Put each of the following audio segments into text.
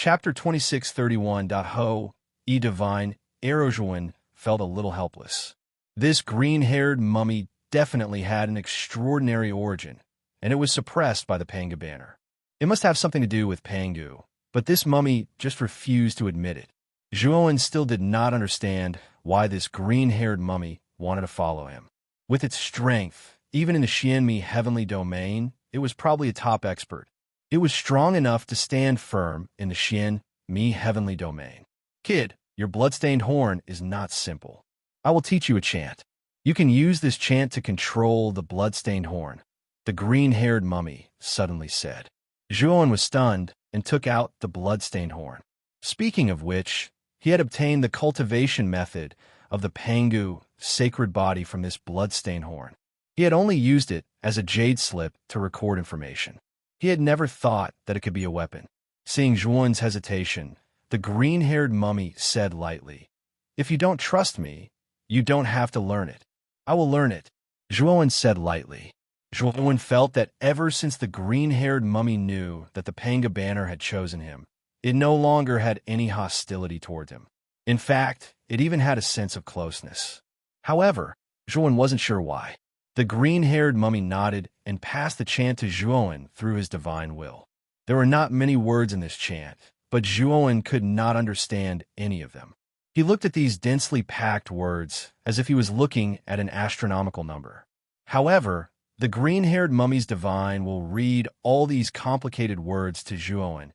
Chapter 2631. Ho, e divine, Erojuan felt a little helpless. This green-haired mummy definitely had an extraordinary origin, and it was suppressed by the Panga banner. It must have something to do with Pangu, but this mummy just refused to admit it. Zhuowen still did not understand why this green-haired mummy wanted to follow him. With its strength, even in the Xianmi heavenly domain, it was probably a top expert. It was strong enough to stand firm in the Xianmi heavenly domain. Kid, your bloodstained horn is not simple. I will teach you a chant. You can use this chant to control the bloodstained horn, the green-haired mummy suddenly said. Zhuowen was stunned and took out the bloodstained horn. Speaking of which, he had obtained the cultivation method of the Pangu sacred body from this bloodstained horn. He had only used it as a jade slip to record information. He had never thought that it could be a weapon. Seeing Zhuowen's hesitation, the green-haired mummy said lightly, "If you don't trust me, you don't have to learn it. I will learn it," Zhuowen said lightly. Zhuowen felt that ever since the green-haired mummy knew that the Panga banner had chosen him, it no longer had any hostility toward him. In fact, it even had a sense of closeness. However, Zhuowen wasn't sure why. The green-haired mummy nodded and passed the chant to Zhuowen through his divine will. There were not many words in this chant, but Zhuowen could not understand any of them. He looked at these densely packed words as if he was looking at an astronomical number. However, the green-haired mummy's divine will read all these complicated words to Zhuowen,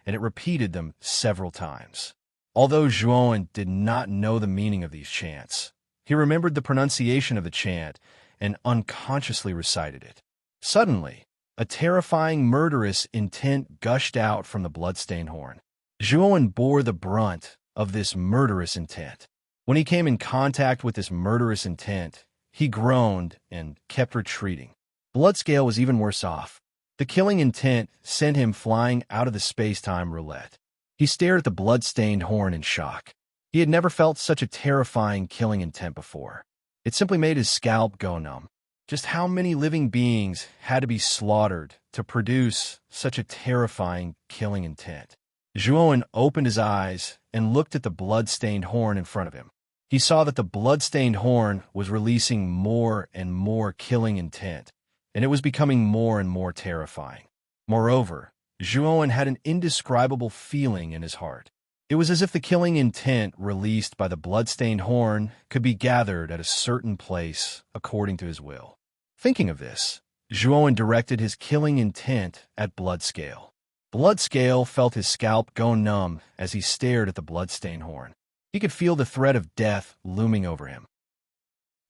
and it repeated them several times. Although Zhuowen did not know the meaning of these chants, he remembered the pronunciation of the chant and unconsciously recited it. Suddenly, a terrifying murderous intent gushed out from the bloodstained horn. Zhuowen bore the brunt of this murderous intent. When he came in contact with this murderous intent, he groaned and kept retreating. Bloodscale was even worse off. The killing intent sent him flying out of the space-time roulette. He stared at the blood-stained horn in shock. He had never felt such a terrifying killing intent before. It simply made his scalp go numb. Just how many living beings had to be slaughtered to produce such a terrifying killing intent? Zhuowen opened his eyes and looked at the blood-stained horn in front of him. He saw that the blood-stained horn was releasing more and more killing intent, and it was becoming more and more terrifying. Moreover, Zhuowen had an indescribable feeling in his heart. It was as if the killing intent released by the blood-stained horn could be gathered at a certain place according to his will. Thinking of this, Zhuowen directed his killing intent at Bloodscale. Bloodscale felt his scalp go numb as he stared at the blood-stained horn. He could feel the threat of death looming over him.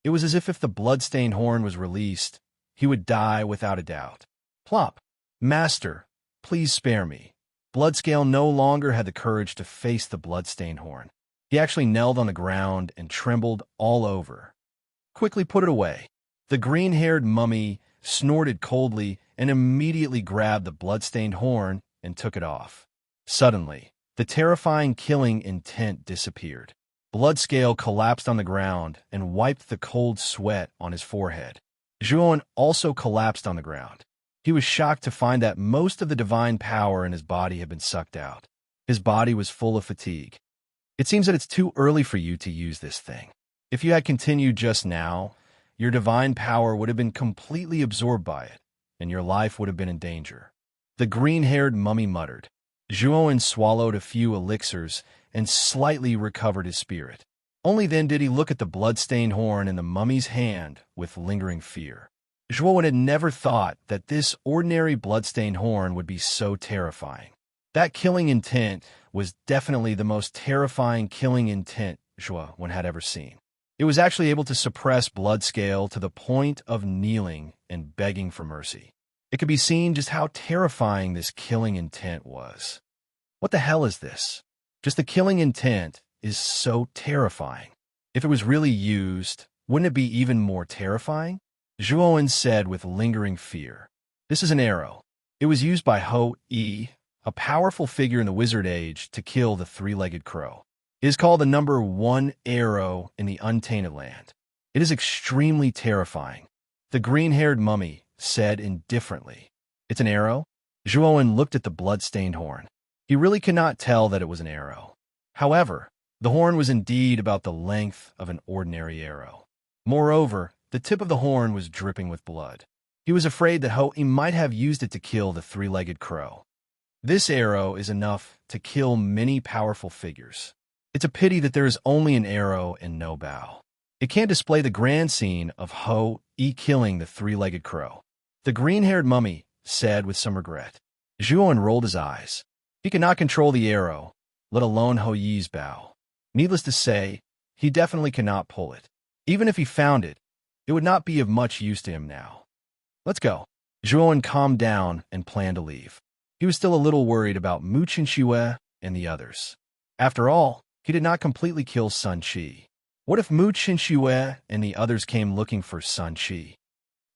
It was as if the blood-stained horn was released, he would die without a doubt. Plop! Master, please spare me. Bloodscale no longer had the courage to face the blood-stained horn. He actually knelt on the ground and trembled all over. Quickly put it away. The green-haired mummy snorted coldly and immediately grabbed the blood-stained horn and took it off. Suddenly, the terrifying killing intent disappeared. Bloodscale collapsed on the ground and wiped the cold sweat on his forehead. Zhuowen also collapsed on the ground. He was shocked to find that most of the divine power in his body had been sucked out. His body was full of fatigue. It seems that it's too early for you to use this thing. If you had continued just now, your divine power would have been completely absorbed by it, and your life would have been in danger. The green-haired mummy muttered. Zhuowen swallowed a few elixirs and slightly recovered his spirit. Only then did he look at the blood-stained horn in the mummy's hand with lingering fear. Zhuowen had never thought that this ordinary blood-stained horn would be so terrifying. That killing intent was definitely the most terrifying killing intent Zhuowen had ever seen. It was actually able to suppress Bloodscale to the point of kneeling and begging for mercy. It could be seen just how terrifying this killing intent was. What the hell is this? Just the killing intent is so terrifying. If it was really used, wouldn't it be even more terrifying? Zhuowen said with lingering fear. This is an arrow. It was used by Ho-E, a powerful figure in the Wizard Age, to kill the three-legged crow. It is called the number 1 arrow in the Untainted Land. It is extremely terrifying. The green-haired mummy said indifferently. It's an arrow? Zhuowen looked at the blood-stained horn. He really could not tell that it was an arrow. However, the horn was indeed about the length of an ordinary arrow. Moreover, the tip of the horn was dripping with blood. He was afraid that he might have used it to kill the three-legged crow. This arrow is enough to kill many powerful figures. It's a pity that there is only an arrow and no bow. It can't display the grand scene of Ho-E killing the three-legged crow. The green-haired mummy said with some regret. Zhuan rolled his eyes. He could not control the arrow, let alone Ho-Yi's bow. Needless to say, he definitely could not pull it. Even if he found it, it would not be of much use to him now. Let's go. Zhuan calmed down and planned to leave. He was still a little worried about Mu Qinxue and the others. After all, he did not completely kill Sun Qi. What if Mu Qinxue and the others came looking for Sun Qi?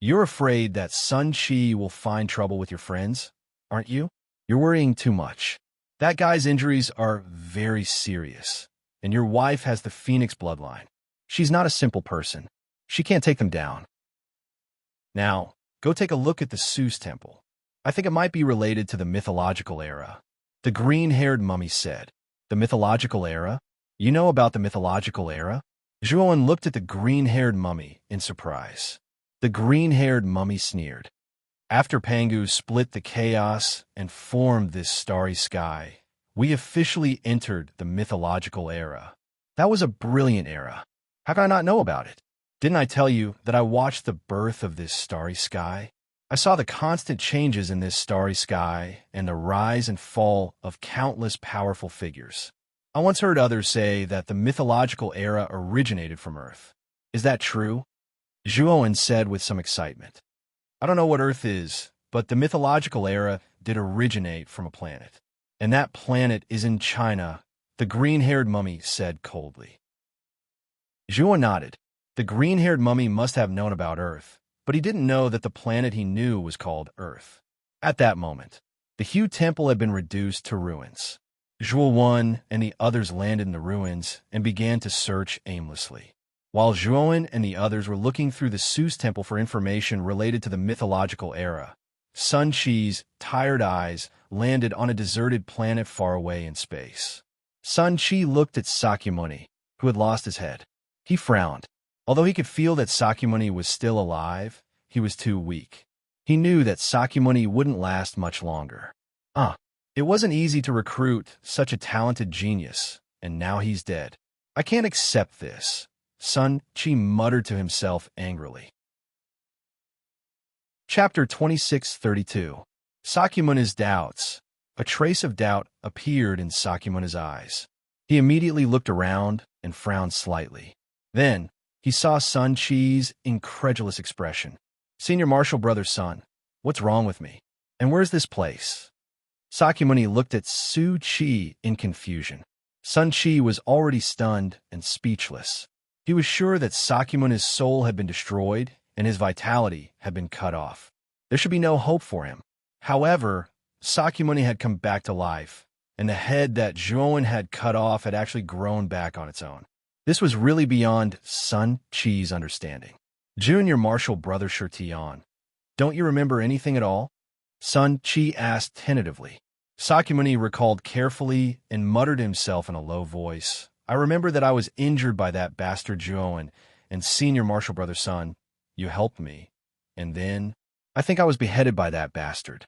You're afraid that Sun Qi will find trouble with your friends, aren't you? You're worrying too much. That guy's injuries are very serious, and your wife has the Phoenix bloodline. She's not a simple person. She can't take them down. Now, go take a look at the Seuss temple. I think it might be related to the mythological era. The green-haired mummy said. The mythological era? You know about the mythological era? Zhuan looked at the green-haired mummy in surprise. The green-haired mummy sneered. After Pangu split the chaos and formed this starry sky, we officially entered the mythological era. That was a brilliant era. How could I not know about it? Didn't I tell you that I watched the birth of this starry sky? I saw the constant changes in this starry sky and the rise and fall of countless powerful figures. I once heard others say that the mythological era originated from Earth. Is that true? Zhuan said with some excitement. I don't know what Earth is, but the mythological era did originate from a planet. And that planet is in China, the green-haired mummy said coldly. Zhuan nodded. The green-haired mummy must have known about Earth, but he didn't know that the planet he knew was called Earth. At that moment, the Hu Temple had been reduced to ruins. Zhuan and the others landed in the ruins and began to search aimlessly. While Zhuan and the others were looking through the Seuss temple for information related to the mythological era, Sun Qi's tired eyes landed on a deserted planet far away in space. Sun Qi looked at Sakyamuni, who had lost his head. He frowned. Although he could feel that Sakyamuni was still alive, he was too weak. He knew that Sakyamuni wouldn't last much longer. It wasn't easy to recruit such a talented genius, and now he's dead. I can't accept this, Sun Qi muttered to himself angrily. Chapter 2632. Sakyamuni's Doubts. A trace of doubt appeared in Sakyamuni's eyes. He immediately looked around and frowned slightly. Then, he saw Sun Qi's incredulous expression. Senior Marshal Brother Sun, what's wrong with me? And where's this place? Sakyamuni looked at Su Qi in confusion. Sun Qi was already stunned and speechless. He was sure that Sakyamuni's soul had been destroyed and his vitality had been cut off. There should be no hope for him. However, Sakyamuni had come back to life, and the head that Zhuan had cut off had actually grown back on its own. This was really beyond Sun Qi's understanding. Junior Marshal Brother Shirtian, don't you remember anything at all? Sun Qi asked tentatively. Sakyamuni recalled carefully and muttered to himself in a low voice. I remember that I was injured by that bastard Zhuan, and Senior Marshal Brother Sun, you helped me. And then, I think I was beheaded by that bastard.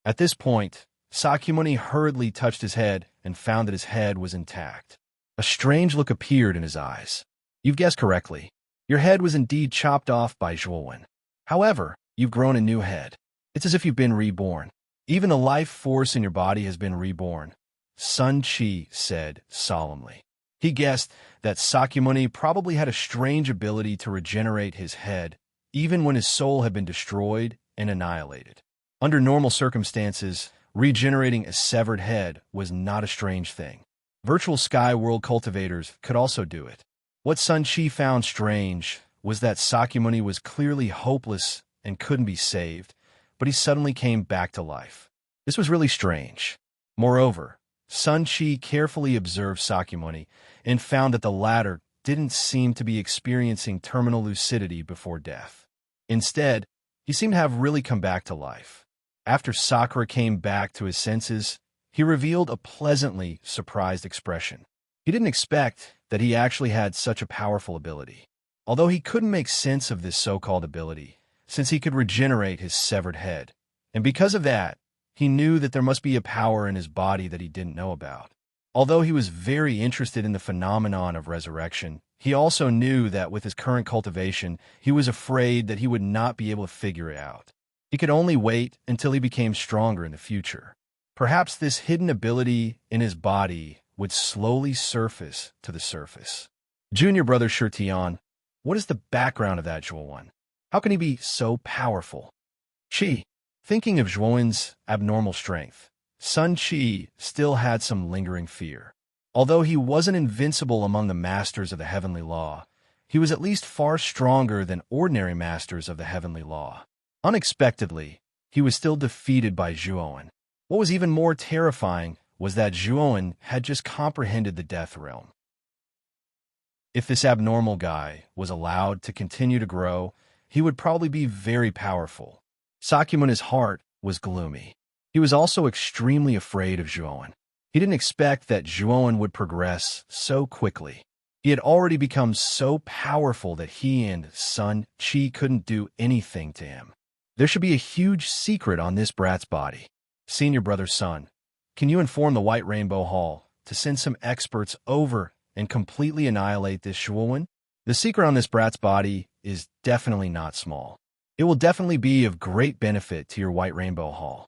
At this point, Sakyamuni hurriedly touched his head and found that his head was intact. A strange look appeared in his eyes. You've guessed correctly. Your head was indeed chopped off by Zhuan. However, you've grown a new head. It's as if you've been reborn. Even the life force in your body has been reborn, Sun Qi said solemnly. He guessed that Sakyamuni probably had a strange ability to regenerate his head, even when his soul had been destroyed and annihilated. Under normal circumstances, regenerating a severed head was not a strange thing. Virtual Sky World cultivators could also do it. What Sun Qi found strange was that Sakyamuni was clearly hopeless and couldn't be saved, but he suddenly came back to life. This was really strange. Moreover, Sun Qi carefully observed Sakyamuni and found that the latter didn't seem to be experiencing terminal lucidity before death. Instead, he seemed to have really come back to life. After Sakura came back to his senses, he revealed a pleasantly surprised expression. He didn't expect that he actually had such a powerful ability. Although he couldn't make sense of this so-called ability, since he could regenerate his severed head. And because of that, he knew that there must be a power in his body that he didn't know about. Although he was very interested in the phenomenon of resurrection, he also knew that with his current cultivation, he was afraid that he would not be able to figure it out. He could only wait until he became stronger in the future. Perhaps this hidden ability in his body would slowly surface to the surface. Junior brother Shirtian, what is the background of that Zhuowen? How can he be so powerful? Qi. Thinking of Zhuowen's abnormal strength, Sun Qi still had some lingering fear. Although he wasn't invincible among the masters of the heavenly law, he was at least far stronger than ordinary masters of the heavenly law. Unexpectedly, he was still defeated by Zhuowen. What was even more terrifying was that Zhuowen had just comprehended the death realm. If this abnormal guy was allowed to continue to grow, he would probably be very powerful. Sakyamuni's heart was gloomy. He was also extremely afraid of Zhuowen. He didn't expect that Zhuowen would progress so quickly. He had already become so powerful that he and Sun Qi couldn't do anything to him. There should be a huge secret on this brat's body. Senior brother Sun, can you inform the White Rainbow Hall to send some experts over and completely annihilate this Zhuowen? The secret on this brat's body is definitely not small. It will definitely be of great benefit to your White Rainbow Hall.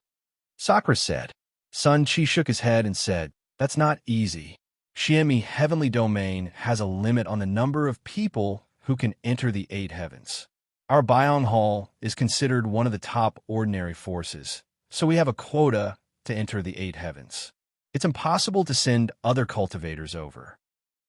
Sakura said. Sun Qi shook his head and said, that's not easy. Xianmi Heavenly Domain has a limit on the number of people who can enter the 8 heavens. Our Bion Hall is considered one of the top ordinary forces, so we have a quota to enter the 8 heavens. It's impossible to send other cultivators over.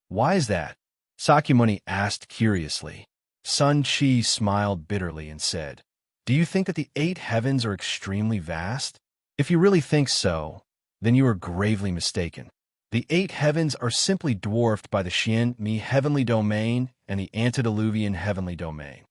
Why is that? Sakyamuni asked curiously. Sun Qi smiled bitterly and said, do you think that the 8 heavens are extremely vast? If you really think so, then you are gravely mistaken. The 8 heavens are simply dwarfed by the Xianmi Heavenly Domain and the Antediluvian Heavenly Domain.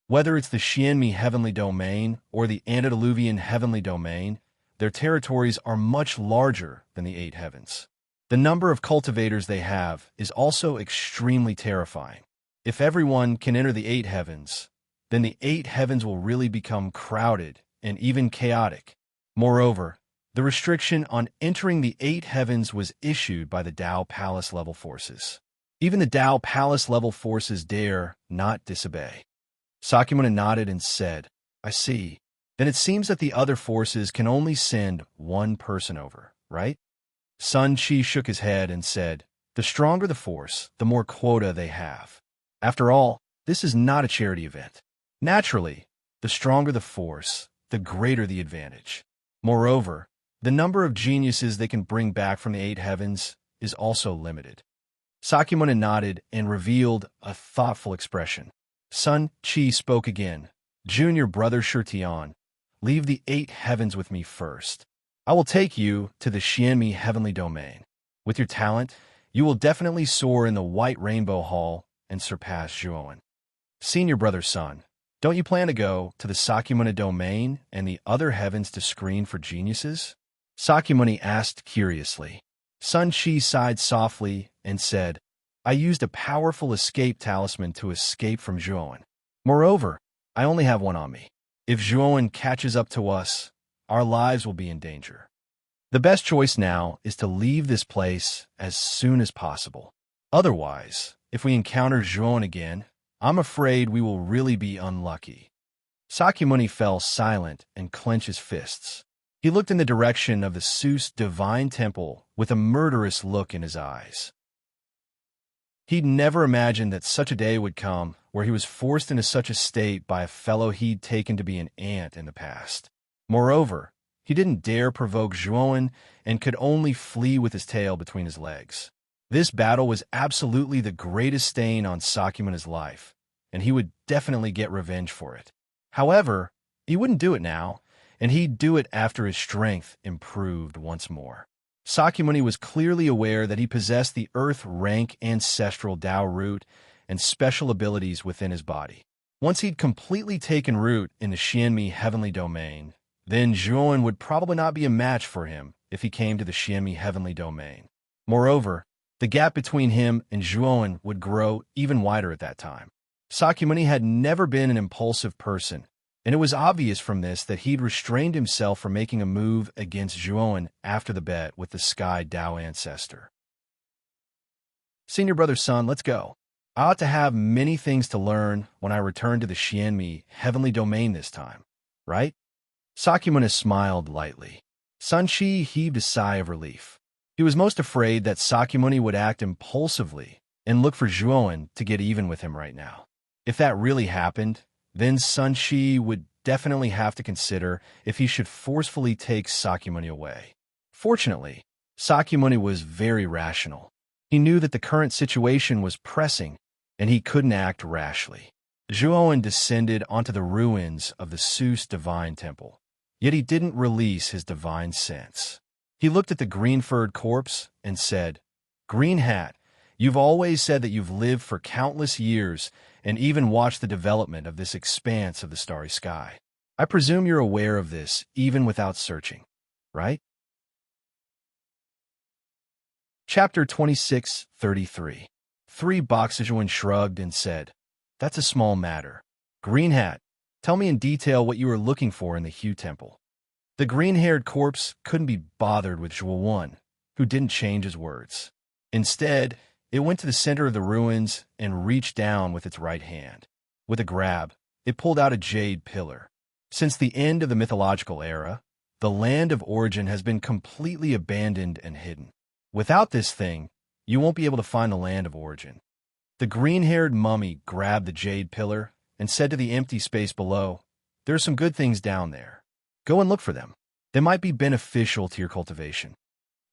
Whether it's the Xianmi Heavenly Domain or the Antediluvian Heavenly Domain, their territories are much larger than the 8 heavens. The number of cultivators they have is also extremely terrifying. If everyone can enter the 8 heavens, then the 8 heavens will really become crowded and even chaotic. Moreover, the restriction on entering the 8 heavens was issued by the Tao Palace level forces. Even the Tao Palace level forces dare not disobey. Sakyamuni nodded and said, I see. Then it seems that the other forces can only send one person over, right? Sun Qi shook his head and said, the stronger the force, the more quota they have. After all, this is not a charity event. Naturally, the stronger the force, the greater the advantage. Moreover, the number of geniuses they can bring back from the 8 heavens is also limited. Sakyamuni nodded and revealed a thoughtful expression. Sun Qi spoke again. Junior brother Shirtian, leave the 8 heavens with me first. I will take you to the Xianmi Heavenly Domain. With your talent, you will definitely soar in the White Rainbow Hall and surpass Zhuowen. Senior brother Sun, don't you plan to go to the Sakyamuni Domain and the other heavens to screen for geniuses? Sakyamuni asked curiously. Sun Qi sighed softly and said, I used a powerful escape talisman to escape from Zhuowen. Moreover, I only have one on me. If Zhuowen catches up to us, our lives will be in danger. The best choice now is to leave this place as soon as possible. Otherwise, if we encounter Zhuowen again, I'm afraid we will really be unlucky. Sakyamuni fell silent and clenched his fists. He looked in the direction of the Seuss Divine Temple with a murderous look in his eyes. He'd never imagined that such a day would come where he was forced into such a state by a fellow he'd taken to be an ant in the past. Moreover, he didn't dare provoke Zhuowen and could only flee with his tail between his legs. This battle was absolutely the greatest stain on Sakyamuni's life, and he would definitely get revenge for it. However, he wouldn't do it now, and he'd do it after his strength improved once more. Sakyamuni was clearly aware that he possessed the Earth-rank ancestral Tao root and special abilities within his body. Once he'd completely taken root in the Xianmi Heavenly Domain, then Zhuowen would probably not be a match for him if he came to the Xianmi heavenly domain. Moreover, the gap between him and Zhuowen would grow even wider at that time. Sakyamuni had never been an impulsive person, and it was obvious from this that he'd restrained himself from making a move against Zhuowen after the bet with the Sky Dao ancestor. Senior brother's son, let's go. I ought to have many things to learn when I return to the Xianmi heavenly domain this time, right? Sakyamuni smiled lightly. Sun Shi heaved a sigh of relief. He was most afraid that Sakyamuni would act impulsively and look for Zhuowen to get even with him right now. If that really happened, then Sun Shi would definitely have to consider if he should forcefully take Sakyamuni away. Fortunately, Sakyamuni was very rational. He knew that the current situation was pressing, and he couldn't act rashly. Zhuowen descended onto the ruins of the Seuss Divine Temple, yet he didn't release his divine sense. He looked at the green-furred corpse and said, "Green Hat, you've always said that you've lived for countless years and even watched the development of this expanse of the starry sky. I presume you're aware of this even without searching, right?" Chapter 26:33. 3 Boxuan shrugged and said, "That's a small matter. Green Hat, tell me in detail what you were looking for in the Hue Temple." The green-haired corpse couldn't be bothered with Zhuowen, who didn't change his words. Instead, it went to the center of the ruins and reached down with its right hand. With a grab, it pulled out a jade pillar. Since the end of the mythological era, the land of origin has been completely abandoned and hidden. Without this thing, you won't be able to find the land of origin. The green-haired mummy grabbed the jade pillar and said to the empty space below, "There are some good things down there. Go and look for them. They might be beneficial to your cultivation."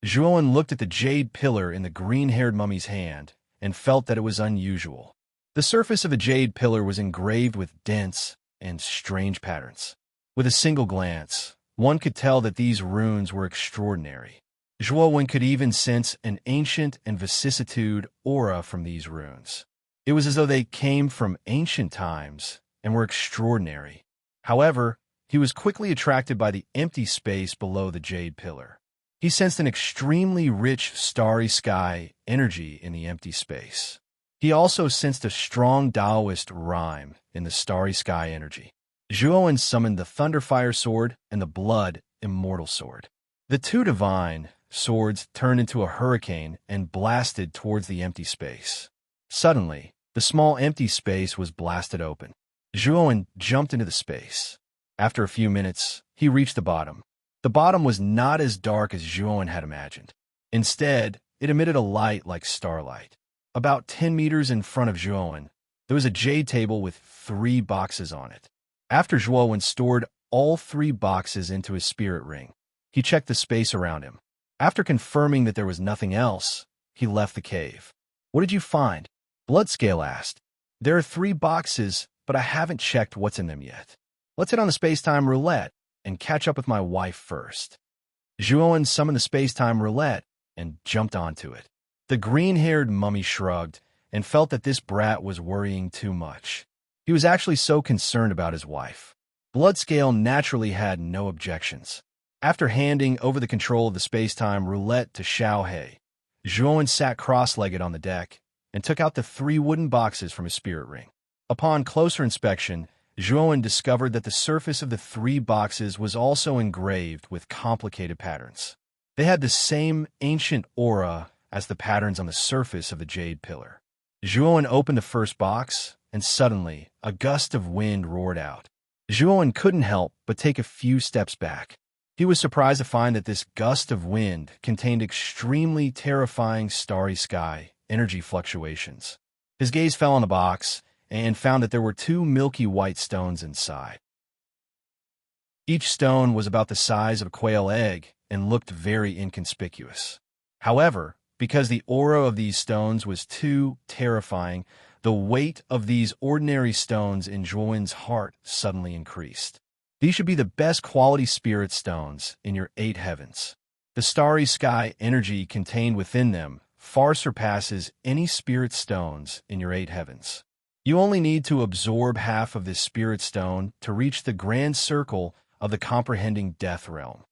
Zhuowen looked at the jade pillar in the green-haired mummy's hand and felt that it was unusual. The surface of the jade pillar was engraved with dense and strange patterns. With a single glance, one could tell that these runes were extraordinary. Zhuowen could even sense an ancient and vicissitude aura from these runes. It was as though they came from ancient times and were extraordinary. However, he was quickly attracted by the empty space below the jade pillar. He sensed an extremely rich starry sky energy in the empty space. He also sensed a strong Taoist rhyme in the starry sky energy. Zhuowen summoned the Thunderfire Sword and the Blood Immortal Sword. The two divine swords turned into a hurricane and blasted towards the empty space. Suddenly, the small empty space was blasted open. Zhuowen jumped into the space. After a few minutes, he reached the bottom. The bottom was not as dark as Zhuowen had imagined. Instead, it emitted a light like starlight. About 10 meters in front of Zhuowen, there was a jade table with 3 boxes on it. After Zhuowen stored all 3 boxes into his spirit ring, he checked the space around him. After confirming that there was nothing else, he left the cave. "What did you find?" Bloodscale asked. "There are 3 boxes, but I haven't checked what's in them yet. Let's hit on the space-time roulette and catch up with my wife first." Zhuowen summoned the space-time roulette and jumped onto it. The green-haired mummy shrugged and felt that this brat was worrying too much. He was actually so concerned about his wife. Bloodscale naturally had no objections. After handing over the control of the space-time roulette to Xiaohei, Zhuowen sat cross-legged on the deck and took out the 3 wooden boxes from his spirit ring. Upon closer inspection, Zhuowen discovered that the surface of the 3 boxes was also engraved with complicated patterns. They had the same ancient aura as the patterns on the surface of the jade pillar. Zhuowen opened the first box, and suddenly, a gust of wind roared out. Zhuowen couldn't help but take a few steps back. He was surprised to find that this gust of wind contained extremely terrifying starry sky energy fluctuations. His gaze fell on the box and found that there were 2 milky white stones inside. Each stone was about the size of a quail egg and looked very inconspicuous. However, because the aura of these stones was too terrifying, the weight of these ordinary stones in Zhuowen's heart suddenly increased. These should be the best quality spirit stones in your 8 heavens. The starry sky energy contained within them far surpasses any spirit stones in your 8 heavens. You only need to absorb half of this spirit stone to reach the grand circle of the comprehending death realm.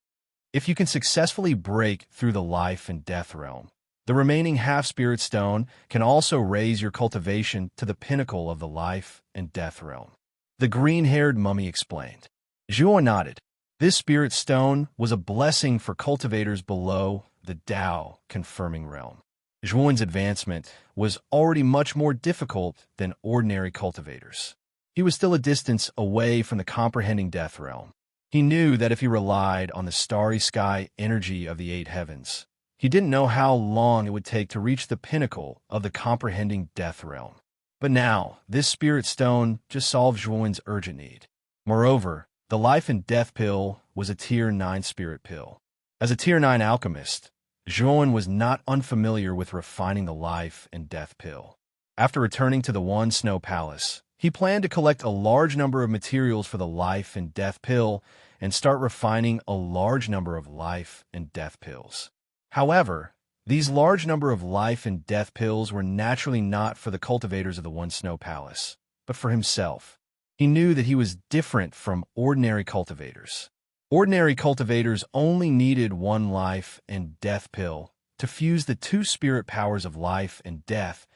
If you can successfully break through the life and death realm, the remaining half-spirit stone can also raise your cultivation to the pinnacle of the life and death realm. The green-haired mummy explained. Zhuo nodded. This spirit stone was a blessing for cultivators below the Tao confirming realm. Zhuo's advancement was already much more difficult than ordinary cultivators. He was still a distance away from the comprehending death realm. He knew that if he relied on the starry sky energy of the eight heavens, he didn't know how long it would take to reach the pinnacle of the comprehending death realm. But now, this spirit stone just solved Zhuo's urgent need. Moreover, the life and death pill was a Tier 9 spirit pill. As a Tier 9 alchemist, Zhuo was not unfamiliar with refining the life and death pill. After returning to the One Snow Palace, he planned to collect a large number of materials for the life and death pill and start refining a large number of life and death pills. However, these large number of life and death pills were naturally not for the cultivators of the One Snow Palace, but for himself. He knew that he was different from ordinary cultivators. Ordinary cultivators only needed one life and death pill to fuse the two spirit powers of life and death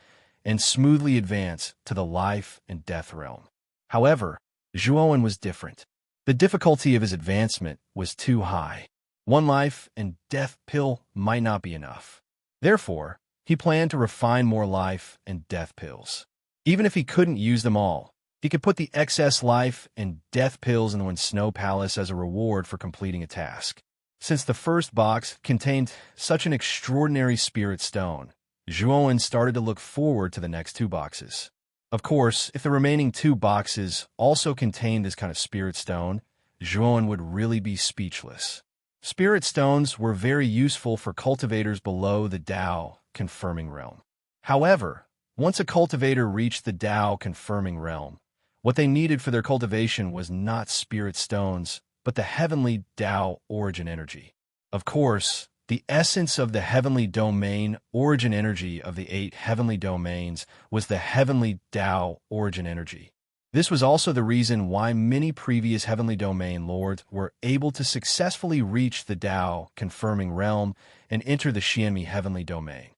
and smoothly advance to the life and death realm. However, Zhuo was different. The difficulty of his advancement was too high. One life and death pill might not be enough. Therefore, he planned to refine more life and death pills. Even if he couldn't use them all, he could put the excess life and death pills in the One Snow Palace as a reward for completing a task. Since the first box contained such an extraordinary spirit stone, Zhuo started to look forward to the next two boxes. Of course, if the remaining two boxes also contained this kind of spirit stone, Zhuo would really be speechless. Spirit stones were very useful for cultivators below the Tao confirming realm. However, once a cultivator reached the Tao confirming realm, what they needed for their cultivation was not spirit stones, but the heavenly Tao origin energy. Of course, the essence of the heavenly domain origin energy of the 8 heavenly domains was the heavenly Tao origin energy. This was also the reason why many previous heavenly domain lords were able to successfully reach the Tao confirming realm and enter the Xianmi heavenly domain.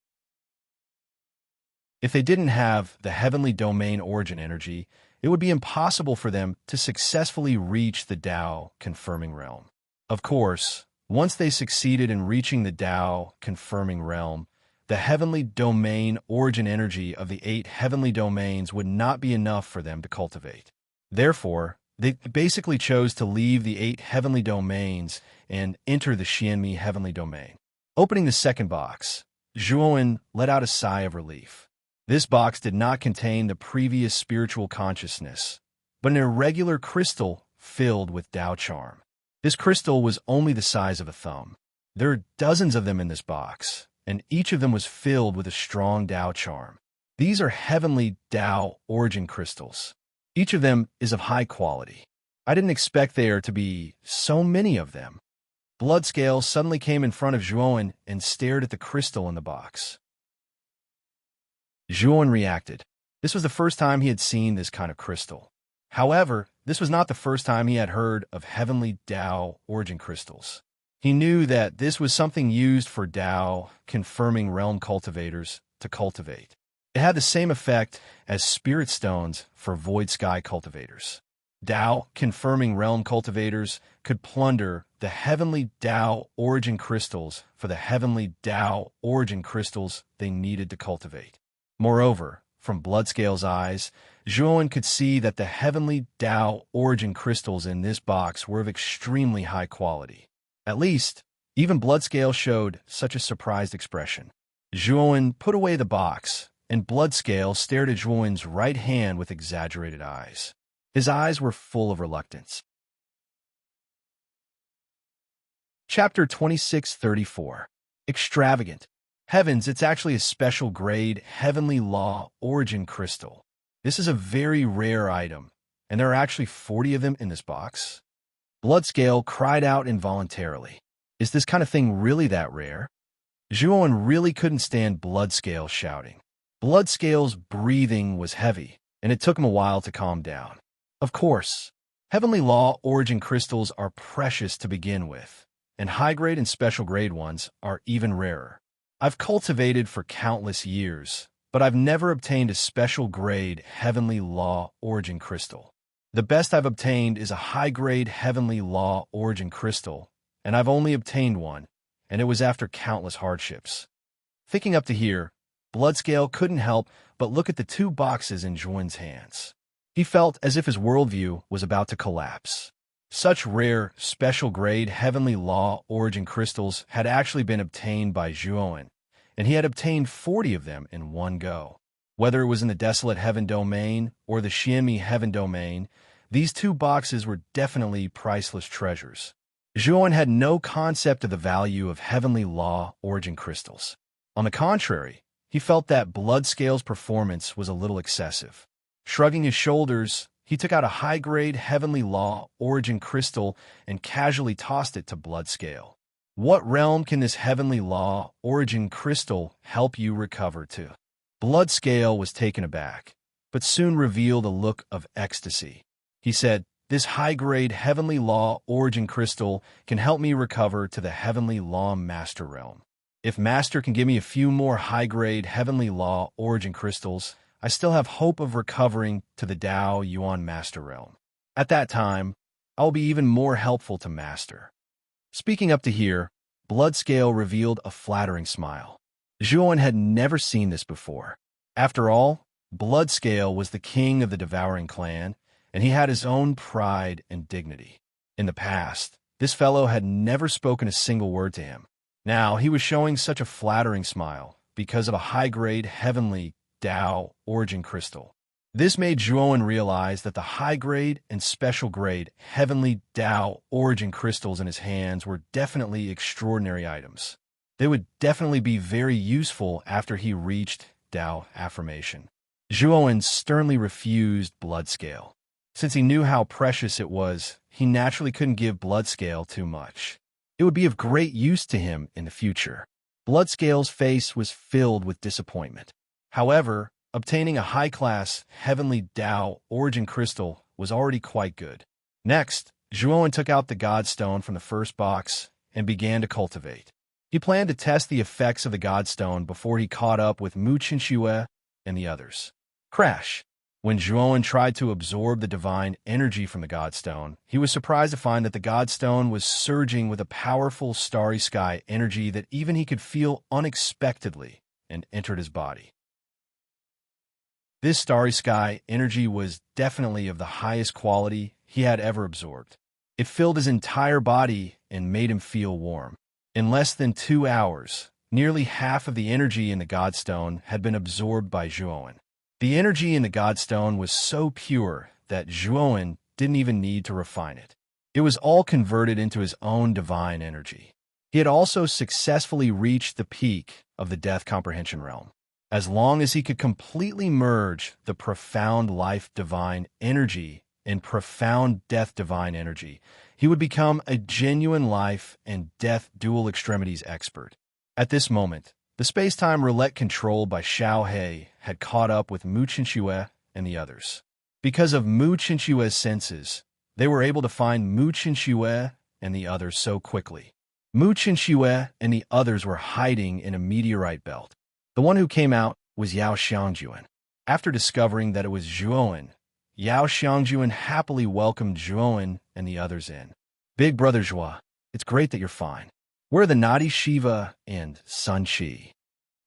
If they didn't have the heavenly domain origin energy, it would be impossible for them to successfully reach the Tao confirming realm. Of course, once they succeeded in reaching the Tao confirming realm, the heavenly domain origin energy of the 8 heavenly domains would not be enough for them to cultivate. Therefore, they basically chose to leave the 8 heavenly domains and enter the Xianmi heavenly domain. Opening the second box, Zhuo let out a sigh of relief. This box did not contain the previous spiritual consciousness, but an irregular crystal filled with Tao charm. This crystal was only the size of a thumb. There are dozens of them in this box, and each of them was filled with a strong Tao charm. These are heavenly Tao origin crystals. Each of them is of high quality. I didn't expect there to be so many of them. Bloodscale suddenly came in front of Zhuo and stared at the crystal in the box. Zhuo reacted. This was the first time he had seen this kind of crystal. However, this was not the first time he had heard of heavenly Tao origin crystals. He knew that this was something used for Tao confirming realm cultivators to cultivate. It had the same effect as spirit stones for void sky cultivators. Tao confirming realm cultivators could plunder the heavenly Tao origin crystals for the heavenly Tao origin crystals they needed to cultivate. Moreover, from Bloodscale's eyes, Zhuo could see that the heavenly Tao origin crystals in this box were of extremely high quality. At least, even Bloodscale showed such a surprised expression. Zhuo put away the box, and Bloodscale stared at Zhuo's right hand with exaggerated eyes. His eyes were full of reluctance. Chapter 2634. Extravagant. Heavens, it's actually a special grade heavenly law origin crystal. This is a very rare item, and there are actually 40 of them in this box. Bloodscale cried out involuntarily. Is this kind of thing really that rare? Zhuo really couldn't stand Bloodscale shouting. Bloodscale's breathing was heavy, and it took him a while to calm down. Of course, heavenly law origin crystals are precious to begin with, and high-grade and special-grade ones are even rarer. I've cultivated for countless years, but I've never obtained a special-grade Heavenly Law Origin Crystal. The best I've obtained is a high-grade Heavenly Law Origin Crystal, and I've only obtained one, and it was after countless hardships. Thinking up to here, Bloodscale couldn't help but look at the two boxes in Zhuan's hands. He felt as if his worldview was about to collapse. Such rare, special-grade Heavenly Law Origin Crystals had actually been obtained by Zhuan, and he had obtained 40 of them in one go. Whether it was in the Desolate Heaven Domain or the Xianmi Heaven Domain, these two boxes were definitely priceless treasures. Zhuan had no concept of the value of Heavenly Law Origin Crystals. On the contrary, he felt that Bloodscale's performance was a little excessive. Shrugging his shoulders, he took out a high-grade Heavenly Law Origin Crystal and casually tossed it to Bloodscale. What realm can this Heavenly Law Origin Crystal help you recover to? Bloodscale was taken aback, but soon revealed a look of ecstasy. He said, "This high-grade Heavenly Law Origin Crystal can help me recover to the Heavenly Law Master Realm. If Master can give me a few more high-grade Heavenly Law Origin Crystals, I still have hope of recovering to the Dao Yuan Master Realm. At that time, I will be even more helpful to Master." Speaking up to here, Bloodscale revealed a flattering smile. Zhuan had never seen this before. After all, Bloodscale was the king of the Devouring Clan, and he had his own pride and dignity. In the past, this fellow had never spoken a single word to him. Now he was showing such a flattering smile because of a high-grade Heavenly Dao Origin Crystal. This made Zhuan realize that the high-grade and special-grade Heavenly Dao Origin Crystals in his hands were definitely extraordinary items. They would definitely be very useful after he reached Dao Affirmation. Zhuan sternly refused Bloodscale. Since he knew how precious it was, he naturally couldn't give Bloodscale too much. It would be of great use to him in the future. Bloodscale's face was filled with disappointment. However, obtaining a high-class Heavenly Dao Origin Crystal was already quite good. Next, Zhuan took out the Godstone from the first box and began to cultivate. He planned to test the effects of the Godstone before he caught up with Mu Qinxue and the others. Crash! When Zhuan tried to absorb the divine energy from the Godstone, he was surprised to find that the Godstone was surging with a powerful starry sky energy that even he could feel unexpectedly and entered his body. This starry sky energy was definitely of the highest quality he had ever absorbed. It filled his entire body and made him feel warm. In less than 2 hours, nearly half of the energy in the Godstone had been absorbed by Zhuan. The energy in the Godstone was so pure that Zhuan didn't even need to refine it. It was all converted into his own divine energy. He had also successfully reached the peak of the Death Comprehension Realm. As long as he could completely merge the profound life divine energy and profound death divine energy, he would become a genuine life and death dual extremities expert. At this moment, the space-time roulette controlled by Xiao He had caught up with Mu Qinxue and the others. Because of Mu Qinxue's senses, they were able to find Mu Qinxue and the others so quickly. Mu Qinxue and the others were hiding in a meteorite belt. The one who came out was Yao Xiangjuan. After discovering that it was Zhuan, Yao Xiangjuan happily welcomed Zhuan and the others in. "Big Brother Zhua, it's great that you're fine. Where are the naughty Shiva and Sun Qi?"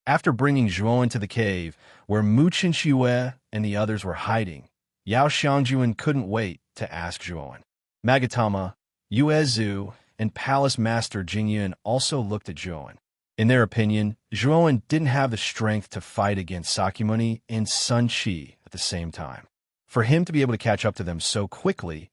After bringing Zhuan to the cave, where Mu Qinxue and the others were hiding, Yao Xiangjuan couldn't wait to ask Zhuan. Magatama, Yuezhu, and Palace Master Jingyan also looked at Zhuan. In their opinion, Zhuan didn't have the strength to fight against Sakyamuni and Sun Qi at the same time. For him to be able to catch up to them so quickly,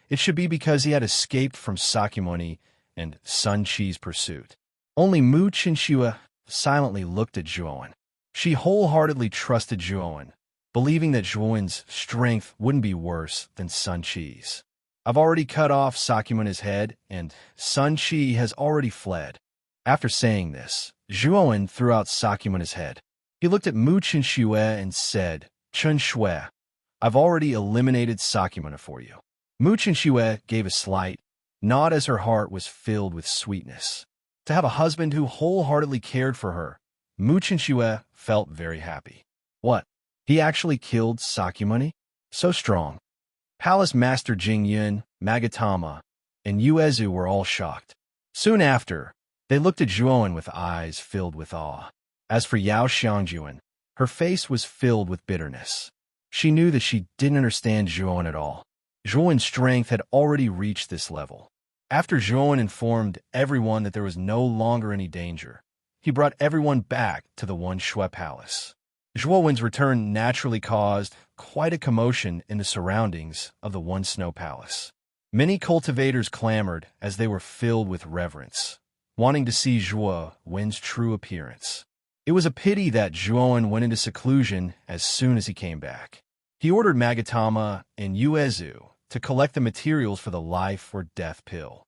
it should be because he had escaped from Sakyamuni and Sun Qi's pursuit. Only Mu Qinxue silently looked at Zhuan. She wholeheartedly trusted Zhuan, believing that Zhuan's strength wouldn't be worse than Sun Qi's. "I've already cut off Sakyamuni's head, and Sun Qi has already fled." After saying this, Zhuan threw out Sakyamuni's head. He looked at Mu Qinxue and said, "Chen Shui, I've already eliminated Sakyamuni for you." Mu Qinxue gave a slight, not as her heart was filled with sweetness. To have a husband who wholeheartedly cared for her, Mu Chinshue felt very happy. What? He actually killed Sakyamuni? So strong. Palace Master Jingyun, Magatama, and Uezu were all shocked. Soon after, they looked at Zhuowen with eyes filled with awe. As for Yao Xiangjuan, her face was filled with bitterness. She knew that she didn't understand Zhuowen at all. Zhuowen's strength had already reached this level. After Zhuowen informed everyone that there was no longer any danger, he brought everyone back to the One Shui Palace. Zhuowen's return naturally caused quite a commotion in the surroundings of the One Snow Palace. Many cultivators clamored as they were filled with reverence, wanting to see Zhuowen's true appearance. It was a pity that Zhuowen went into seclusion as soon as he came back. He ordered Magatama and Uezu to collect the materials for the life or death pill.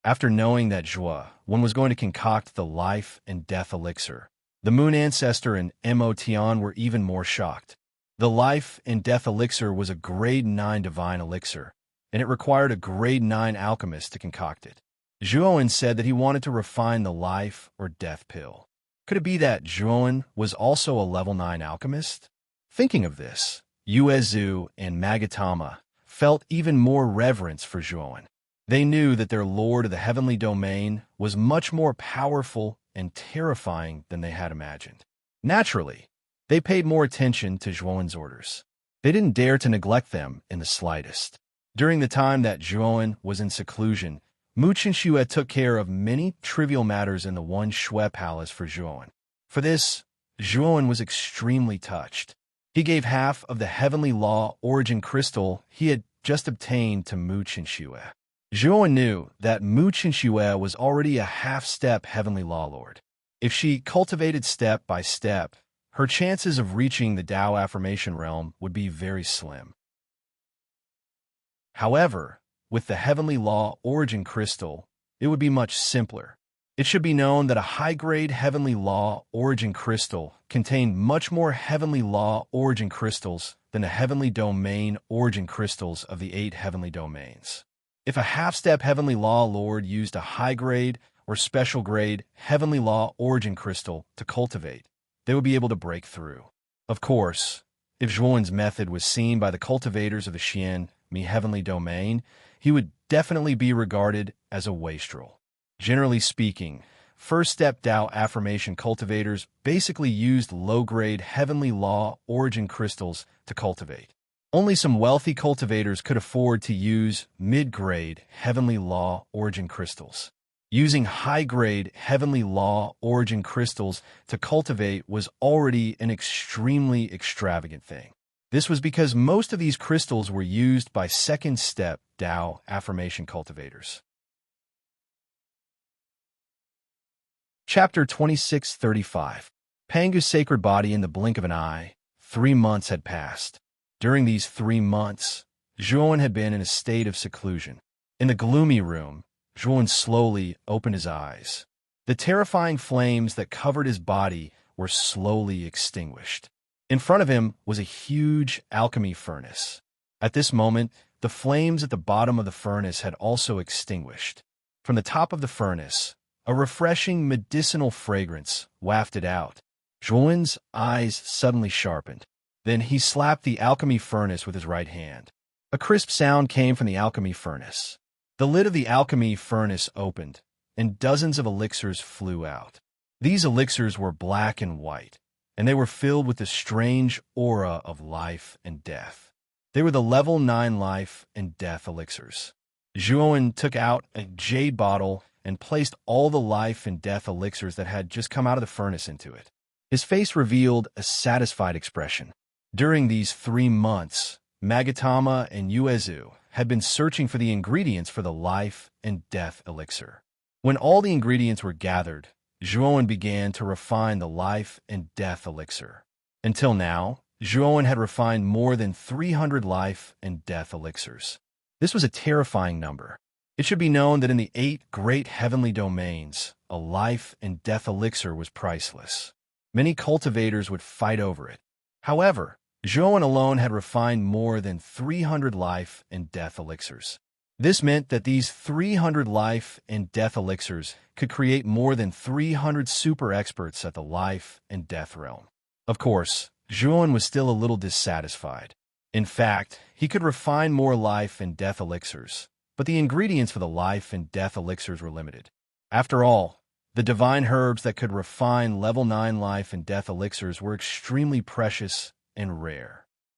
After knowing that Zhuowen was going to concoct the life and death elixir, the Moon Ancestor and Mo Tian were even more shocked. The life and death elixir was a grade 9 divine elixir, and it required a grade 9 alchemist to concoct it. Zhuowen said that he wanted to refine the life or death pill. Could it be that Zhuowen was also a level 9 alchemist? Thinking of this, Uezu and Magatama felt even more reverence for Zhuowen. They knew that their lord of the heavenly domain was much more powerful and terrifying than they had imagined. Naturally, they paid more attention to Zhuowen's orders. They didn't dare to neglect them in the slightest. During the time that Zhuowen was in seclusion, Mu Chinshue took care of many trivial matters in the One Shui Palace for Zhuowen. For this, Zhuowen was extremely touched. He gave half of the heavenly law origin crystal he had just obtained to Mu Chinshue. Zhuowen knew that Mu Chinshue was already a half-step heavenly law lord. If she cultivated step by step, her chances of reaching the Tao affirmation realm would be very slim. However, with the heavenly law origin crystal, it would be much simpler. It should be known that a high-grade heavenly law origin crystal contained much more heavenly law origin crystals than the heavenly domain origin crystals of the 8 heavenly domains. If a half-step heavenly law lord used a high-grade or special-grade heavenly law origin crystal to cultivate, they would be able to break through. Of course, if Zhuowen's method was seen by the cultivators of the Xian Mi heavenly domain, he would definitely be regarded as a wastrel. Generally speaking, first-step Tao affirmation cultivators basically used low-grade heavenly law origin crystals to cultivate. Only some wealthy cultivators could afford to use mid-grade heavenly law origin crystals. Using high-grade heavenly law origin crystals to cultivate was already an extremely extravagant thing. This was because most of these crystals were used by second-step Tao affirmation cultivators. Chapter 2635. Pangu's sacred body in the blink of an eye. 3 months had passed. During these 3 months, Zhuowen had been in a state of seclusion. In the gloomy room, Zhuowen slowly opened his eyes. The terrifying flames that covered his body were slowly extinguished. In front of him was a huge alchemy furnace. At this moment, the flames at the bottom of the furnace had also extinguished. From the top of the furnace, a refreshing medicinal fragrance wafted out. Zhuowen's eyes suddenly sharpened. Then he slapped the alchemy furnace with his right hand. A crisp sound came from the alchemy furnace. The lid of the alchemy furnace opened, and dozens of elixirs flew out. These elixirs were black and white, and they were filled with the strange aura of life and death. They were the level 9 life and death elixirs. Zhuowen took out a jade bottle and placed all the life and death elixirs that had just come out of the furnace into it. His face revealed a satisfied expression. During these 3 months, Magatama and Uezu had been searching for the ingredients for the life and death elixir. When all the ingredients were gathered, Zhuowen began to refine the life and death elixir. Until now, Zhuowen had refined more than 300 life and death elixirs. This was a terrifying number. It should be known that in the 8 great heavenly domains, a life and death elixir was priceless. Many cultivators would fight over it. However, Zhuowen alone had refined more than 300 life and death elixirs. This meant that these 300 life and death elixirs could create more than 300 super experts at the life and death realm. Of course, Zhuan was still a little dissatisfied. In fact, he could refine more life and death elixirs, but the ingredients for the life and death elixirs were limited. After all, the divine herbs that could refine level 9 life and death elixirs were extremely precious and rare.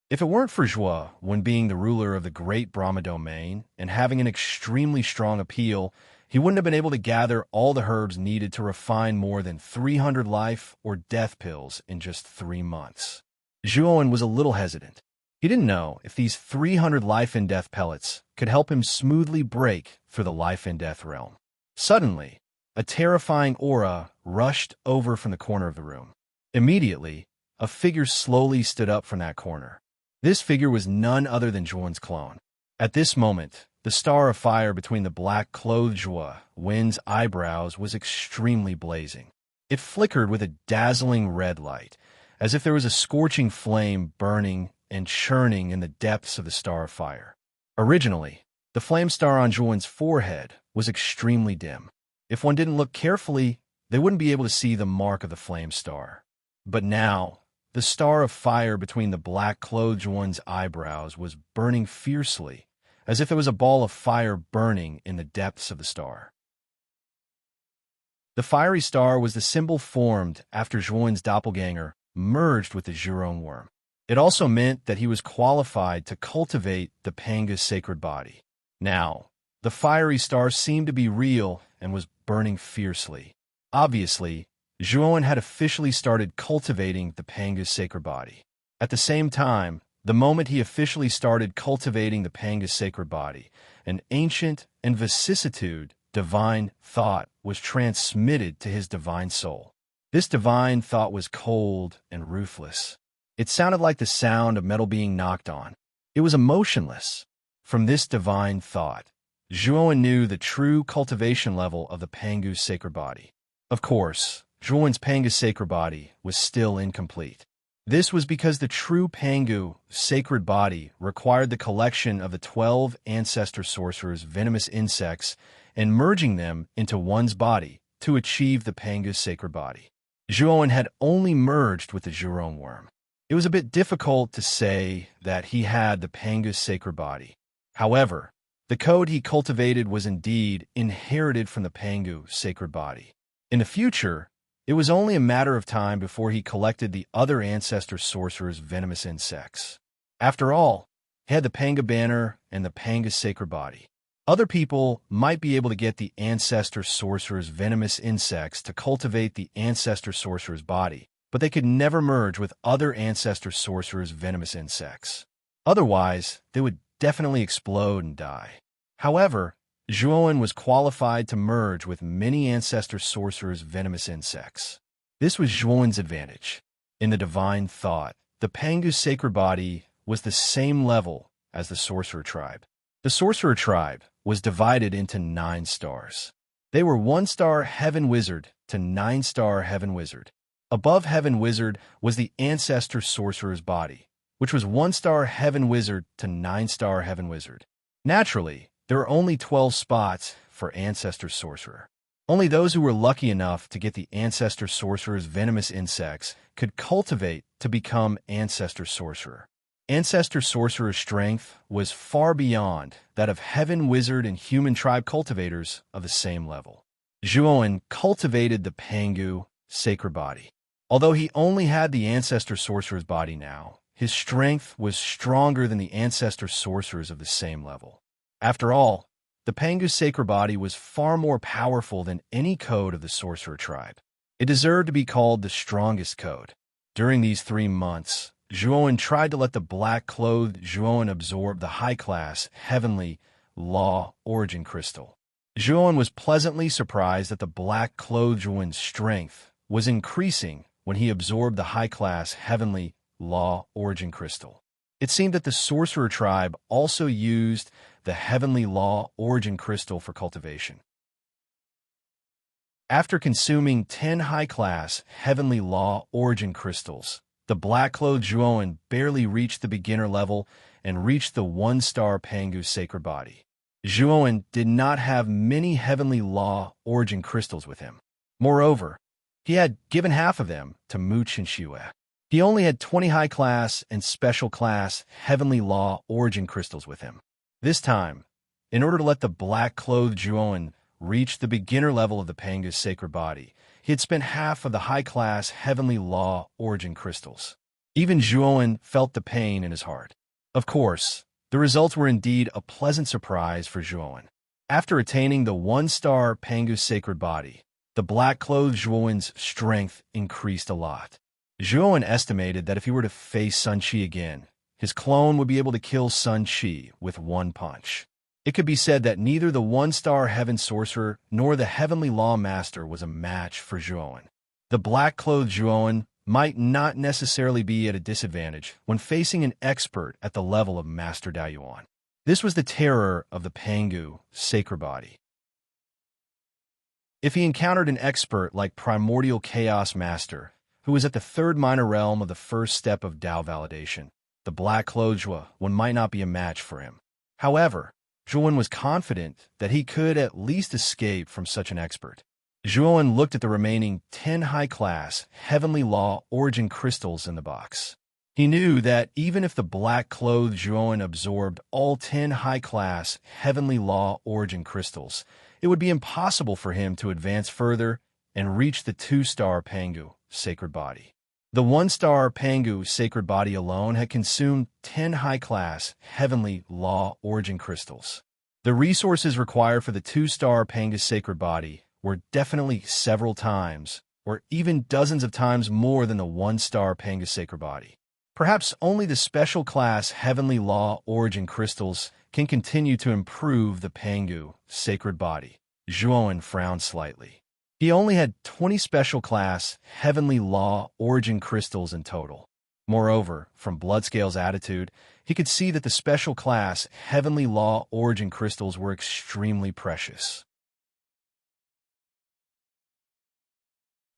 If it weren't for Zhua, when being the ruler of the Great Brahma domain and having an extremely strong appeal, he wouldn't have been able to gather all the herbs needed to refine more than 300 life or death pills in just 3 months. Zhuan was a little hesitant. He didn't know if these 300 life and death pellets could help him smoothly break through the life and death realm. Suddenly, a terrifying aura rushed over from the corner of the room. Immediately, a figure slowly stood up from that corner. This figure was none other than Zhuan's clone. At this moment, the star of fire between the black-clothed Zhua Wen's eyebrows was extremely blazing. It flickered with a dazzling red light, as if there was a scorching flame burning and churning in the depths of the star of fire. Originally, the flame star on Zhuan's forehead was extremely dim. If one didn't look carefully, they wouldn't be able to see the mark of the flame star. But now, the star of fire between the black-clothed one's eyebrows was burning fiercely, as if there was a ball of fire burning in the depths of the star. The fiery star was the symbol formed after Zhuan's doppelganger merged with the Zhurong worm. It also meant that he was qualified to cultivate the Panga's sacred body. Now, the fiery star seemed to be real and was burning fiercely. Obviously, Zhuan had officially started cultivating the Panga's sacred body. At the same time, the moment he officially started cultivating the Panga's sacred body, an ancient and vicissitude divine thought was transmitted to his divine soul. This divine thought was cold and ruthless. It sounded like the sound of metal being knocked on. It was emotionless. From this divine thought, Zhuan knew the true cultivation level of the Pangu's sacred body. Of course, Zhuan's Panga's sacred body was still incomplete. This was because the true Pangu sacred body required the collection of the 12 ancestor sorcerers' venomous insects and merging them into one's body to achieve the Pangu's sacred body. Zhuan had only merged with the Zhurong worm. It was a bit difficult to say that he had the Pangu's sacred body. However, the code he cultivated was indeed inherited from the Pangu sacred body. In the future, it was only a matter of time before he collected the other ancestor sorcerers' venomous insects. After all, he had the Panga banner and the Panga sacred body. Other people might be able to get the ancestor sorcerer's venomous insects to cultivate the ancestor sorcerer's body, but they could never merge with other ancestor sorcerer's venomous insects. Otherwise, they would definitely explode and die. However, Zhuan was qualified to merge with many ancestor sorcerers' venomous insects. This was Zhuan's advantage. In the divine thought, the Pangu's sacred body was the same level as the sorcerer tribe. The sorcerer tribe was divided into 9 stars. They were 1-star heaven wizard to 9-star heaven wizard. Above heaven wizard was the ancestor sorcerer's body, which was 1-star heaven wizard to 9-star heaven wizard. Naturally, there were only 12 spots for ancestor sorcerer. Only those who were lucky enough to get the ancestor sorcerer's venomous insects could cultivate to become ancestor sorcerer. Ancestor sorcerer's strength was far beyond that of heaven wizard and human tribe cultivators of the same level. Zhuan cultivated the Pangu sacred body. Although he only had the ancestor sorcerer's body now, his strength was stronger than the ancestor sorcerers of the same level. After all, the Pangu's sacred body was far more powerful than any code of the sorcerer tribe. It deserved to be called the strongest code. During these 3 months, Zhuan tried to let the black-clothed Zhuan absorb the high-class, heavenly, law origin crystal. Zhuan was pleasantly surprised that the black-clothed Zhuan's strength was increasing when he absorbed the high-class, heavenly, law origin crystal. It seemed that the sorcerer tribe also used the heavenly law origin crystal for cultivation. After consuming 10 high-class heavenly law origin crystals, the black-clothed Zhuan barely reached the beginner level and reached the 1-star Pangu sacred body. Zhuowen did not have many heavenly law origin crystals with him. Moreover, he had given half of them to Mooch and Xue. He only had 20 high-class and special-class heavenly law origin crystals with him. This time, in order to let the black-clothed Zhuowen reach the beginner level of the Pangu's sacred body, he had spent half of the high-class heavenly law origin crystals. Even Zhuowen felt the pain in his heart. Of course, the results were indeed a pleasant surprise for Zhuowen. After attaining the 1-star Pangu's sacred body, the black-clothed Zhuowen's strength increased a lot. Zhuowen estimated that if he were to face Sun Qi again, his clone would be able to kill Sun Qi with one punch. It could be said that neither the 1-star Heaven Sorcerer nor the Heavenly Law Master was a match for Zhuowen. The black-clothed Zhuowen might not necessarily be at a disadvantage when facing an expert at the level of Master Daoyuan. This was the terror of the Pangu sacred body. If he encountered an expert like Primordial Chaos Master, who was at the 3rd minor realm of the first step of Dao validation, the black-clothed Zhuowen might not be a match for him. However, Zhuowen was confident that he could at least escape from such an expert. Zhuowen looked at the remaining 10 high-class Heavenly Law origin crystals in the box. He knew that even if the black-clothed Zhuowen absorbed all 10 high-class Heavenly Law origin crystals, it would be impossible for him to advance further and reach the 2-star Pangu sacred body. The 1-star Pangu sacred body alone had consumed 10 high-class Heavenly Law origin crystals. The resources required for the 2-star Pangu sacred body were definitely several times, or even dozens of times more than the 1-star Pangu sacred body. Perhaps only the special class Heavenly Law origin crystals can continue to improve the Pangu sacred body. Zhuowen frowned slightly. He only had 20 special class Heavenly Law origin crystals in total. Moreover, from Bloodscale's attitude, he could see that the special class Heavenly Law origin crystals were extremely precious.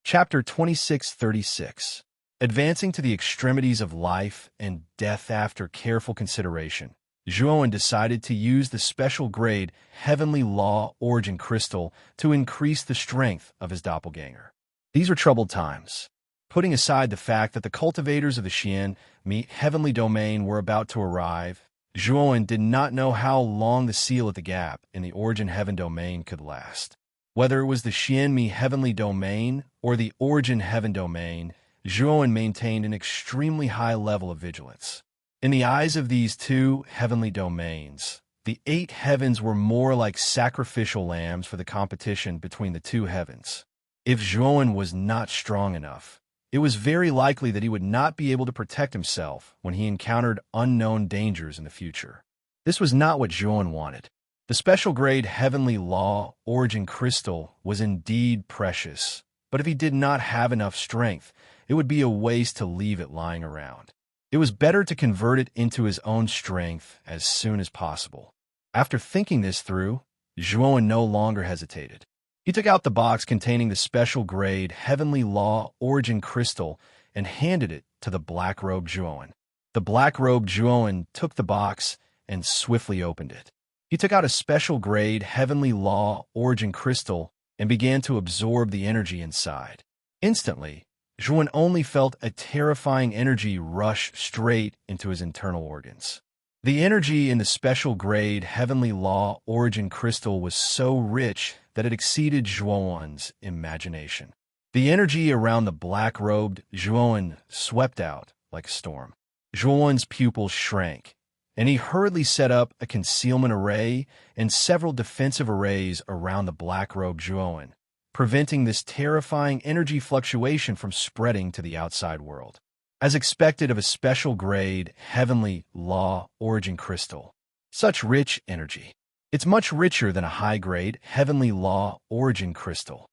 Chapter 2636. Advancing to the extremities of life and death after careful consideration, Zhuowen decided to use the special grade Heavenly Law origin crystal to increase the strength of his doppelganger. These were troubled times. Putting aside the fact that the cultivators of the Xian Mi Heavenly Domain were about to arrive, Zhuowen did not know how long the seal at the gap in the Origin Heaven Domain could last. Whether it was the Xian Mi Heavenly Domain or the Origin Heaven Domain, Zhuowen maintained an extremely high level of vigilance. In the eyes of these two heavenly domains, the 8 heavens were more like sacrificial lambs for the competition between the 2 heavens. If Zhuowen was not strong enough, it was very likely that he would not be able to protect himself when he encountered unknown dangers in the future. This was not what Zhuowen wanted. The special grade Heavenly Law origin crystal was indeed precious, but if he did not have enough strength, it would be a waste to leave it lying around. It was better to convert it into his own strength as soon as possible. After thinking this through, Zhuowen no longer hesitated. He took out the box containing the special grade Heavenly Law origin crystal and handed it to the black-robed Zhuowen. The black-robed Zhuowen took the box and swiftly opened it. He took out a special grade Heavenly Law origin crystal and began to absorb the energy inside. Instantly, Zhuowen only felt a terrifying energy rush straight into his internal organs. The energy in the special grade Heavenly Law origin crystal was so rich that it exceeded Zhuowen's imagination. The energy around the black-robed Zhuowen swept out like a storm. Zhuowen's pupils shrank, and he hurriedly set up a concealment array and several defensive arrays around the black-robed Zhuowen, preventing this terrifying energy fluctuation from spreading to the outside world. As expected of a special grade Heavenly Law origin crystal, such rich energy. It's much richer than a high-grade Heavenly Law origin crystal.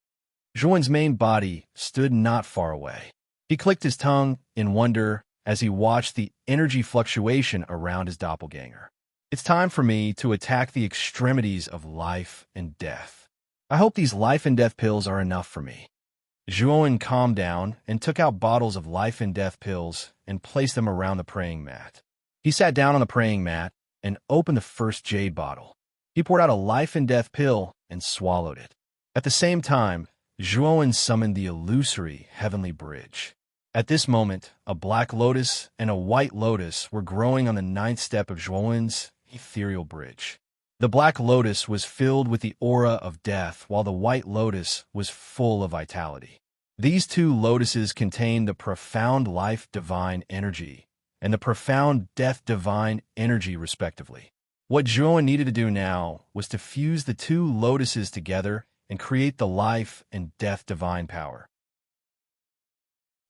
Zhuowen's main body stood not far away. He clicked his tongue in wonder as he watched the energy fluctuation around his doppelganger. It's time for me to attack the extremities of life and death. I hope these life and death pills are enough for me. Zhuowen calmed down and took out bottles of life and death pills and placed them around the praying mat. He sat down on the praying mat and opened the first jade bottle. He poured out a life and death pill and swallowed it. At the same time, Zhuowen summoned the illusory heavenly bridge. At this moment, a black lotus and a white lotus were growing on the ninth step of Zhuowen's ethereal bridge. The black lotus was filled with the aura of death, while the white lotus was full of vitality. These two lotuses contained the profound life divine energy and the profound death divine energy, respectively. What Zhuowen needed to do now was to fuse the two lotuses together and create the life and death divine power.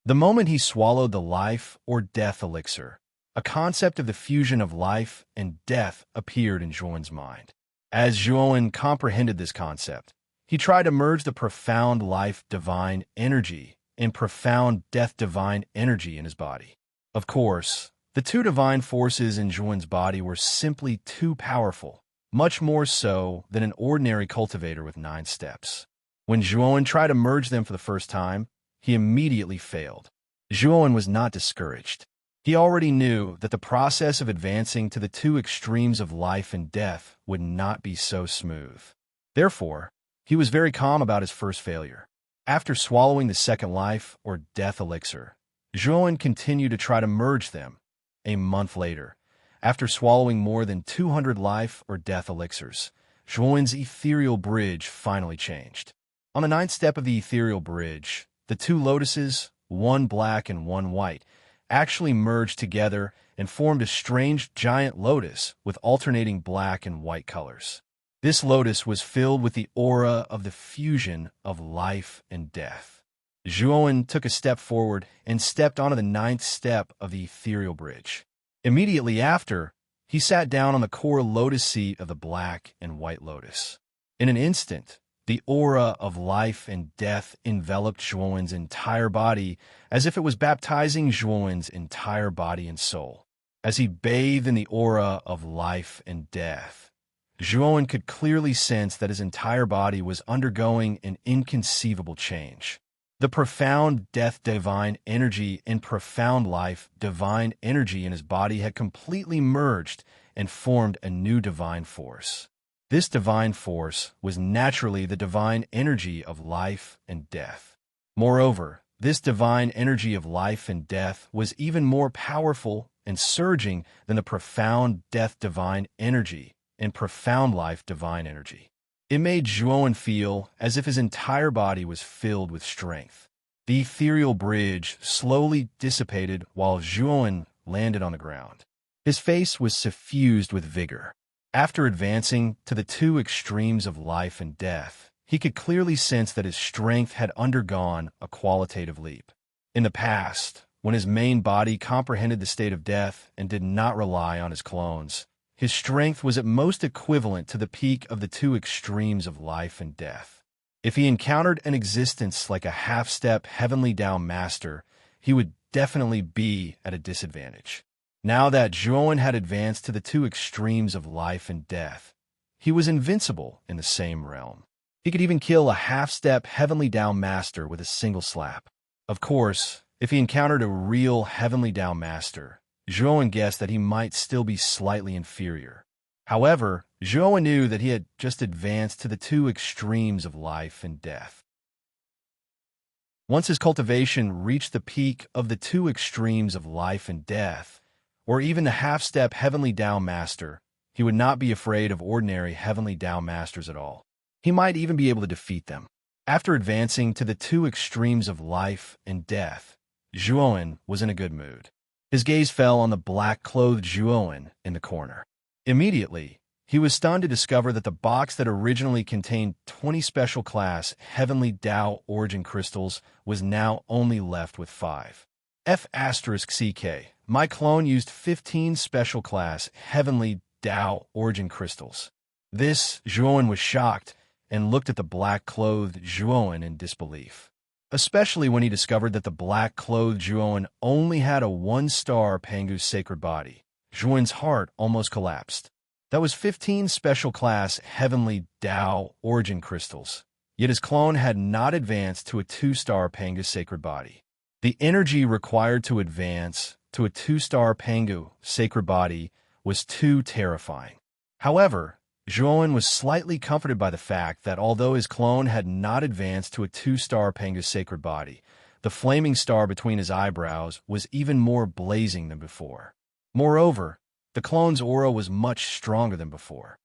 The moment he swallowed the life or death elixir, a concept of the fusion of life and death appeared in Zhuowen's mind. As Zhuowen comprehended this concept, he tried to merge the profound life divine energy and profound death divine energy in his body. Of course, the two divine forces in Zhuowen's body were simply too powerful, much more so than an ordinary cultivator with 9 steps. When Zhuowen tried to merge them for the first time, he immediately failed. Zhuowen was not discouraged. He already knew that the process of advancing to the two extremes of life and death would not be so smooth. Therefore, he was very calm about his first failure. After swallowing the second life or death elixir, Zhuowen continued to try to merge them. A month later, after swallowing more than 200 life or death elixirs, Zhuowen's ethereal bridge finally changed. On the 9th step of the ethereal bridge, the two lotuses, one black and one white, actually merged together and formed a strange giant lotus with alternating black and white colors. This lotus was filled with the aura of the fusion of life and death. Zhuowen took a step forward and stepped onto the 9th step of the ethereal bridge. Immediately after, he sat down on the core lotus seat of the black and white lotus. In an instant, the aura of life and death enveloped Zhuowen's entire body as if it was baptizing Zhuowen's entire body and soul. As he bathed in the aura of life and death, Zhuowen could clearly sense that his entire body was undergoing an inconceivable change. The profound death divine energy and profound life divine energy in his body had completely merged and formed a new divine force. This divine force was naturally the divine energy of life and death. Moreover, this divine energy of life and death was even more powerful and surging than the profound death divine energy and profound life divine energy. It made Zhuowen feel as if his entire body was filled with strength. The ethereal bridge slowly dissipated while Zhuowen landed on the ground. His face was suffused with vigor. After advancing to the two extremes of life and death, he could clearly sense that his strength had undergone a qualitative leap. In the past, when his main body comprehended the state of death and did not rely on his clones, his strength was at most equivalent to the peak of the two extremes of life and death. If he encountered an existence like a half-step heavenly Tao master, he would definitely be at a disadvantage. Now that Zhuowen had advanced to the two extremes of life and death, he was invincible in the same realm. He could even kill a half-step heavenly Tao master with a single slap. Of course, if he encountered a real heavenly Tao master, Zhuowen guessed that he might still be slightly inferior. However, Zhuowen knew that he had just advanced to the two extremes of life and death. Once his cultivation reached the peak of the two extremes of life and death, or even the half-step heavenly Tao master, he would not be afraid of ordinary heavenly Tao masters at all. He might even be able to defeat them. After advancing to the two extremes of life and death, Zhuowen was in a good mood. His gaze fell on the black-clothed Zhuowen in the corner. Immediately, he was stunned to discover that the box that originally contained 20 special class heavenly Tao origin crystals was now only left with 5. F*CK. My clone used 15 special class heavenly Tao origin crystals. This, Zhuowen was shocked and looked at the black-clothed Zhuowen in disbelief, especially when he discovered that the black-clothed Zhuowen only had a 1-star Pangu's sacred body. Zhuowen's heart almost collapsed. That was 15 special class heavenly Tao origin crystals, yet his clone had not advanced to a 2-star Pangu's sacred body. The energy required to advance to a 2-star Pangu sacred body was too terrifying. However, Zhuowen was slightly comforted by the fact that although his clone had not advanced to a 2-star Pengu's sacred body, the flaming star between his eyebrows was even more blazing than before. Moreover, the clone's aura was much stronger than before.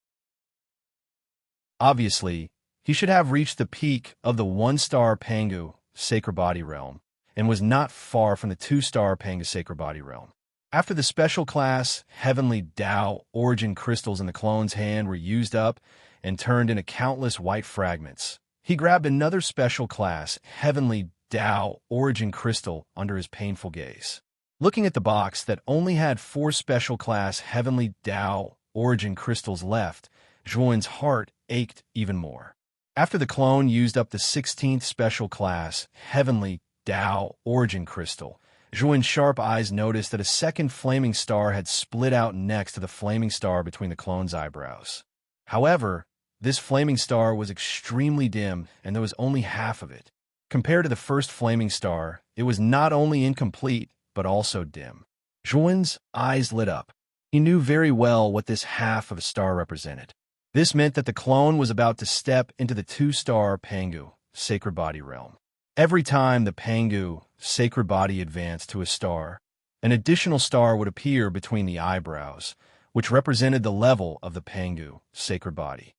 Obviously, he should have reached the peak of the 1-star Pengu sacred body realm and was not far from the 2-star Pengu sacred body realm. After the special class Heavenly Tao origin crystals in the clone's hand were used up and turned into countless white fragments, he grabbed another special class Heavenly Tao origin crystal under his painful gaze. Looking at the box that only had 4 special class Heavenly Tao origin crystals left, Zhuowen's heart ached even more. After the clone used up the 16th special class Heavenly Tao origin crystal, Zhuowen's sharp eyes noticed that a second flaming star had split out next to the flaming star between the clone's eyebrows. However, this flaming star was extremely dim and there was only half of it. Compared to the first flaming star, it was not only incomplete, but also dim. Zhuowen's eyes lit up. He knew very well what this half of a star represented. This meant that the clone was about to step into the 2-star Pengu sacred body realm. Every time the Pengu sacred body advanced to a star, an additional star would appear between the eyebrows, which represented the level of the Pengu sacred body.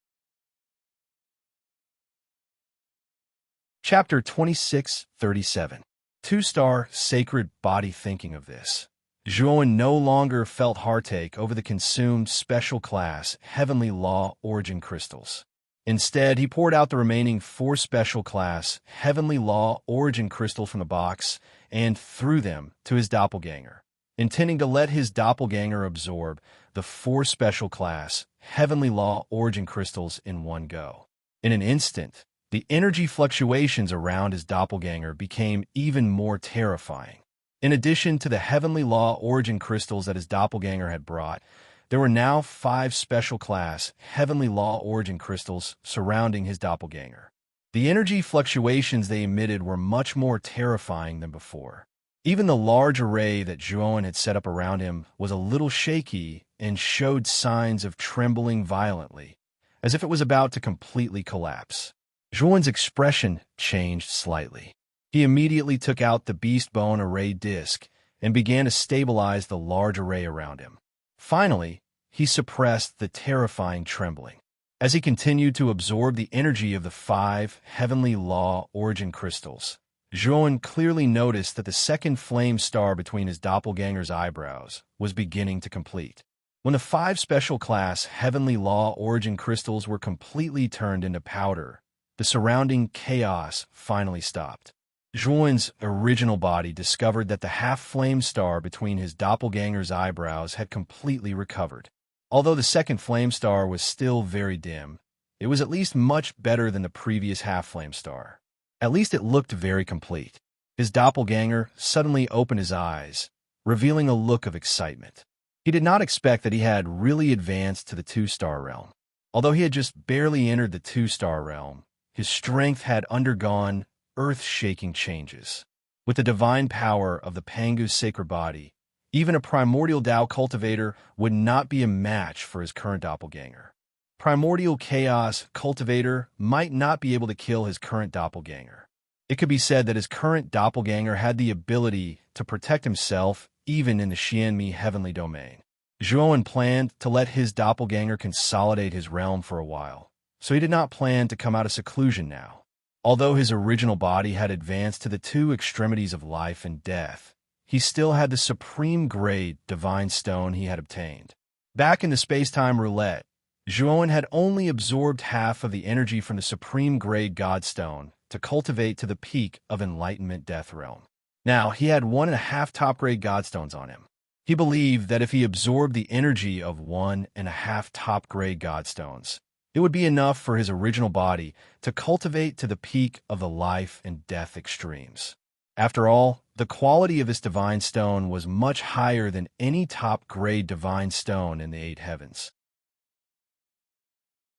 Chapter 26:37. 2-star sacred body. Thinking of this, Zhuowen no longer felt heartache over the consumed special class Heavenly Law origin crystals. Instead, he poured out the remaining 4 special class Heavenly Law origin crystal from the box and threw them to his doppelganger, intending to let his doppelganger absorb the 4 special class Heavenly Law origin crystals in one go. In an instant, the energy fluctuations around his doppelganger became even more terrifying. In addition to the Heavenly Law origin crystals that his doppelganger had brought, there were now 5 special class Heavenly Law origin crystals surrounding his doppelganger. The energy fluctuations they emitted were much more terrifying than before. Even the large array that Zhuowen had set up around him was a little shaky and showed signs of trembling violently, as if it was about to completely collapse. Zhuowen's expression changed slightly. He immediately took out the beast bone array disc and began to stabilize the large array around him. Finally, he suppressed the terrifying trembling. As he continued to absorb the energy of the 5 Heavenly Law origin crystals, Zhuowen clearly noticed that the second flame star between his doppelganger's eyebrows was beginning to complete. When the 5 special class Heavenly Law origin crystals were completely turned into powder, the surrounding chaos finally stopped. Zhuowen's original body discovered that the half-flame star between his doppelganger's eyebrows had completely recovered. Although the second flame star was still very dim, it was at least much better than the previous half-flame star. At least it looked very complete. His doppelganger suddenly opened his eyes, revealing a look of excitement. He did not expect that he had really advanced to the 2-star realm. Although he had just barely entered the 2-star realm, his strength had undergone earth-shaking changes. With the divine power of the Pengu's sacred body, even a primordial Tao cultivator would not be a match for his current doppelganger. Primordial chaos cultivator might not be able to kill his current doppelganger. It could be said that his current doppelganger had the ability to protect himself even in the Xianmi heavenly domain. Zhuowen planned to let his doppelganger consolidate his realm for a while, so he did not plan to come out of seclusion now. Although his original body had advanced to the 2 extremities of life and death, he still had the supreme-grade divine stone he had obtained. Back in the space-time roulette, Zhuowen had only absorbed half of the energy from the supreme-grade godstone to cultivate to the peak of enlightenment death realm. Now, he had 1.5 top-grade godstones on him. He believed that if he absorbed the energy of 1.5 top-grade godstones, it would be enough for his original body to cultivate to the peak of the life and death extremes. After all, the quality of this divine stone was much higher than any top-grade divine stone in the 8 heavens.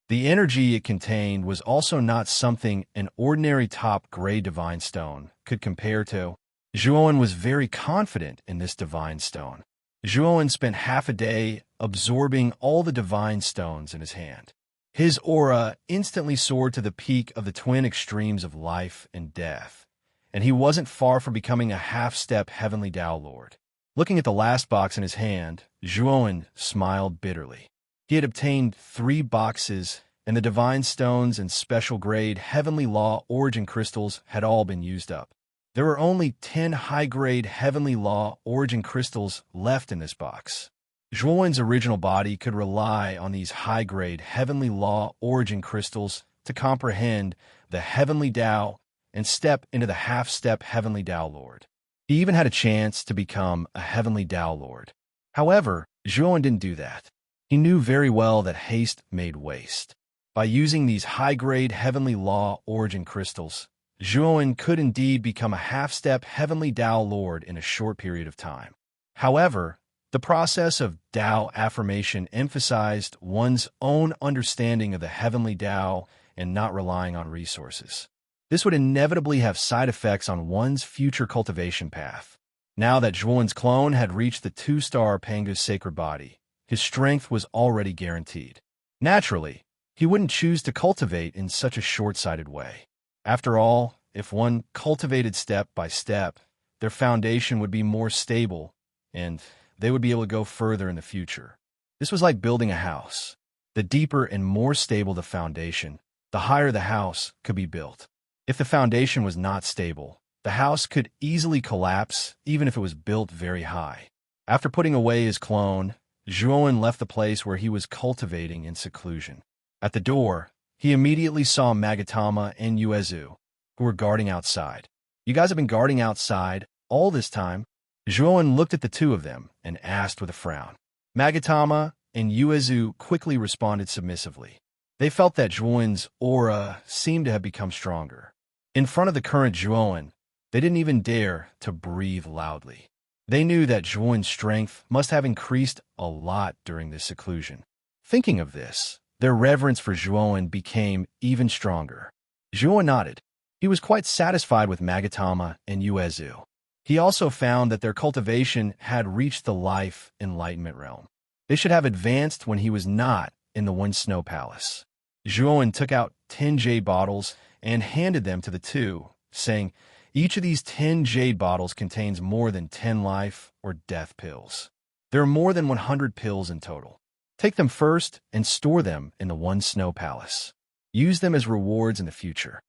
The energy it contained was also not something an ordinary top-grade divine stone could compare to. Zhuowen was very confident in this divine stone. Zhuowen spent half a day absorbing all the divine stones in his hand. His aura instantly soared to the peak of the twin extremes of life and death, and he wasn't far from becoming a half-step heavenly Tao Lord. Looking at the last box in his hand, Zhuowen smiled bitterly. He had obtained 3 boxes, and the divine stones and special-grade heavenly law origin crystals had all been used up. There were only 10 high-grade heavenly law origin crystals left in this box. Zhuowen's original body could rely on these high-grade heavenly law origin crystals to comprehend the heavenly Tao and step into the half-step heavenly Tao Lord. He even had a chance to become a heavenly Tao Lord. However, Zhuowen didn't do that. He knew very well that haste made waste. By using these high-grade heavenly law origin crystals, Zhuowen could indeed become a half-step heavenly Tao Lord in a short period of time. However, the process of Tao affirmation emphasized one's own understanding of the heavenly Tao and not relying on resources. This would inevitably have side effects on one's future cultivation path. Now that Zhuowen's clone had reached the 2-star Pangu's sacred body, his strength was already guaranteed. Naturally, he wouldn't choose to cultivate in such a short-sighted way. After all, if one cultivated step by step, their foundation would be more stable, and they would be able to go further in the future. This was like building a house. The deeper and more stable the foundation, the higher the house could be built. If the foundation was not stable, the house could easily collapse even if it was built very high. After putting away his clone, Zhuowen left the place where he was cultivating in seclusion. At the door, he immediately saw Magatama and Yuezu, who were guarding outside. "You guys have been guarding outside all this time?" Zhuowen looked at the two of them and asked with a frown. Magatama and Yuezu quickly responded submissively. They felt that Zhuowen's aura seemed to have become stronger. In front of the current Zhuowen, they didn't even dare to breathe loudly. They knew that Zhuowen's strength must have increased a lot during this seclusion. Thinking of this, their reverence for Zhuowen became even stronger. Zhuowen nodded. He was quite satisfied with Magatama and Yuezu. He also found that their cultivation had reached the life enlightenment realm. They should have advanced when he was not in the One Snow Palace. Zhuowen took out 10 jade bottles and handed them to the two, saying, "Each of these 10 jade bottles contains more than 10 life or death pills. There are more than 100 pills in total. Take them first and store them in the One Snow Palace. Use them as rewards in the future.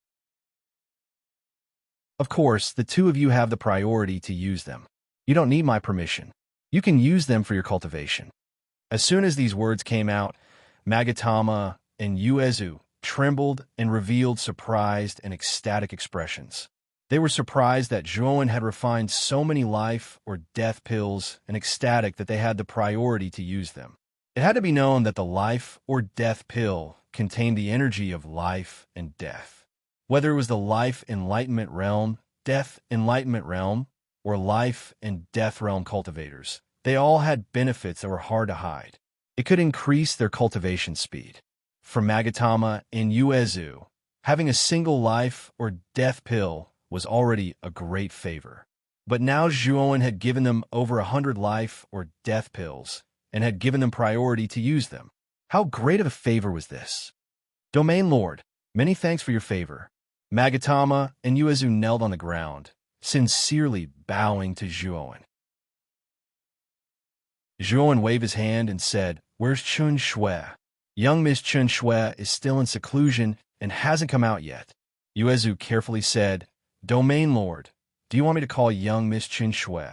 Of course, the two of you have the priority to use them. You don't need my permission. You can use them for your cultivation." As soon as these words came out, Magatama and Yuezu trembled and revealed surprised and ecstatic expressions. They were surprised that Zhuowen had refined so many life or death pills and ecstatic that they had the priority to use them. It had to be known that the life or death pill contained the energy of life and death. Whether it was the life enlightenment realm, death enlightenment realm, or life and death realm cultivators, they all had benefits that were hard to hide. It could increase their cultivation speed. For Magatama and Yuezu, having a single life or death pill was already a great favor. But now Zhuowen had given them over 100 life or death pills and had given them priority to use them. How great of a favor was this? "Domain Lord, many thanks for your favor." Magatama and Yuezu knelt on the ground, sincerely bowing to Zhuowen. Zhuowen waved his hand and said, "Where's Chun Shui?" "Young Miss Chun Shui is still in seclusion and hasn't come out yet." Yuezu carefully said, "Domain Lord, do you want me to call young Miss Chun Shui?"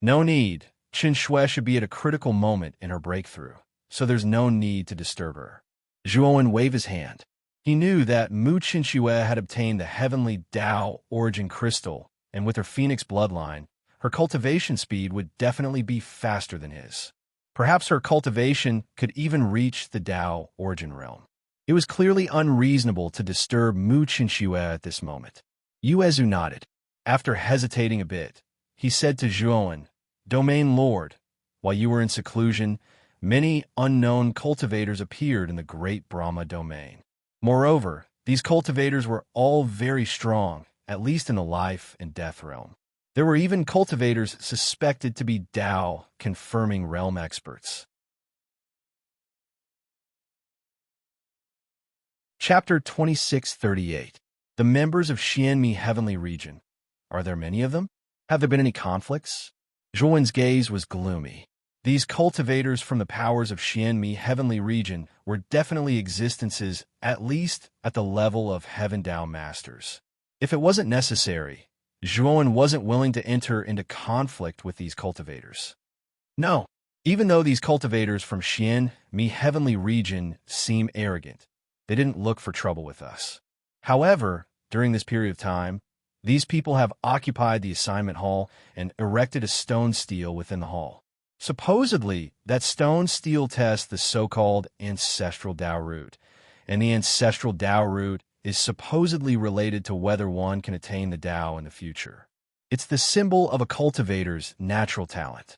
"No need. Chun Shui should be at a critical moment in her breakthrough, so there's no need to disturb her." Zhuowen waved his hand. He knew that Mu Chun Shui had obtained the heavenly Tao origin crystal, and with her phoenix bloodline, her cultivation speed would definitely be faster than his. Perhaps her cultivation could even reach the Tao origin realm. It was clearly unreasonable to disturb Mu Chun Shui at this moment. Yuezu nodded. After hesitating a bit, he said to Zhuowen, "Domain Lord, while you were in seclusion, many unknown cultivators appeared in the great Brahma domain. Moreover, these cultivators were all very strong, at least in the life and death realm. There were even cultivators suspected to be Tao-confirming realm experts. Chapter 2638. The members of Xianmi Heavenly Region. Are there many of them? Have there been any conflicts? Zhuan's gaze was gloomy. These cultivators from the powers of Xianmi Heavenly Region were definitely existences, at least at the level of Heaven Dao Masters. If it wasn't necessary, Zhuan wasn't willing to enter into conflict with these cultivators. No, even though these cultivators from Xianmi Heavenly Region seem arrogant, they didn't look for trouble with us. However, during this period of time, these people have occupied the assignment hall and erected a stone stele within the hall. Supposedly, that stone stele tests the so-called ancestral Tao root, and the ancestral Tao root is supposedly related to whether one can attain the Tao in the future. It's the symbol of a cultivator's natural talent.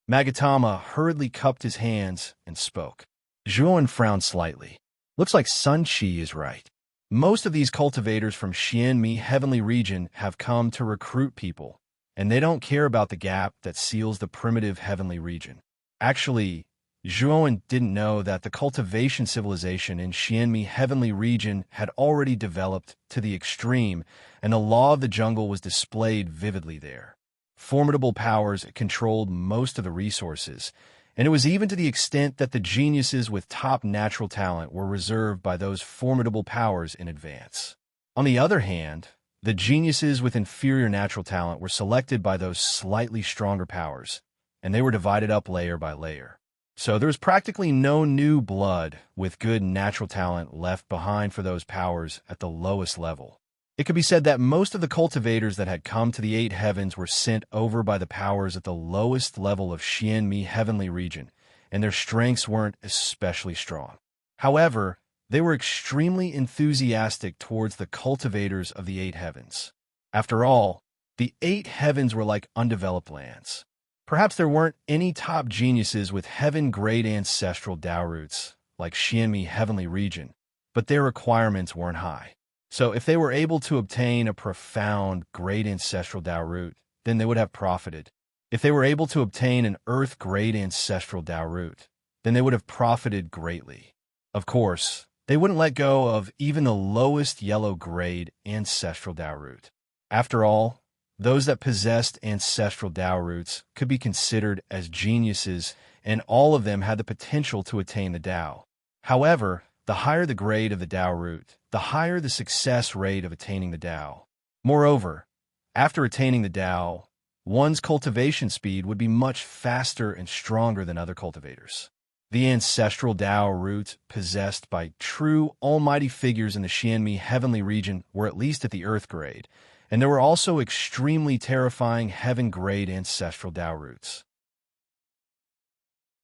Magatama hurriedly cupped his hands and spoke. Zhuan frowned slightly. Looks like Sun Qi is right. Most of these cultivators from Xianmi Heavenly Region have come to recruit people, and they don't care about the gap that seals the primitive Heavenly Region. Actually, Zhuan didn't know that the cultivation civilization in Xianmi Heavenly Region had already developed to the extreme, and the law of the jungle was displayed vividly there. Formidable powers controlled most of the resources, and it was even to the extent that the geniuses with top natural talent were reserved by those formidable powers in advance. On the other hand, the geniuses with inferior natural talent were selected by those slightly stronger powers, and they were divided up layer by layer. So there was practically no new blood with good natural talent left behind for those powers at the lowest level. It could be said that most of the cultivators that had come to the Eight Heavens were sent over by the powers at the lowest level of Xianmi Heavenly Region, and their strengths weren't especially strong. However, they were extremely enthusiastic towards the cultivators of the Eight Heavens. After all, the Eight Heavens were like undeveloped lands. Perhaps there weren't any top geniuses with heaven-grade ancestral Tao roots, like Xianmi Heavenly Region, but their requirements weren't high. So if they were able to obtain a profound, great ancestral Tao root, then they would have profited. If they were able to obtain an earth-grade ancestral Tao root, then they would have profited greatly. Of course, they wouldn't let go of even the lowest yellow-grade ancestral Tao root. After all, those that possessed ancestral Tao roots could be considered as geniuses, and all of them had the potential to attain the Tao. However, the higher the grade of the Tao root, the higher the success rate of attaining the Tao. Moreover, after attaining the Tao, one's cultivation speed would be much faster and stronger than other cultivators. The ancestral Tao roots possessed by true almighty figures in the Xianmi Heavenly Region were at least at the Earth grade, and there were also extremely terrifying Heaven-grade ancestral Tao roots.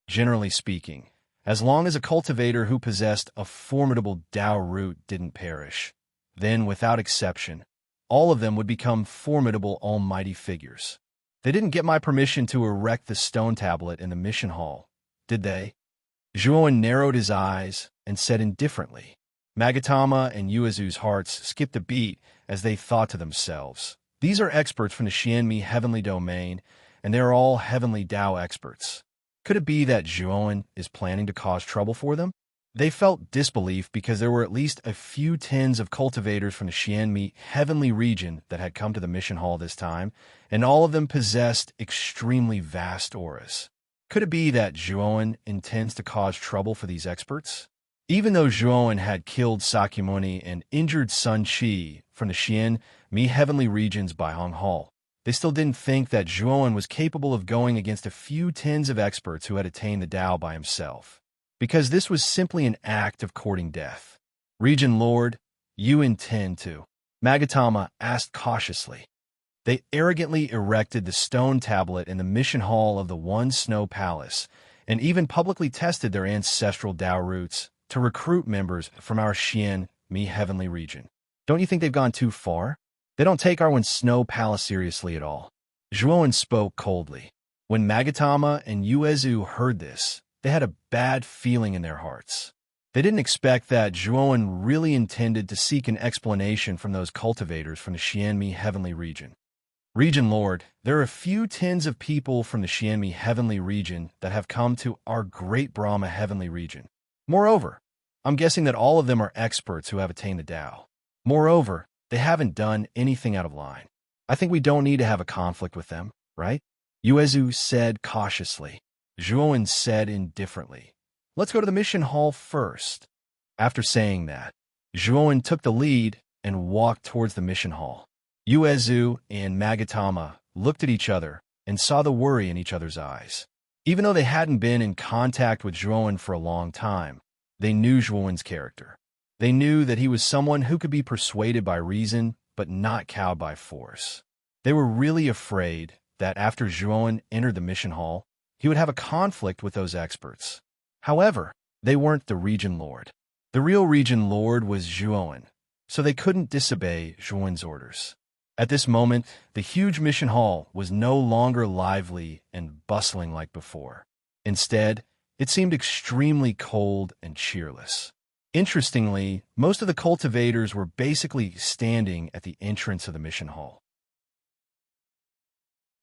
Generally speaking, as long as a cultivator who possessed a formidable Tao root didn't perish, then, without exception, all of them would become formidable almighty figures. They didn't get my permission to erect the stone tablet in the mission hall, did they? Zhuan narrowed his eyes and said indifferently. Magatama and Yuezu's hearts skipped a beat as they thought to themselves, these are experts from the Xianmi Heavenly Domain, and they are all Heavenly Tao experts. Could it be that Zhuan is planning to cause trouble for them? They felt disbelief because there were at least a few tens of cultivators from the Xianmi Heavenly Region that had come to the mission hall this time, and all of them possessed extremely vast auras. Could it be that Zhuan intends to cause trouble for these experts? Even though Zhuan had killed Sakyamuni and injured Sun Qi from the Xianmi Heavenly Region's Baihong Hall, they still didn't think that Zhuan was capable of going against a few tens of experts who had attained the Tao by himself, because this was simply an act of courting death. Region Lord, you intend to? Magatama asked cautiously. They arrogantly erected the stone tablet in the mission hall of the One Snow Palace, and even publicly tested their ancestral Tao roots to recruit members from our Xianmi Heavenly Region. Don't you think they've gone too far? They don't take our One Snow Palace seriously at all. Zhuan spoke coldly. When Magatama and Yuezu heard this, they had a bad feeling in their hearts. They didn't expect that Zhuan really intended to seek an explanation from those cultivators from the Xianmi Heavenly Region. Region Lord, there are a few tens of people from the Xianmi Heavenly Region that have come to our Great Brahma Heavenly Region. Moreover, I'm guessing that all of them are experts who have attained the Tao. Moreover, they haven't done anything out of line. I think we don't need to have a conflict with them, right? Yuezu said cautiously. Zhuowen said indifferently. Let's go to the mission hall first. After saying that, Zhuowen took the lead and walked towards the mission hall. Yuezu and Magatama looked at each other and saw the worry in each other's eyes. Even though they hadn't been in contact with Zhuowen for a long time, they knew Zhuowen's character. They knew that he was someone who could be persuaded by reason, but not cowed by force. They were really afraid that after Zhuowen entered the mission hall, he would have a conflict with those experts. However, they weren't the region lord. The real region lord was Zhuowen, so they couldn't disobey Zhuowen's orders. At this moment, the huge mission hall was no longer lively and bustling like before. Instead, it seemed extremely cold and cheerless. Interestingly, most of the cultivators were basically standing at the entrance of the mission hall.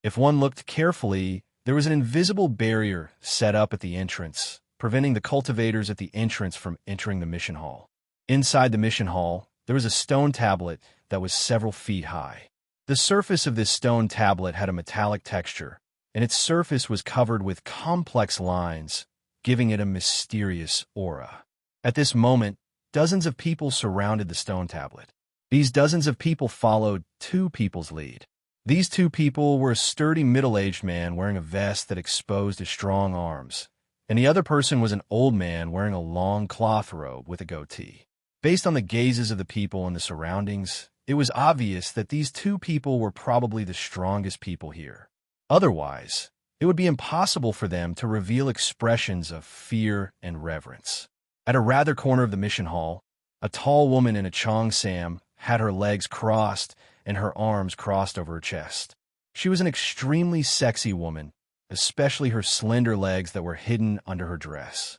If one looked carefully, there was an invisible barrier set up at the entrance, preventing the cultivators at the entrance from entering the mission hall. Inside the mission hall, there was a stone tablet that was several feet high. The surface of this stone tablet had a metallic texture, and its surface was covered with complex lines, giving it a mysterious aura. At this moment, dozens of people surrounded the stone tablet. These dozens of people followed two people's lead. These two people were a sturdy middle-aged man wearing a vest that exposed his strong arms, and the other person was an old man wearing a long cloth robe with a goatee. Based on the gazes of the people and the surroundings, it was obvious that these two people were probably the strongest people here. Otherwise, it would be impossible for them to reveal expressions of fear and reverence. At a rather corner of the mission hall, a tall woman in a cheongsam had her legs crossed and her arms crossed over her chest. She was an extremely sexy woman, especially her slender legs that were hidden under her dress.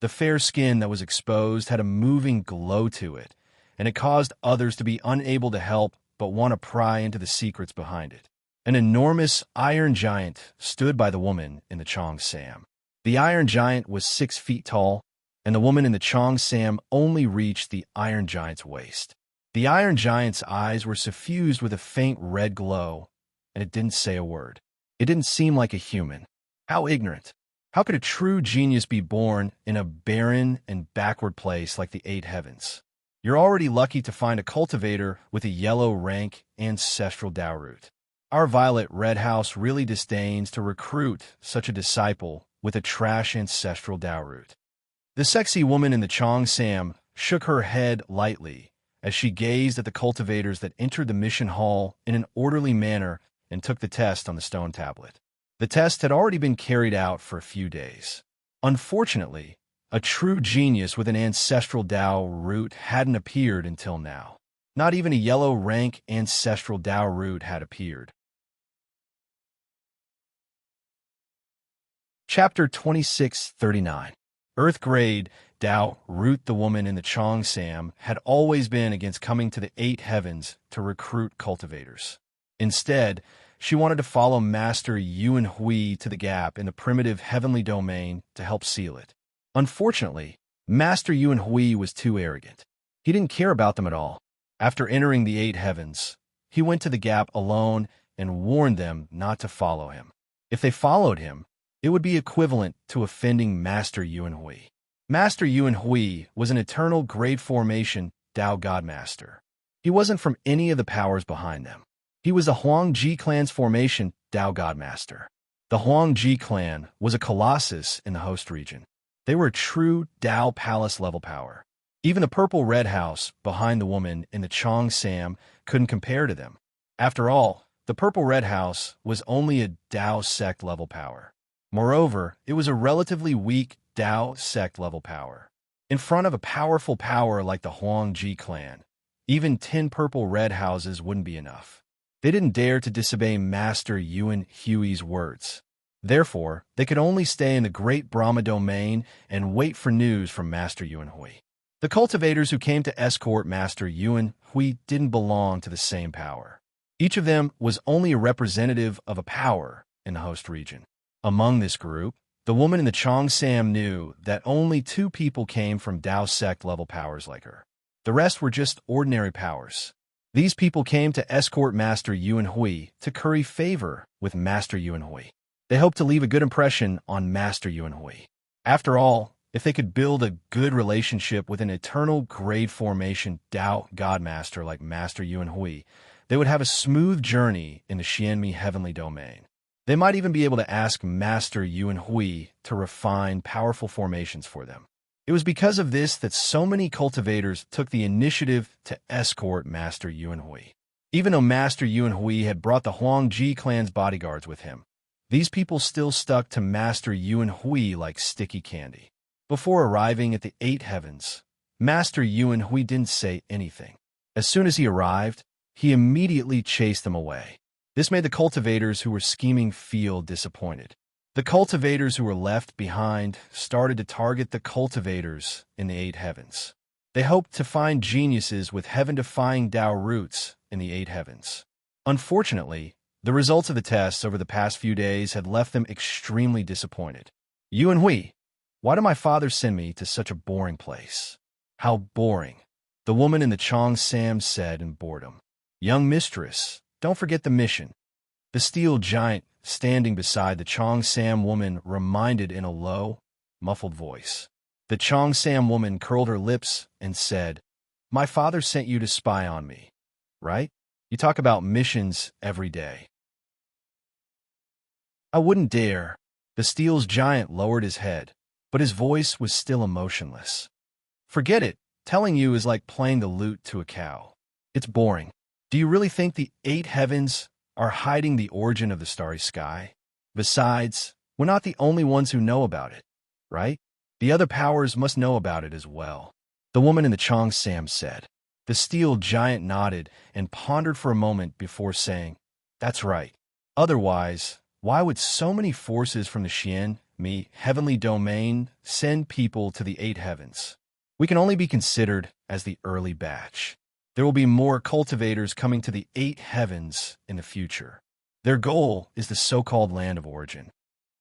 The fair skin that was exposed had a moving glow to it, and it caused others to be unable to help but want to pry into the secrets behind it. An enormous iron giant stood by the woman in the cheongsam. The iron giant was 6 feet tall, and the woman in the cheongsam only reached the iron giant's waist. The iron giant's eyes were suffused with a faint red glow, and it didn't say a word. It didn't seem like a human. How ignorant. How could a true genius be born in a barren and backward place like the 8 heavens? You're already lucky to find a cultivator with a yellow rank ancestral Tao root. Our Violet Red House really disdains to recruit such a disciple with a trash ancestral Tao root. The sexy woman in the cheongsam shook her head lightly as she gazed at the cultivators that entered the mission hall in an orderly manner and took the test on the stone tablet. The test had already been carried out for a few days. Unfortunately, a true genius with an ancestral Tao root hadn't appeared until now. Not even a yellow rank ancestral Tao root had appeared. Chapter 2639. Earth grade Tao root. The woman in the cheongsam had always been against coming to the 8 heavens to recruit cultivators. Instead, she wanted to follow Master Yuan Hui to the gap in the primitive heavenly domain to help seal it. Unfortunately, Master Yuan Hui was too arrogant. He didn't care about them at all. After entering the 8 heavens, he went to the gap alone and warned them not to follow him. If they followed him, it would be equivalent to offending Master Yuan Hui. Master Yuan Hui was an eternal grade formation Tao Godmaster. He wasn't from any of the powers behind them. He was the Huangji clan's formation Tao Godmaster. The Huangji clan was a colossus in the host region. They were a true Tao Palace level power. Even the Purple Red House behind the woman in the cheongsam couldn't compare to them. After all, the Purple Red House was only a Tao sect level power. Moreover, it was a relatively weak Tao sect level power. In front of a powerful power like the Huangji clan, even 10 Purple Red houses wouldn't be enough. They didn't dare to disobey Master Yuan Hui's words. Therefore, they could only stay in the Great Brahma domain and wait for news from Master Yuan Hui. The cultivators who came to escort Master Yuan Hui didn't belong to the same power. Each of them was only a representative of a power in the host region. Among this group, The woman in the Cheongsam knew that only 2 people came from Dao sect level powers like her. The rest were just ordinary powers. These people came to escort Master Yuan Hui to curry favor with Master Yuan Hui. They hoped to leave a good impression on Master Yuan Hui. After all, if they could build a good relationship with an eternal grade formation Dao Godmaster like Master Yuan Hui, they would have a smooth journey in the Xianmi heavenly domain. They might even be able to ask Master Yuan Hui to refine powerful formations for them. It was because of this that so many cultivators took the initiative to escort Master Yuan Hui. Even though Master Yuan Hui had brought the Huangji clan's bodyguards with him, these people still stuck to Master Yuan Hui like sticky candy. Before arriving at the 8 heavens, Master Yuan Hui didn't say anything. As soon as he arrived, he immediately chased them away. This made the cultivators who were scheming feel disappointed. The cultivators who were left behind started to target the cultivators in the 8 heavens. They hoped to find geniuses with heaven-defying Dao roots in the 8 heavens. Unfortunately, the results of the tests over the past few days had left them extremely disappointed. Yuan Hui, why did my father send me to such a boring place? How boring, the woman in the Cheongsam said in boredom. Young mistress, don't forget the mission. The steel giant standing beside the Cheongsam woman reminded in a low, muffled voice. The Cheongsam woman curled her lips and said, My father sent you to spy on me, right? You talk about missions every day. I wouldn't dare. The steel's giant lowered his head, but his voice was still emotionless. Forget it. Telling you is like playing the lute to a cow. It's boring. Do you really think the 8 heavens are hiding the origin of the starry sky? Besides, we're not the only ones who know about it, right? The other powers must know about it as well. The woman in the Cheongsam said. The steel giant nodded and pondered for a moment before saying, That's right. Otherwise, why would so many forces from the Xianmi heavenly domain send people to the 8 heavens? We can only be considered as the early batch. There will be more cultivators coming to the 8 heavens in the future. Their goal is the so-called land of origin.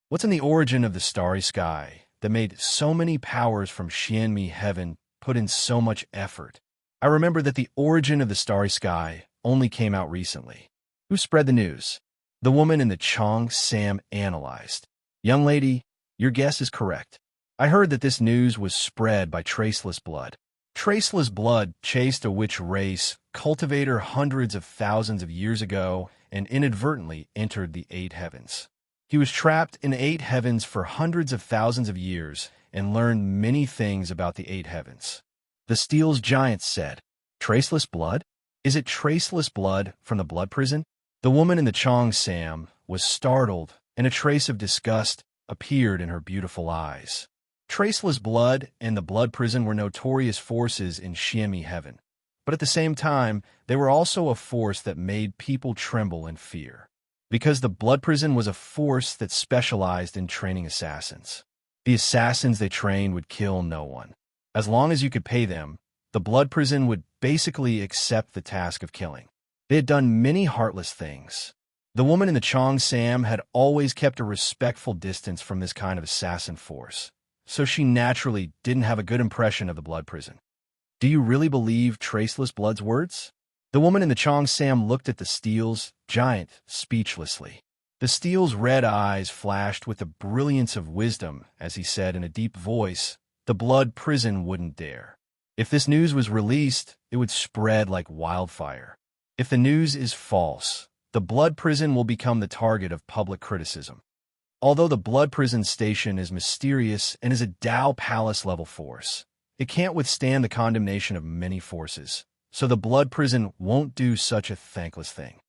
What's in the origin of the starry sky that made so many powers from Xianmi heaven put in so much effort? I remember that the origin of the starry sky only came out recently. Who spread the news? The woman in the Cheongsam analyzed. Young lady, your guess is correct. I heard that this news was spread by traceless blood. Traceless blood chased a witch race cultivator hundreds of thousands of years ago and inadvertently entered the 8 heavens. He was trapped in 8 heavens for hundreds of thousands of years and learned many things about the 8 heavens. The steel's giant said, Traceless blood? Is it traceless blood from the blood prison? The woman in the Cheongsam was startled, and a trace of disgust appeared in her beautiful eyes. Traceless blood and the blood prison were notorious forces in Xianmi heaven, but at the same time, they were also a force that made people tremble in fear, because the blood prison was a force that specialized in training assassins. The assassins they trained would kill no one. As long as you could pay them, the blood prison would basically accept the task of killing. They had done many heartless things. The woman in the Cheongsam had always kept a respectful distance from this kind of assassin force, so she naturally didn't have a good impression of the blood prison. Do you really believe Traceless Blood's words? The woman in the Cheongsam looked at the steel's giant speechlessly. The steel's red eyes flashed with the brilliance of wisdom as he said in a deep voice, The blood prison wouldn't dare. If this news was released, it would spread like wildfire. If the news is false, the blood prison will become the target of public criticism. Although the blood prison station is mysterious and is a Dao Palace level force, it can't withstand the condemnation of many forces, so the blood prison won't do such a thankless thing.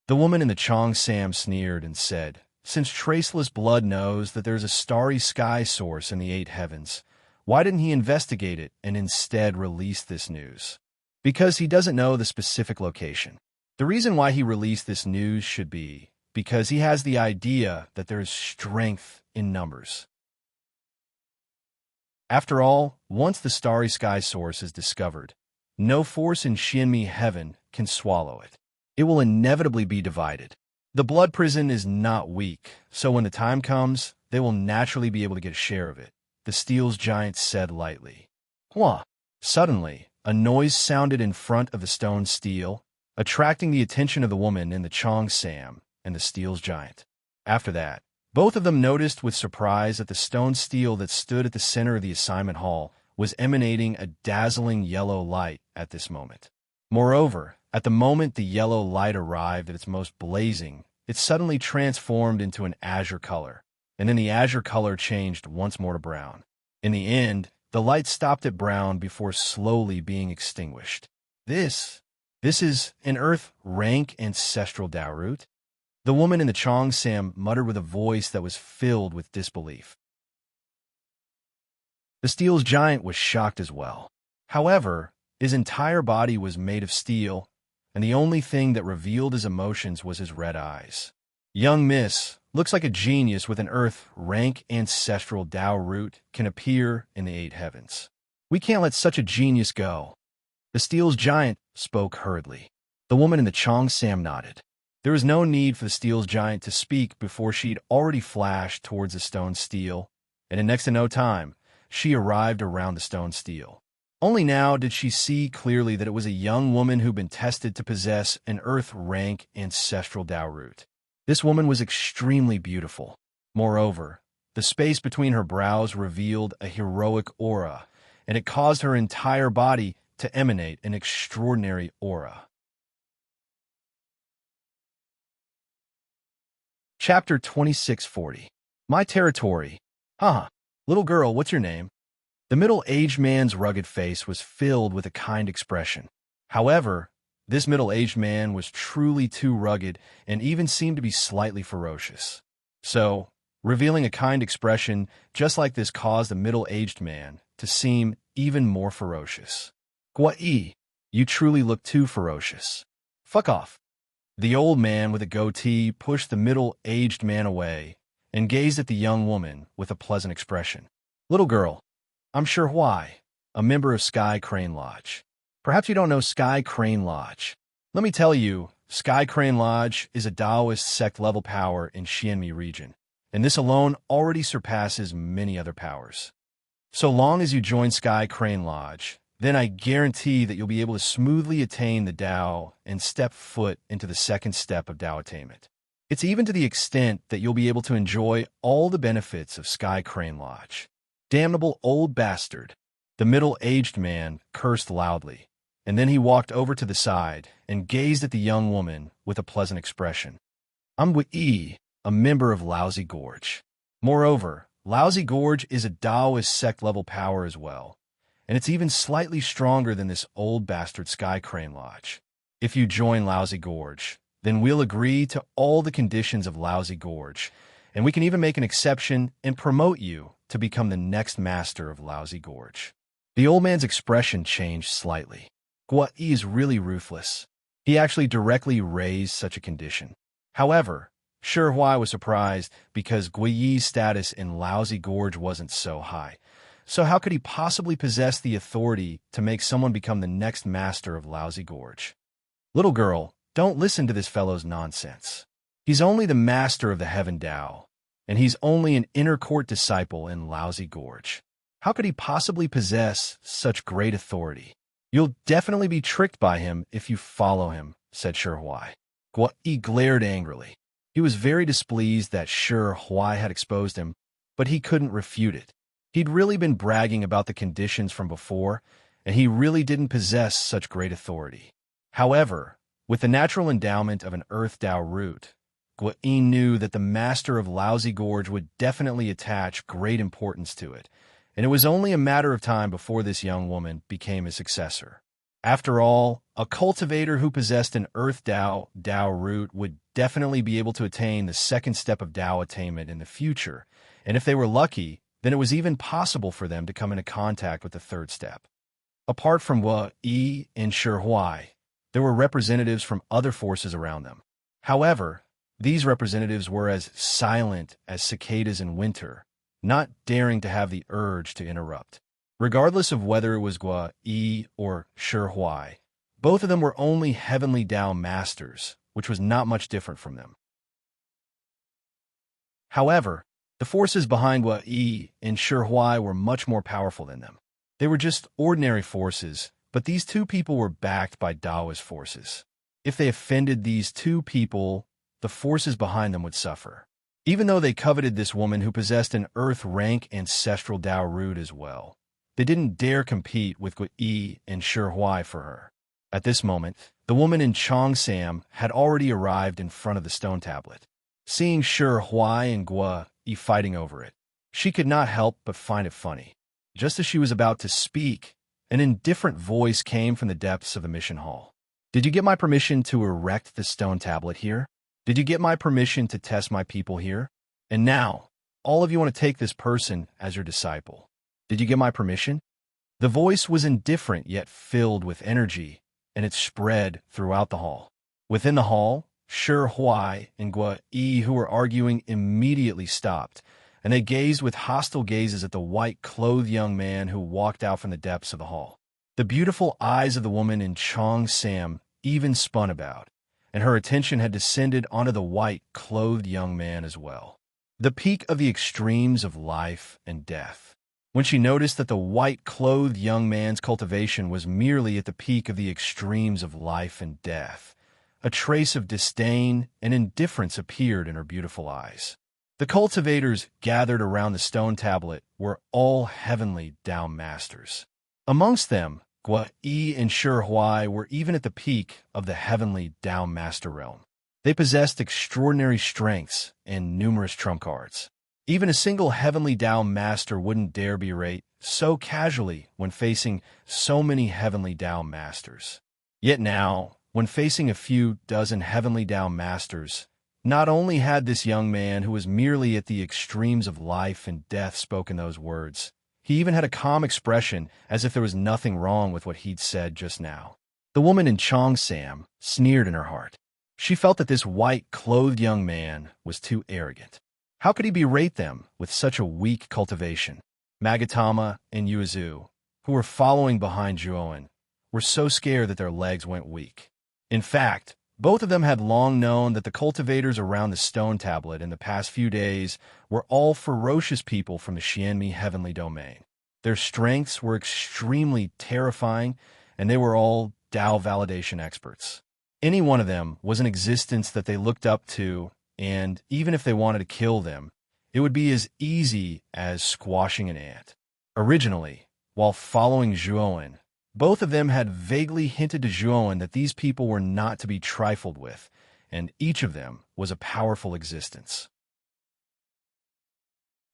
The woman in the Cheongsam sneered and said, Since Traceless Blood knows that there's a starry sky source in the 8 heavens, why didn't he investigate it and instead release this news? Because he doesn't know the specific location. The reason why he released this news should be because he has the idea that there is strength in numbers. After all, once the starry sky source is discovered, no force in Xianmi heaven can swallow it. It will inevitably be divided. The blood prison is not weak, so when the time comes, they will naturally be able to get a share of it, the steel's giant said lightly. Hua! Suddenly, a noise sounded in front of the stone steel, attracting the attention of the woman in the Chong Sam and the steel's giant. After that, both of them noticed with surprise that the stone steel that stood at the center of the assignment hall was emanating a dazzling yellow light at this moment. Moreover, at the moment the yellow light arrived at its most blazing, it suddenly transformed into an azure color, and then the azure color changed once more to brown. In the end, the light stopped at brown before slowly being extinguished. This is an earth rank ancestral Tao root? The woman in the Chong Sam muttered with a voice that was filled with disbelief. The steel's giant was shocked as well. However, his entire body was made of steel, and the only thing that revealed his emotions was his red eyes. Young miss, looks like a genius with an earth rank ancestral Tao root can appear in the 8 heavens. We can't let such a genius go. The steel's giant spoke hurriedly. The woman in the Chong Sam nodded. There was no need for the steel's giant to speak before she'd already flashed towards the stone steel, and in next to no time, she arrived around the stone steel. Only now did she see clearly that it was a young woman who'd been tested to possess an earth rank ancestral Tao root. This woman was extremely beautiful. Moreover, the space between her brows revealed a heroic aura, and it caused her entire body to emanate an extraordinary aura. Chapter 2640. My territory. Little girl, what's your name? The middle-aged man's rugged face was filled with a kind expression. However, this middle-aged man was truly too rugged and even seemed to be slightly ferocious. So, revealing a kind expression just like this caused the middle-aged man to seem even more ferocious. Gua-ee, you truly look too ferocious. Fuck off. The old man with a goatee pushed the middle-aged man away and gazed at the young woman with a pleasant expression. Little girl, I'm sure why, a member of Sky Crane Lodge. Perhaps you don't know Sky Crane Lodge. Let me tell you, Sky Crane Lodge is a Taoist sect-level power in Xianmi region, and this alone already surpasses many other powers. So long as you join Sky Crane Lodge, then I guarantee that you'll be able to smoothly attain the Tao and step foot into the second step of Tao attainment. It's even to the extent that you'll be able to enjoy all the benefits of Sky Crane Lodge. Damnable old bastard. The middle-aged man cursed loudly, and then he walked over to the side and gazed at the young woman with a pleasant expression. I'm Wei, a member of Lousy Gorge. Moreover, Lousy Gorge is a Taoist sect-level power as well, and it's even slightly stronger than this old bastard Sky Crane Lodge. If you join Lousy Gorge, then we'll agree to all the conditions of Lousy Gorge, and we can even make an exception and promote you to become the next master of Lousy Gorge. The old man's expression changed slightly. Gua-ee is really ruthless. He actually directly raised such a condition. However, Shihua was surprised because Gui-yee's status in Lousy Gorge wasn't so high. So how could he possibly possess the authority to make someone become the next master of Lousy Gorge? Little girl, don't listen to this fellow's nonsense. He's only the master of the Heaven Tao, and he's only an inner court disciple in Lousy Gorge. How could he possibly possess such great authority? You'll definitely be tricked by him if you follow him, said Shihua. Gua-ee glared angrily. He was very displeased that Shihua had exposed him, but he couldn't refute it. He'd really been bragging about the conditions from before, and he really didn't possess such great authority. However, with the natural endowment of an Earth Tao root, Gua-ee knew that the master of Lousy Gorge would definitely attach great importance to it, and it was only a matter of time before this young woman became his successor. After all, a cultivator who possessed an Earth Tao root would definitely be able to attain the second step of Tao attainment in the future, and if they were lucky, then it was even possible for them to come into contact with the third step. Apart from Gua-ee and Shihua, there were representatives from other forces around them. However, these representatives were as silent as cicadas in winter, not daring to have the urge to interrupt. Regardless of whether it was Gua-ee or Shihua, both of them were only heavenly Tao masters, which was not much different from them. However, The forces behind Gua Yi and Shi Huai were much more powerful than them. They were just ordinary forces, but these two people were backed by Daoist forces. If they offended these two people, the forces behind them would suffer. Even though they coveted this woman who possessed an earth-rank ancestral Dao root as well, they didn't dare compete with Gua Yi and Shi Huai for her. At this moment, the woman in Chong Sam had already arrived in front of the stone tablet. Seeing Shi Huai and Gua Yi fighting over it, she could not help but find it funny. Just as she was about to speak, an indifferent voice came from the depths of the mission hall. Did you get my permission to erect the stone tablet here? Did you get my permission to test my people here? And now, all of you want to take this person as your disciple. Did you get my permission? The voice was indifferent yet filled with energy, and it spread throughout the hall. Within the hall, Shi Huai and Gua Yi, who were arguing, immediately stopped, and they gazed with hostile gazes at the white-clothed young man who walked out from the depths of the hall. The beautiful eyes of the woman in Chong Sam even spun about, and her attention had descended onto the white-clothed young man as well. The peak of the extremes of life and death. When she noticed that the white-clothed young man's cultivation was merely at the peak of the extremes of life and death, a trace of disdain and indifference appeared in her beautiful eyes. The cultivators gathered around the stone tablet were all heavenly Dao masters. Amongst them, Gua Yi and Shi Huai were even at the peak of the heavenly Dao master realm. They possessed extraordinary strengths and numerous trump cards. Even a single heavenly Dao master wouldn't dare berate so casually when facing so many heavenly Dao masters. Yet now, when facing a few dozen heavenly Dao masters, not only had this young man who was merely at the extremes of life and death spoken those words, he even had a calm expression as if there was nothing wrong with what he'd said just now. The woman in Chong Sam sneered in her heart. She felt that this white-clothed young man was too arrogant. How could he berate them with such a weak cultivation? Magatama and Yuezu, who were following behind Zhuowen, were so scared that their legs went weak. In fact, both of them had long known that the cultivators around the stone tablet in the past few days were all ferocious people from the Xianmi heavenly domain. Their strengths were extremely terrifying, and they were all Dao validation experts. Any one of them was an existence that they looked up to, and even if they wanted to kill them, it would be as easy as squashing an ant. Originally, while following Zhuowen, both of them had vaguely hinted to Zhuowen that these people were not to be trifled with, and each of them was a powerful existence.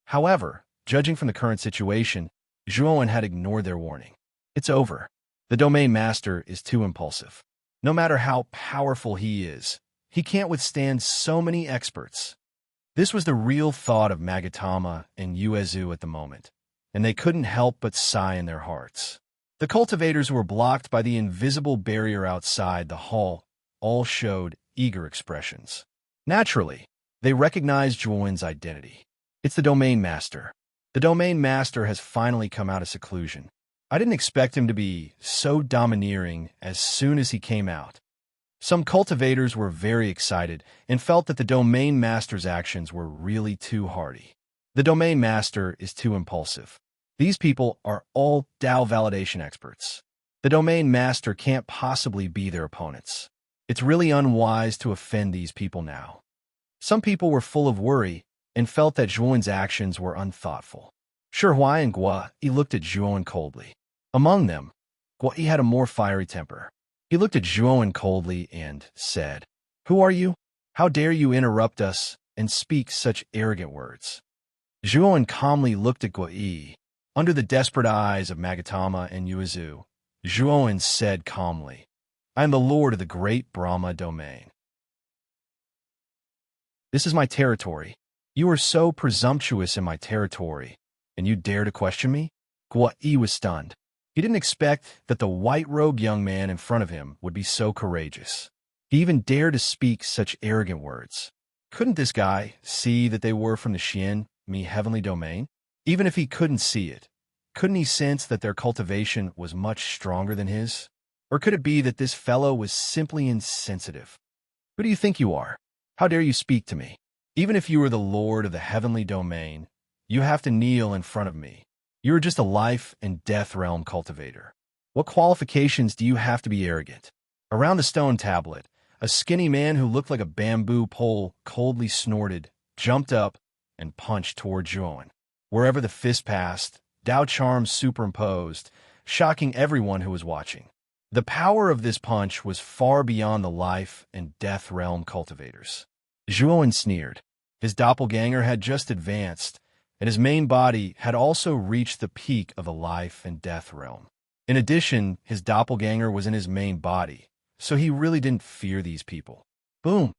However, judging from the current situation, Zhuowen had ignored their warning. It's over. The domain master is too impulsive. No matter how powerful he is, he can't withstand so many experts. This was the real thought of Magatama and Yuezu at the moment, and they couldn't help but sigh in their hearts. The cultivators who were blocked by the invisible barrier outside the hall all showed eager expressions. Naturally, they recognized Zhuowen's identity. It's the domain master. The domain master has finally come out of seclusion. I didn't expect him to be so domineering as soon as he came out. Some cultivators were very excited and felt that the domain master's actions were really too hardy. The domain master is too impulsive. These people are all Dao validation experts. The domain master can't possibly be their opponents. It's really unwise to offend these people now. Some people were full of worry and felt that Zhuowen's actions were unthoughtful. Shi Huai and Gua Yi looked at Zhuowen coldly. Among them, Gua Yi had a more fiery temper. He looked at Zhuowen coldly and said, "Who are you? How dare you interrupt us and speak such arrogant words?" Zhuowen calmly looked at Gua Yi. Under the desperate eyes of Magatama and Yuezu, Zhuowen said calmly, "I am the lord of the great Brahma domain. This is my territory. You are so presumptuous in my territory, and you dare to question me?" Gua Yi was stunned. He didn't expect that the white-robed young man in front of him would be so courageous. He even dared to speak such arrogant words. Couldn't this guy see that they were from the Xianmi heavenly domain? Even if he couldn't see it, couldn't he sense that their cultivation was much stronger than his? Or could it be that this fellow was simply insensitive? Who do you think you are? How dare you speak to me? Even if you were the lord of the heavenly domain, you have to kneel in front of me. You are just a life and death realm cultivator. What qualifications do you have to be arrogant? Around the stone tablet, a skinny man who looked like a bamboo pole coldly snorted, jumped up, and punched toward Joan. Wherever the fist passed, Tao charms superimposed, shocking everyone who was watching. The power of this punch was far beyond the life and death realm cultivators. Joan sneered. His doppelganger had just advanced, and his main body had also reached the peak of the life and death realm. In addition, his doppelganger was in his main body, so he really didn't fear these people. Boom!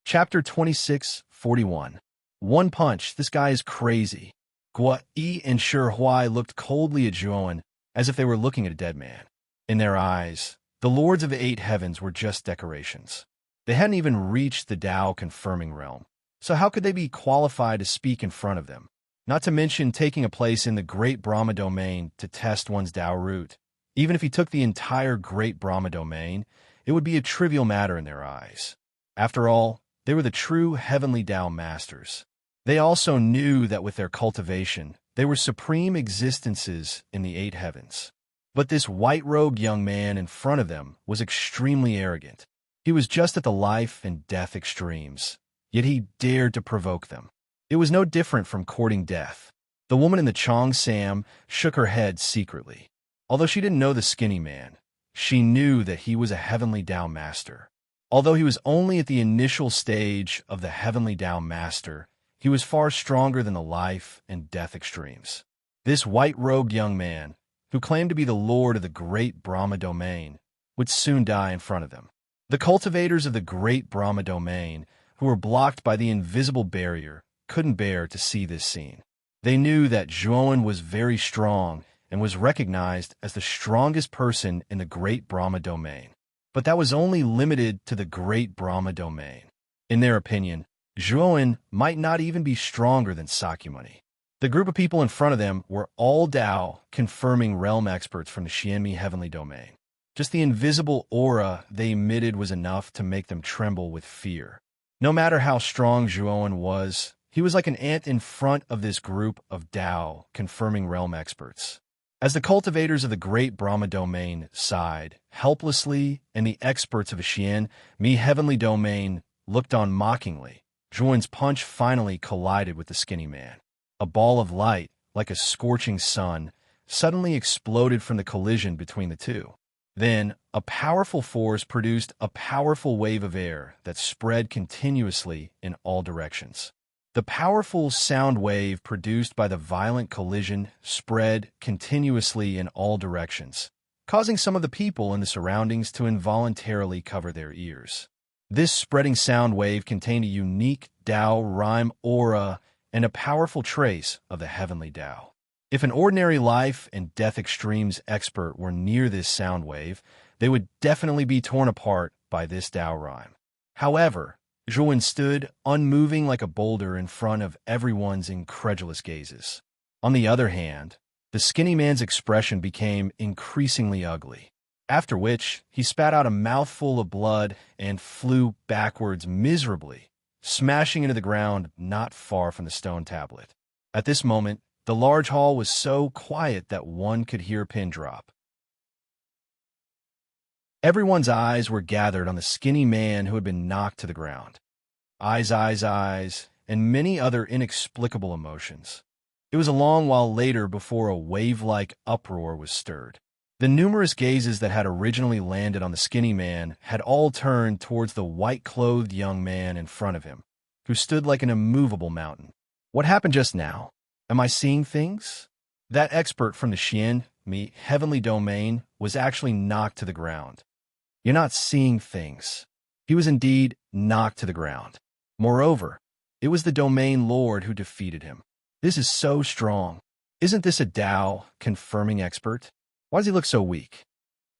Chapter 26:41. One punch, this guy is crazy. Gua Yi and Shi Huai looked coldly at Joan, as if they were looking at a dead man. In their eyes, the lords of the eight heavens were just decorations. They hadn't even reached the Tao-confirming realm, so how could they be qualified to speak in front of them? Not to mention taking a place in the Great Brahma domain to test one's Tao root. Even if he took the entire Great Brahma domain, it would be a trivial matter in their eyes. After all, they were the true heavenly Tao masters. They also knew that with their cultivation, they were supreme existences in the eight heavens. But this white-robed young man in front of them was extremely arrogant. He was just at the life and death extremes, yet he dared to provoke them. It was no different from courting death. The woman in the Chong Sam shook her head secretly. Although she didn't know the skinny man, she knew that he was a heavenly Tao master. Although he was only at the initial stage of the heavenly Tao master, he was far stronger than the life and death extremes. This white-robed young man, who claimed to be the lord of the Great Brahma domain, would soon die in front of them. The cultivators of the Great Brahma domain, who were blocked by the invisible barrier, couldn't bear to see this scene. They knew that Zhuowen was very strong and was recognized as the strongest person in the Great Brahma domain. But that was only limited to the Great Brahma domain. In their opinion, Zhuowen might not even be stronger than Sakyamuni. The group of people in front of them were all Tao, confirming realm experts from the Xianmi heavenly domain. Just the invisible aura they emitted was enough to make them tremble with fear. No matter how strong Zhuowen was, he was like an ant in front of this group of Tao, confirming realm experts. As the cultivators of the Great Brahma domain sighed helplessly, and the experts of a Xianmi heavenly domain looked on mockingly, Zhuowen's punch finally collided with the skinny man. A ball of light, like a scorching sun, suddenly exploded from the collision between the two. Then, a powerful force produced a powerful wave of air that spread continuously in all directions. The powerful sound wave produced by the violent collision spread continuously in all directions, causing some of the people in the surroundings to involuntarily cover their ears. This spreading sound wave contained a unique Tao rhyme aura and a powerful trace of the heavenly Tao. If an ordinary life and death extremes expert were near this sound wave, they would definitely be torn apart by this Tao rhyme. However, Zhuowen stood unmoving like a boulder in front of everyone's incredulous gazes. On the other hand, the skinny man's expression became increasingly ugly, after which he spat out a mouthful of blood and flew backwards miserably, smashing into the ground not far from the stone tablet. At this moment, the large hall was so quiet that one could hear a pin drop. Everyone's eyes were gathered on the skinny man who had been knocked to the ground. Eyes, and many other inexplicable emotions. It was a long while later before a wave-like uproar was stirred. The numerous gazes that had originally landed on the skinny man had all turned towards the white-clothed young man in front of him, who stood like an immovable mountain. What happened just now? Am I seeing things? That expert from the Xianmi heavenly domain was actually knocked to the ground. You're not seeing things. He was indeed knocked to the ground. Moreover, it was the domain lord who defeated him. This is so strong. Isn't this a Tao confirming expert? Why does he look so weak?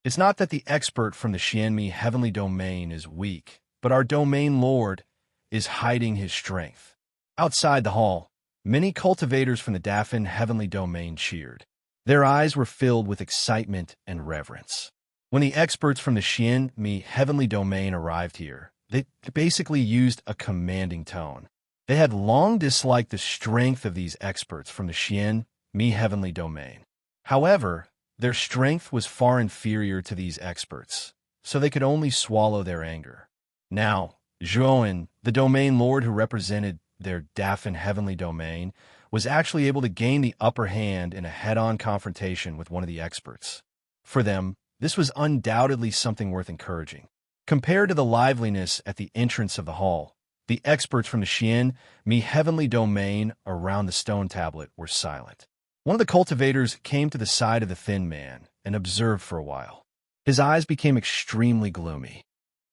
It's not that the expert from the Xianmi heavenly domain is weak, but our domain lord is hiding his strength. Outside the hall, many cultivators from the Dafan heavenly domain cheered. Their eyes were filled with excitement and reverence. When the experts from the Xian Mi heavenly domain arrived here, they basically used a commanding tone. They had long disliked the strength of these experts from the Xian Mi heavenly domain. However, their strength was far inferior to these experts, so they could only swallow their anger. Now, Zhuowen, the domain lord who represented their Dafan heavenly domain, was actually able to gain the upper hand in a head-on confrontation with one of the experts. For them, this was undoubtedly something worth encouraging. Compared to the liveliness at the entrance of the hall, the experts from the Xian Mi heavenly domain around the stone tablet were silent. One of the cultivators came to the side of the thin man and observed for a while. His eyes became extremely gloomy.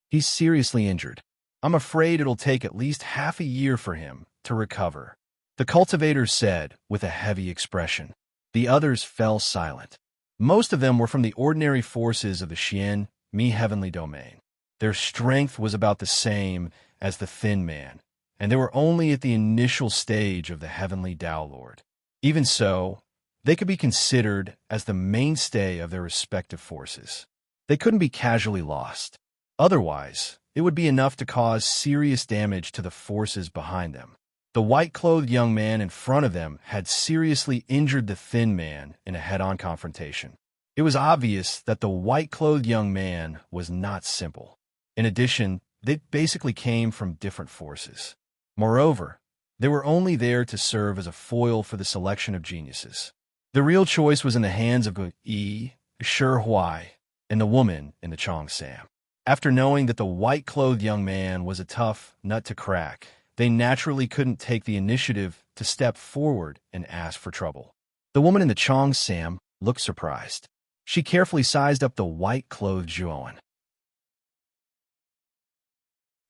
He's seriously injured. I'm afraid it'll take at least half a year for him to recover, the cultivator said with a heavy expression. The others fell silent. Most of them were from the ordinary forces of the Xian Mi heavenly domain. Their strength was about the same as the thin man, and they were only at the initial stage of the heavenly Tao Lord. Even so, they could be considered as the mainstay of their respective forces. They couldn't be casually lost. Otherwise, it would be enough to cause serious damage to the forces behind them. The white-clothed young man in front of them had seriously injured the thin man in a head-on confrontation. It was obvious that the white-clothed young man was not simple. In addition, they basically came from different forces. Moreover, they were only there to serve as a foil for the selection of geniuses. The real choice was in the hands of Yi, Shi Huai, and the woman in the Chong Sam. After knowing that the white-clothed young man was a tough nut to crack, they naturally couldn't take the initiative to step forward and ask for trouble. The woman in the Chong Sam looked surprised. She carefully sized up the white-clothed Zhuowen.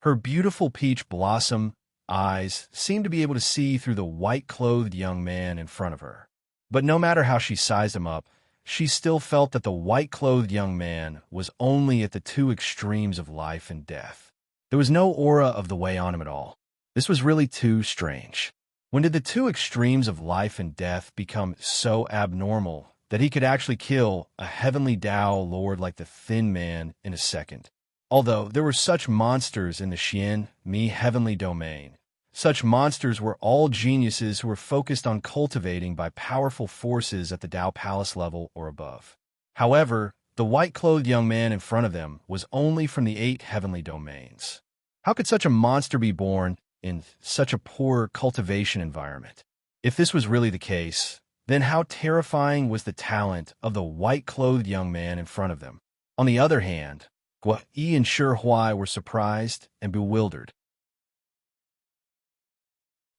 Her beautiful peach blossom eyes seemed to be able to see through the white-clothed young man in front of her. But no matter how she sized him up, she still felt that the white-clothed young man was only at the two extremes of life and death. There was no aura of the way on him at all. This was really too strange. When did the two extremes of life and death become so abnormal that he could actually kill a heavenly Tao lord like the thin man in a second? Although there were such monsters in the Xian Mi heavenly domain, such monsters were all geniuses who were focused on cultivating by powerful forces at the Tao Palace level or above. However, the white-clothed young man in front of them was only from the 8 heavenly domains. How could such a monster be born in such a poor cultivation environment? If this was really the case, then how terrifying was the talent of the white-clothed young man in front of them? On the other hand, Guo Yi and Shi Huai were surprised and bewildered.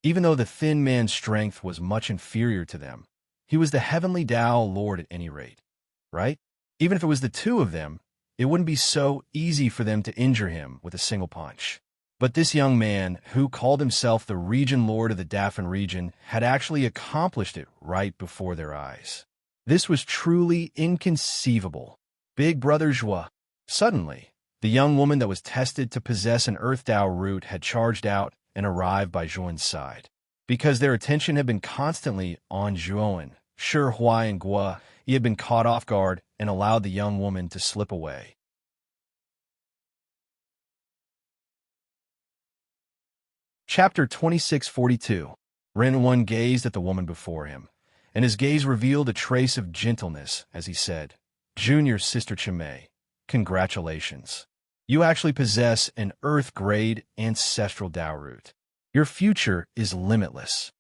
Even though the thin man's strength was much inferior to them, he was the heavenly Tao Lord at any rate, right? Even if it was the two of them, it wouldn't be so easy for them to injure him with a single punch. But this young man, who called himself the Region Lord of the Dafan region, had actually accomplished it right before their eyes. This was truly inconceivable. Big Brother Zhua. Suddenly, the young woman that was tested to possess an Earth Tao root had charged out and arrived by Zhuowen's side. Because their attention had been constantly on Zhuowen, Shi Huai and Guo, he had been caught off guard and allowed the young woman to slip away. Chapter 2642. Ren 1 gazed at the woman before him, and his gaze revealed a trace of gentleness as he said, "Junior Sister Chimay, congratulations. You actually possess an Earth-grade ancestral Tao root. Your future is limitless."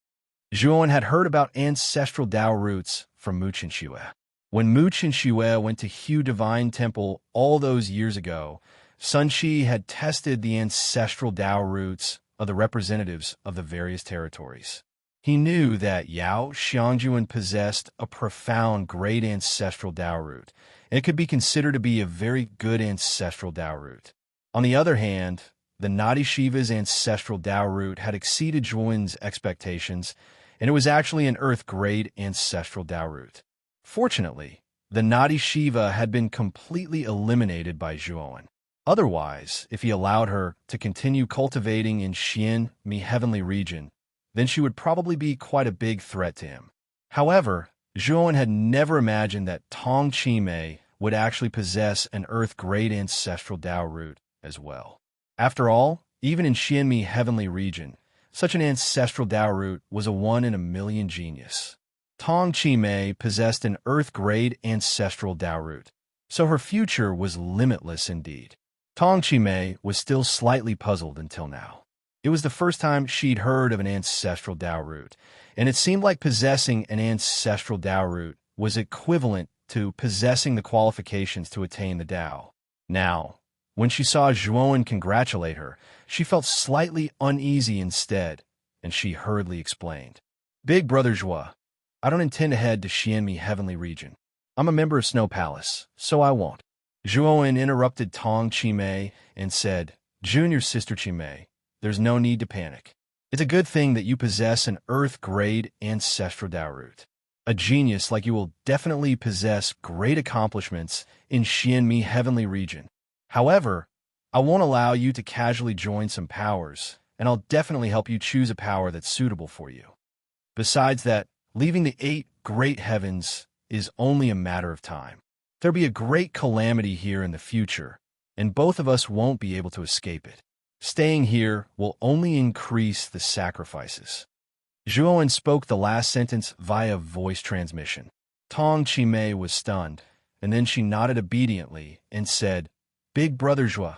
Zhuowen had heard about ancestral Tao roots from Mu Qinxue. When Mu Qinxue went to Hu Divine Temple all those years ago, Sun Shi had tested the ancestral Tao roots of the representatives of the various territories. He knew that Yao Xiangjuan possessed a profound great ancestral Tao root, and it could be considered to be a very good ancestral Tao root. On the other hand, the Nadi Shiva's ancestral Tao root had exceeded Zhuowen's expectations, and it was actually an Earth-grade ancestral Tao root. Fortunately, the Nadi Shiva had been completely eliminated by Zhuowen. Otherwise, if he allowed her to continue cultivating in Xian Mi heavenly region, then she would probably be quite a big threat to him. However, Zhuowen had never imagined that Tong Qimei would actually possess an Earth-grade ancestral Tao root as well. After all, even in Xianmi Heavenly Region, such an ancestral Tao root was a 1 in a million genius. Tong Chi-Mei possessed an Earth-grade ancestral Tao root, so her future was limitless indeed. Tong Chi-Mei was still slightly puzzled until now. It was the first time she'd heard of an ancestral Tao root, and it seemed like possessing an ancestral Tao root was equivalent to possessing the qualifications to attain the Tao. Now, when she saw Zhuowen congratulate her, she felt slightly uneasy instead, and she hurriedly explained. Big Brother Zhuo, I don't intend to head to Xianmi Heavenly Region. I'm a member of Snow Palace, so I won't. Zhuowen interrupted Tong Chi-Mei and said, Junior Sister Chi-Mei, there's no need to panic. It's a good thing that you possess an Earth-grade ancestral Tao root. A genius like you will definitely possess great accomplishments in Xianmi Heavenly Region. However, I won't allow you to casually join some powers, and I'll definitely help you choose a power that's suitable for you. Besides that, leaving the 8 great heavens is only a matter of time. There'll be a great calamity here in the future, and both of us won't be able to escape it. Staying here will only increase the sacrifices. Zhuowen spoke the last sentence via voice transmission. Tong Chi-Mei was stunned, and then she nodded obediently and said, Big Brother Zhuo,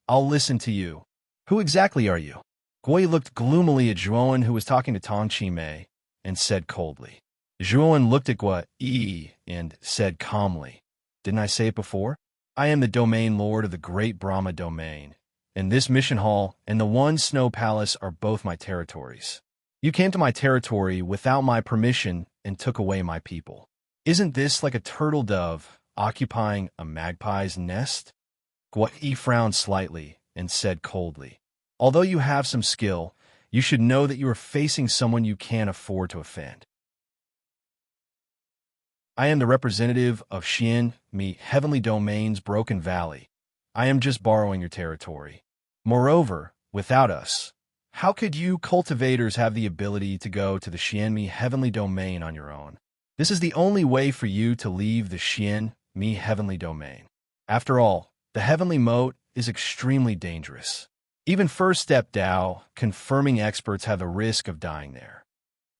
I'll listen to you. Who exactly are you? Gui looked gloomily at Zhuowen, who was talking to Tong Chi-Mei, and said coldly. Zhuowen looked at Gui and said calmly, Didn't I say it before? I am the domain lord of the Great Brahma domain, and this mission hall and the One Snow Palace are both my territories. You came to my territory without my permission and took away my people. Isn't this like a turtle dove occupying a magpie's nest? Gui frowned slightly and said coldly, Although you have some skill, you should know that you are facing someone you can't afford to offend. I am the representative of Xianmi Heavenly Domain's Broken Valley. I am just borrowing your territory. Moreover, without us, how could you cultivators have the ability to go to the Xianmi Heavenly Domain on your own? This is the only way for you to leave the Xianmi Heavenly Domain. After all, the Heavenly Moat is extremely dangerous. Even first-step Tao, confirming experts have the risk of dying there.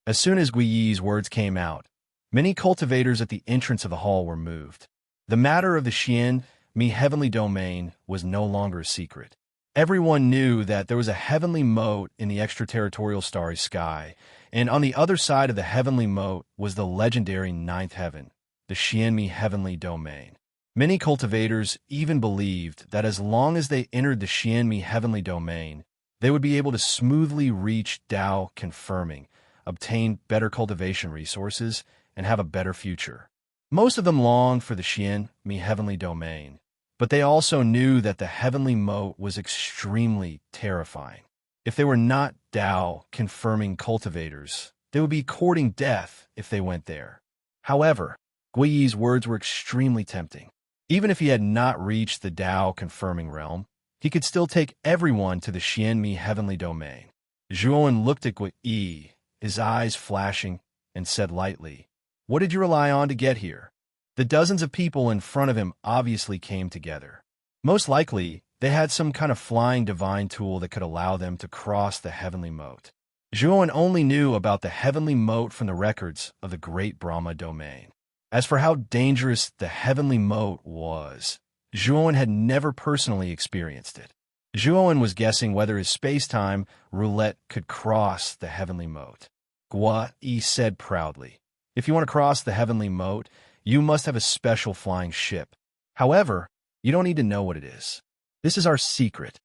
As soon as Guiyi's words came out, many cultivators at the entrance of the hall were moved. The matter of the Xianmi Heavenly Domain was no longer a secret. Everyone knew that there was a heavenly moat in the extraterritorial starry sky, and on the other side of the heavenly moat was the legendary ninth heaven, the Xianmi Heavenly Domain. Many cultivators even believed that as long as they entered the Xianmi Heavenly Domain, they would be able to smoothly reach Tao confirming, obtain better cultivation resources, and have a better future. Most of them longed for the Xianmi Heavenly Domain, but they also knew that the heavenly moat was extremely terrifying. If they were not Tao confirming cultivators, they would be courting death if they went there. However, Guiyi's words were extremely tempting. Even if he had not reached the Tao confirming realm, he could still take everyone to the Xianmi Heavenly Domain. Zhuowen looked at Guiyi, his eyes flashing, and said lightly, What did you rely on to get here? The dozens of people in front of him obviously came together. Most likely, they had some kind of flying divine tool that could allow them to cross the heavenly moat. Zhuowen only knew about the heavenly moat from the records of the Great Brahma domain. As for how dangerous the heavenly moat was, Zhuowen had never personally experienced it. Zhuowen was guessing whether his space-time roulette could cross the heavenly moat. Gui said proudly, If you want to cross the heavenly moat, you must have a special flying ship. However, you don't need to know what it is. This is our secret.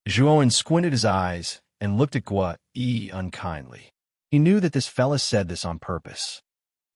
Zhuowen squinted his eyes and looked at Gui unkindly. He knew that this fella said this on purpose.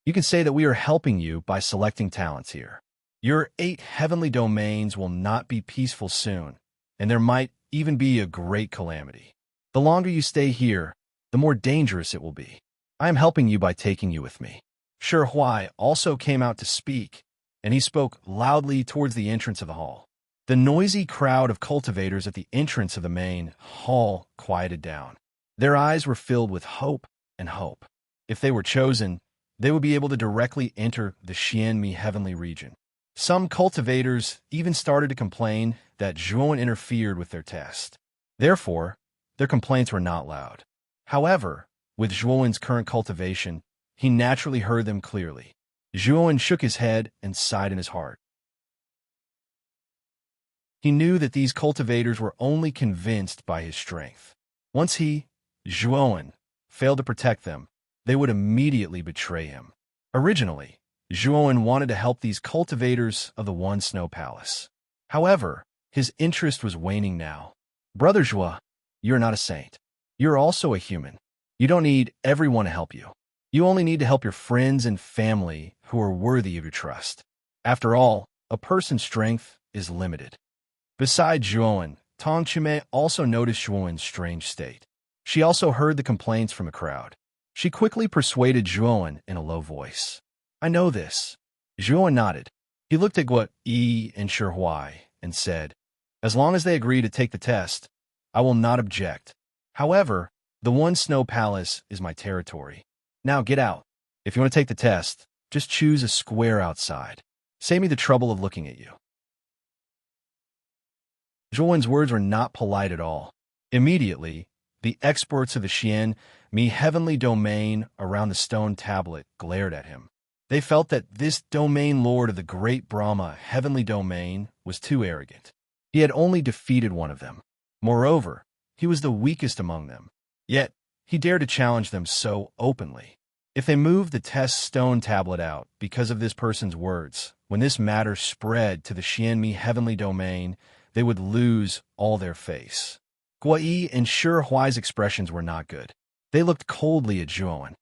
You can say that we are helping you by selecting talents here. Your 8 heavenly domains will not be peaceful soon, and there might even be a great calamity. The longer you stay here, the more dangerous it will be. I am helping you by taking you with me. Shi Huai also came out to speak, and he spoke loudly towards the entrance of the hall. The noisy crowd of cultivators at the entrance of the main hall quieted down. Their eyes were filled with hope and hope. If they were chosen, they would be able to directly enter the Xianmi Heavenly Region. Some cultivators even started to complain that Zhuowen interfered with their test. Therefore, their complaints were not loud. However, with Zhuowen's current cultivation, he naturally heard them clearly. Zhuowen shook his head and sighed in his heart. He knew that these cultivators were only convinced by his strength. Once he, Zhuowen, failed to protect them, they would immediately betray him. Originally, Zhuowen wanted to help these cultivators of the One Snow Palace. However, his interest was waning now. Brother Zhuo, you're not a saint. You're also a human. You don't need everyone to help you. You only need to help your friends and family who are worthy of your trust. After all, a person's strength is limited. Besides Zhuowen, Tong Chimei also noticed Zhuowen's strange state. She also heard the complaints from the crowd. She quickly persuaded Zhuowen in a low voice. I know this. Zhuowen nodded. He looked at Guo Yi and Shi Huai and said, as long as they agree to take the test, I will not object. However, the One Snow Palace is my territory. Now get out. If you want to take the test, just choose a square outside. Save me the trouble of looking at you. Zhuowen's words were not polite at all. Immediately, the experts of the Xian Mi heavenly domain around the stone tablet glared at him. They felt that this domain lord of the great Brahma heavenly domain was too arrogant. He had only defeated one of them. Moreover, he was the weakest among them. Yet, he dared to challenge them so openly. If they moved the test stone tablet out because of this person's words, when this matter spread to the Xianmi heavenly domain, they would lose all their face. Guo Yi and Shi Huai's expressions were not good. They looked coldly at Zhuowen.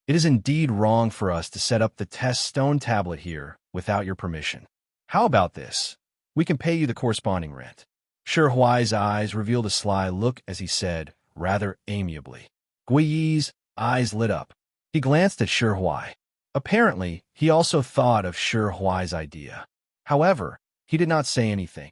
It is indeed wrong for us to set up the test stone tablet here without your permission. How about this? We can pay you the corresponding rent. Shi Huai's eyes revealed a sly look as he said, rather amiably. Guo Yi's eyes lit up. He glanced at Shi Huai. Apparently, he also thought of Shi Huai's idea. However, he did not say anything.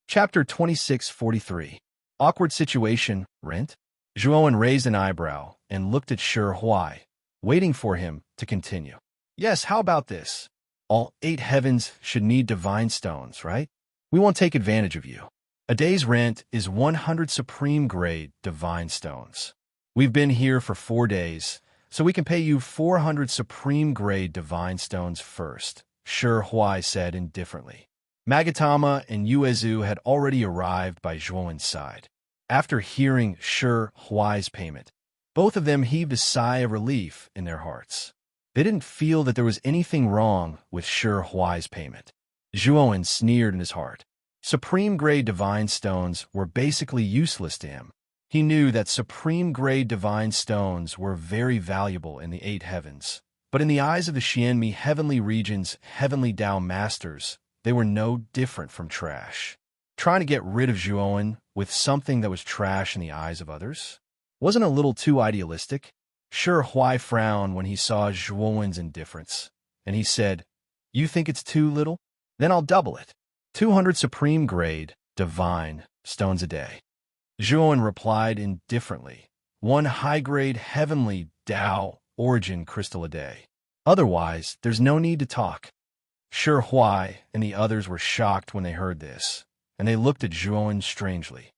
Chapter 2643. Awkward situation, rent? Zhuowen raised an eyebrow and looked at Shi Huai, waiting for him to continue. Yes, how about this? All 8 heavens should need divine stones, right? We won't take advantage of you. A day's rent is 100 supreme grade divine stones. We've been here for 4 days, so we can pay you 400 supreme grade divine stones first, Shi Huai said indifferently. Magatama and Yuezu had already arrived by Zhuowen's side. After hearing Shi Huai's payment, both of them heaved a sigh of relief in their hearts. They didn't feel that there was anything wrong with Shi Huai's payment. Zhuowen sneered in his heart. Supreme-grade divine stones were basically useless to him. He knew that supreme-grade divine stones were very valuable in the 8 heavens, but in the eyes of the Xianmi heavenly region's heavenly Tao masters, they were no different from trash. Trying to get rid of Zhuowen with something that was trash in the eyes of others? Wasn't a little too idealistic? Shi Huai frowned when he saw Zhuowen's indifference, and he said, You think it's too little? Then I'll double it. 200 supreme grade, divine, stones a day. Zhuowen replied indifferently, 1 high-grade heavenly Tao origin crystal a day. Otherwise, there's no need to talk. Shi Huai and the others were shocked when they heard this, and they looked at Zhuowen strangely.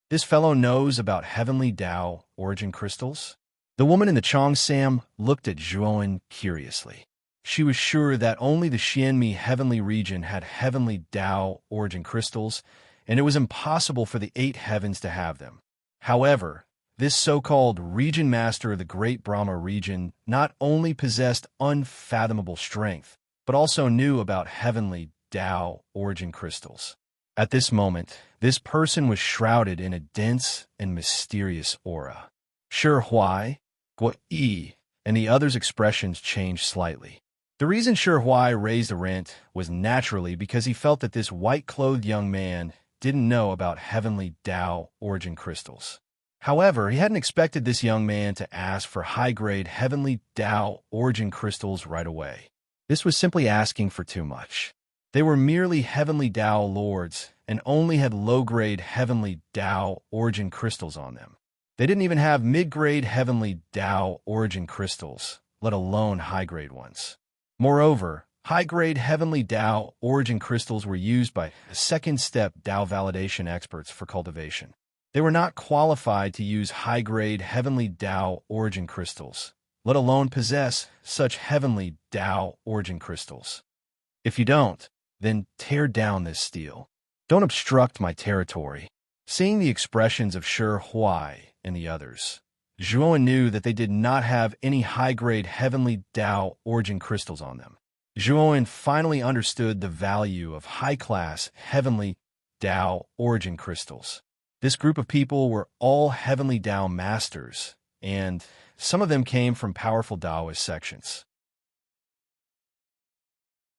This fellow knows about heavenly Tao origin crystals? The woman in the Cheongsam looked at Zhuowen curiously. She was sure that only the Xianmi heavenly region had heavenly Tao origin crystals, and it was impossible for the 8 heavens to have them. However, this so-called region master of the Great Brahma region not only possessed unfathomable strength, but also knew about heavenly Tao origin crystals. At this moment, this person was shrouded in a dense and mysterious aura. Shi Huai, Guo Yi, and the others' expressions changed slightly. The reason Shi Huai raised the rent was naturally because he felt that this white-clothed young man didn't know about heavenly Tao origin crystals. However, he hadn't expected this young man to ask for high-grade heavenly Tao origin crystals right away. This was simply asking for too much. They were merely heavenly Tao lords and only had low-grade heavenly Tao origin crystals on them. They didn't even have mid-grade heavenly Tao origin crystals, let alone high-grade ones. Moreover, high-grade heavenly Tao origin crystals were used by second-step Tao validation experts for cultivation. They were not qualified to use high-grade heavenly Tao origin crystals, let alone possess such heavenly Tao origin crystals. If you don't, then tear down this steel. Don't obstruct my territory. Seeing the expressions of Shi Huai and the others, Zhuo knew that they did not have any high-grade heavenly Tao origin crystals on them. Zhuo finally understood the value of high-class heavenly Tao origin crystals. This group of people were all heavenly Tao masters, and some of them came from powerful Taoist sections.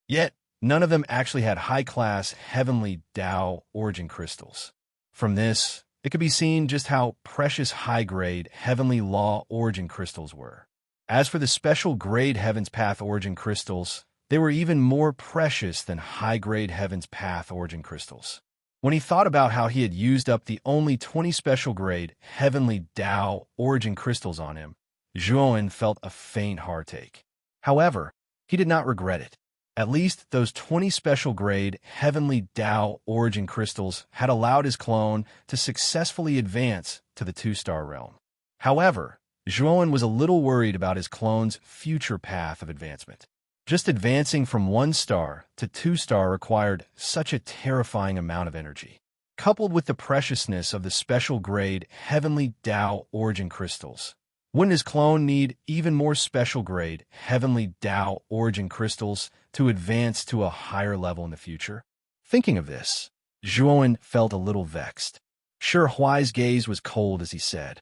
Yet, none of them actually had high-class heavenly Tao origin crystals. From this, it could be seen just how precious high-grade heavenly law origin crystals were. As for the special grade Heaven's Path origin crystals, they were even more precious than high-grade Heaven's Path origin crystals. When he thought about how he had used up the only 20 special grade heavenly Tao origin crystals on him, Zhuo felt a faint heartache. However, he did not regret it. At least those 20 special grade heavenly Tao origin crystals had allowed his clone to successfully advance to the 2-star realm. However, Zhuo was a little worried about his clone's future path of advancement. Just advancing from 1-star to 2-star required such a terrifying amount of energy. Coupled with the preciousness of the special grade heavenly Tao origin crystals, wouldn't his clone need even more special grade heavenly Tao origin crystals to advance to a higher level in the future? Thinking of this, Zhuo felt a little vexed. Shi Huai's gaze was cold as he said,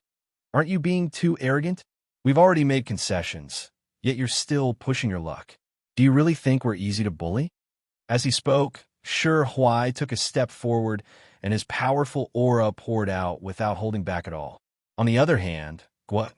"Aren't you being too arrogant? We've already made concessions, yet you're still pushing your luck. Do you really think we're easy to bully?" As he spoke, Shi Huai took a step forward and his powerful aura poured out without holding back at all. On the other hand,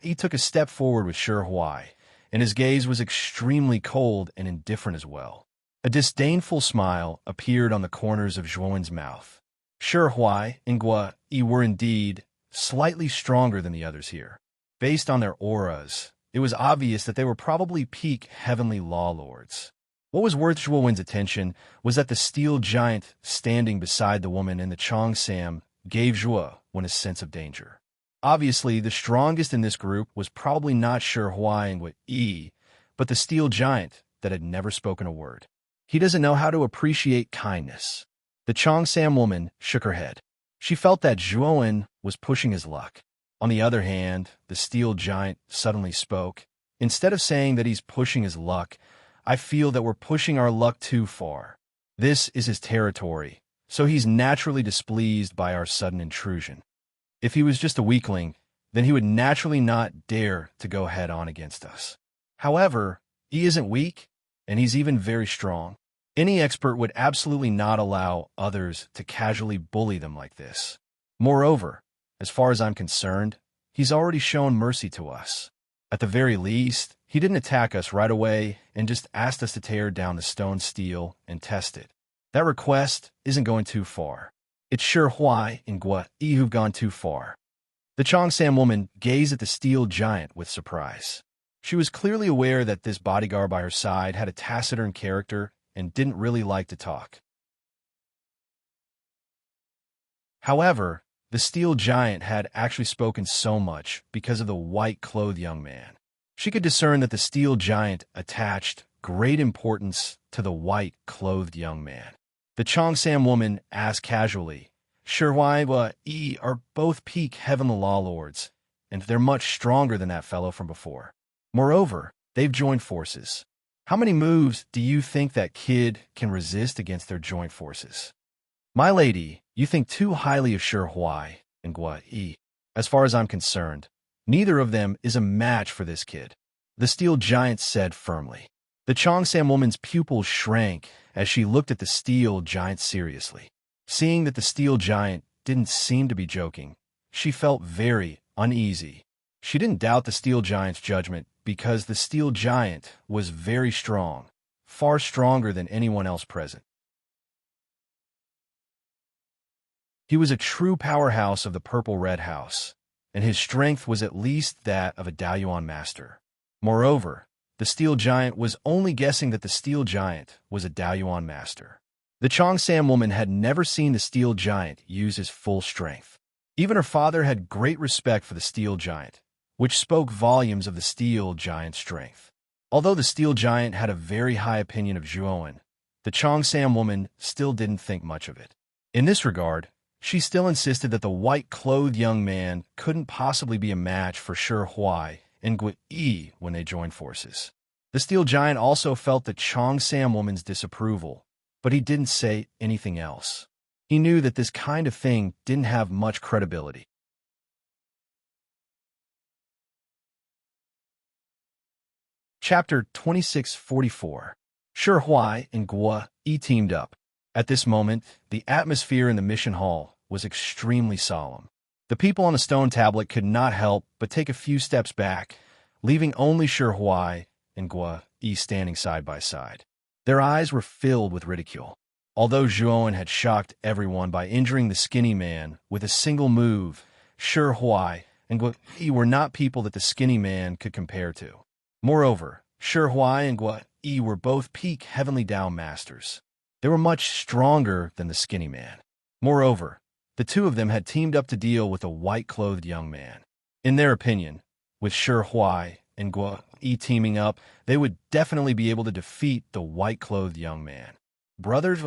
he took a step forward with Shi Huai, and his gaze was extremely cold and indifferent as well. A disdainful smile appeared on the corners of Zhuo's mouth. Shi Huai and Yi were indeed slightly stronger than the others here. Based on their auras, it was obvious that they were probably peak heavenly law lords. What was worth Zhuo's attention was that the steel giant standing beside the woman in the Cheongsam gave Zhuo a sense of danger. Obviously, the strongest in this group was probably not Shi Huai and Yi, but the steel giant that had never spoken a word. He doesn't know how to appreciate kindness. The Cheongsam woman shook her head. She felt that Zhuo was pushing his luck. On the other hand, the steel giant suddenly spoke. "Instead of saying that he's pushing his luck, I feel that we're pushing our luck too far. This is his territory, so he's naturally displeased by our sudden intrusion. If he was just a weakling, then he would naturally not dare to go head-on against us. However, he isn't weak, and he's even very strong. Any expert would absolutely not allow others to casually bully them like this. Moreover, as far as I'm concerned, he's already shown mercy to us. At the very least, he didn't attack us right away and just asked us to tear down the stone steel and test it. That request isn't going too far. It's Shi Huai and Yi who've gone too far." The Cheongsam woman gazed at the steel giant with surprise. She was clearly aware that this bodyguard by her side had a taciturn character and didn't really like to talk. However, the steel giant had actually spoken so much because of the white-clothed young man. She could discern that the steel giant attached great importance to the white-clothed young man. The Cheongsam woman asked casually, "Shi Huai and Yi are both peak heavenly law lords, and they're much stronger than that fellow from before. Moreover, they've joined forces. How many moves do you think that kid can resist against their joint forces?" "My lady, you think too highly of Shi Huai and Yi. As far as I'm concerned, neither of them is a match for this kid," the steel giant said firmly. The Cheongsam woman's pupils shrank as she looked at the steel giant seriously. Seeing that the steel giant didn't seem to be joking, she felt very uneasy. She didn't doubt the steel giant's judgment because the steel giant was very strong, far stronger than anyone else present. He was a true powerhouse of the Purple-Red House, and his strength was at least that of a Daoyuan master. Moreover, the steel giant was only guessing that the steel giant was a Daoyuan master. The Chongsam woman had never seen the steel giant use his full strength. Even her father had great respect for the steel giant, which spoke volumes of the steel giant's strength. Although the steel giant had a very high opinion of Zhuowen, the Chongsam woman still didn't think much of it. In this regard, she still insisted that the white-clothed young man couldn't possibly be a match for Shi Huai and Gui Yi when they joined forces. The steel giant also felt the Chongsam woman's disapproval, but he didn't say anything else. He knew that this kind of thing didn't have much credibility. Chapter 2644. Shi Huai and Gui Yi teamed up. At this moment, the atmosphere in the mission hall was extremely solemn. The people on the stone tablet could not help but take a few steps back, leaving only Shi Huai and Gui Yi standing side by side. Their eyes were filled with ridicule. Although Zhuowen had shocked everyone by injuring the skinny man with a single move, Shi Huai and Gui Yi were not people that the skinny man could compare to. Moreover, Shi Huai and Gui Yi were both peak Heavenly Dao masters. They were much stronger than the skinny man. Moreover, the two of them had teamed up to deal with a white-clothed young man. In their opinion, with Shi Huai and Gui Yi teaming up, they would definitely be able to defeat the white-clothed young man. Brothers,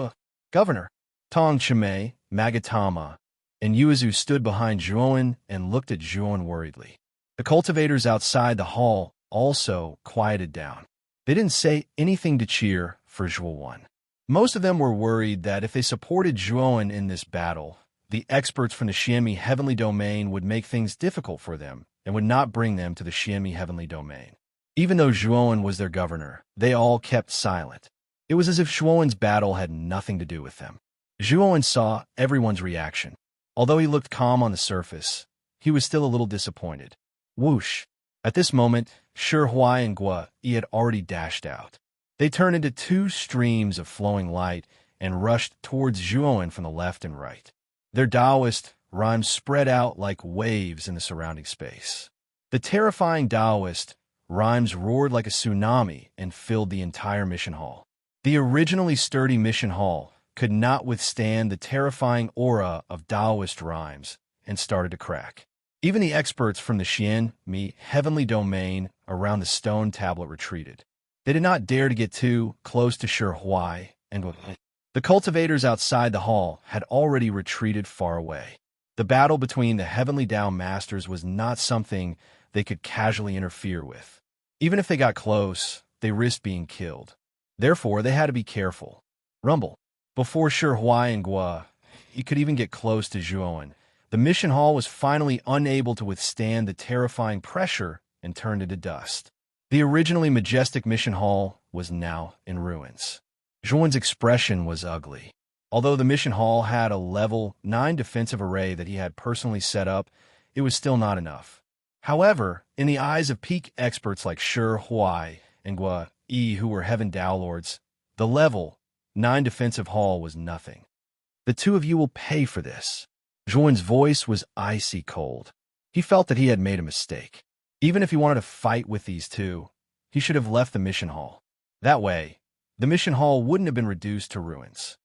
Governor, Tong Chimei, Magatama, and Yuezu stood behind Zhuowen and looked at Zhuowen worriedly. The cultivators outside the hall also quieted down. They didn't say anything to cheer for Zhuowen. Most of them were worried that if they supported Zhuowen in this battle, the experts from the Xianmi Heavenly Domain would make things difficult for them and would not bring them to the Xianmi Heavenly Domain. Even though Zhuowen was their governor, they all kept silent. It was as if Zhuowen's battle had nothing to do with them. Zhuowen saw everyone's reaction. Although he looked calm on the surface, he was still a little disappointed. Whoosh! At this moment, Shi Huai and Gui Yi had already dashed out. They turned into two streams of flowing light and rushed towards Zhuowen from the left and right. Their Taoist rhymes spread out like waves in the surrounding space. The terrifying Taoist rhymes roared like a tsunami and filled the entire mission hall. The originally sturdy mission hall could not withstand the terrifying aura of Taoist rhymes and started to crack. Even the experts from the Xianmi Heavenly Domain around the stone tablet retreated. They did not dare to get too close to Shi Huai and Gui Yi. The cultivators outside the hall had already retreated far away. The battle between the Heavenly Dao Masters was not something they could casually interfere with. Even if they got close, they risked being killed. Therefore, they had to be careful. Rumble. Before Shi Huai and Gui Yi could even get close to Zhuowen, the mission hall was finally unable to withstand the terrifying pressure and turned into dust. The originally majestic mission hall was now in ruins. Zhuowen's expression was ugly. Although the mission hall had a level 9 defensive array that he had personally set up, it was still not enough. However, in the eyes of peak experts like Shi Huai and Gui Yi, who were Heaven Dao Lords, the level 9 defensive hall was nothing. The two of you will pay for this. Zhuowen's voice was icy cold. He felt that he had made a mistake. Even if he wanted to fight with these two, he should have left the mission hall. That way, the mission hall wouldn't have been reduced to ruins.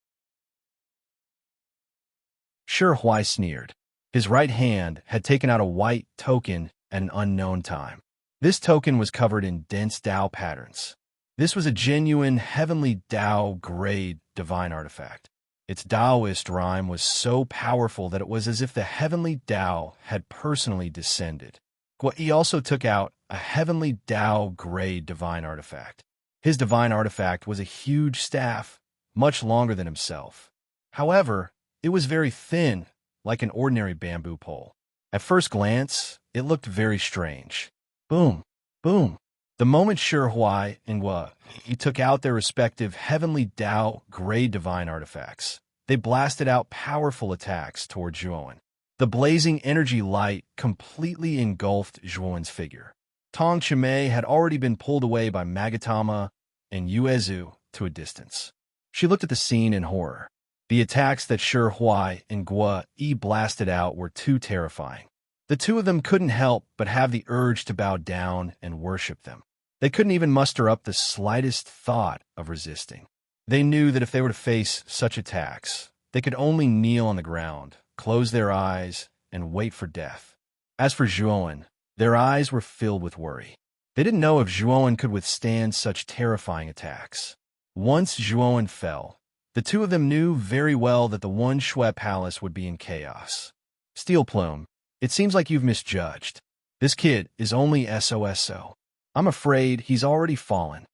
Shi Huai sneered. His right hand had taken out a white token at an unknown time. This token was covered in dense Dao patterns. This was a genuine Heavenly Dao grade divine artifact. Its Taoist rhyme was so powerful that it was as if the Heavenly Dao had personally descended. Gui Yi also took out a Heavenly Dao grade divine artifact. His divine artifact was a huge staff, much longer than himself. However, it was very thin, like an ordinary bamboo pole. At first glance, it looked very strange. Boom, boom. The moment Shi Huai and Gui Yi took out their respective Heavenly Dao grade divine artifacts, they blasted out powerful attacks toward Zhuowen. The blazing energy light completely engulfed Zhuowen's figure. Tong Chimei had already been pulled away by Magatama and Yuezu to a distance. She looked at the scene in horror. The attacks that Shi Huai and Gui Yi blasted out were too terrifying. The two of them couldn't help but have the urge to bow down and worship them. They couldn't even muster up the slightest thought of resisting. They knew that if they were to face such attacks, they could only kneel on the ground, close their eyes, and wait for death. As for Zhuowen, their eyes were filled with worry. They didn't know if Zhuowen could withstand such terrifying attacks. Once Zhuowen fell, the two of them knew very well that the One Shui Palace would be in chaos. Steel Plume, it seems like you've misjudged. This kid is only SOSO. I'm afraid he's already fallen.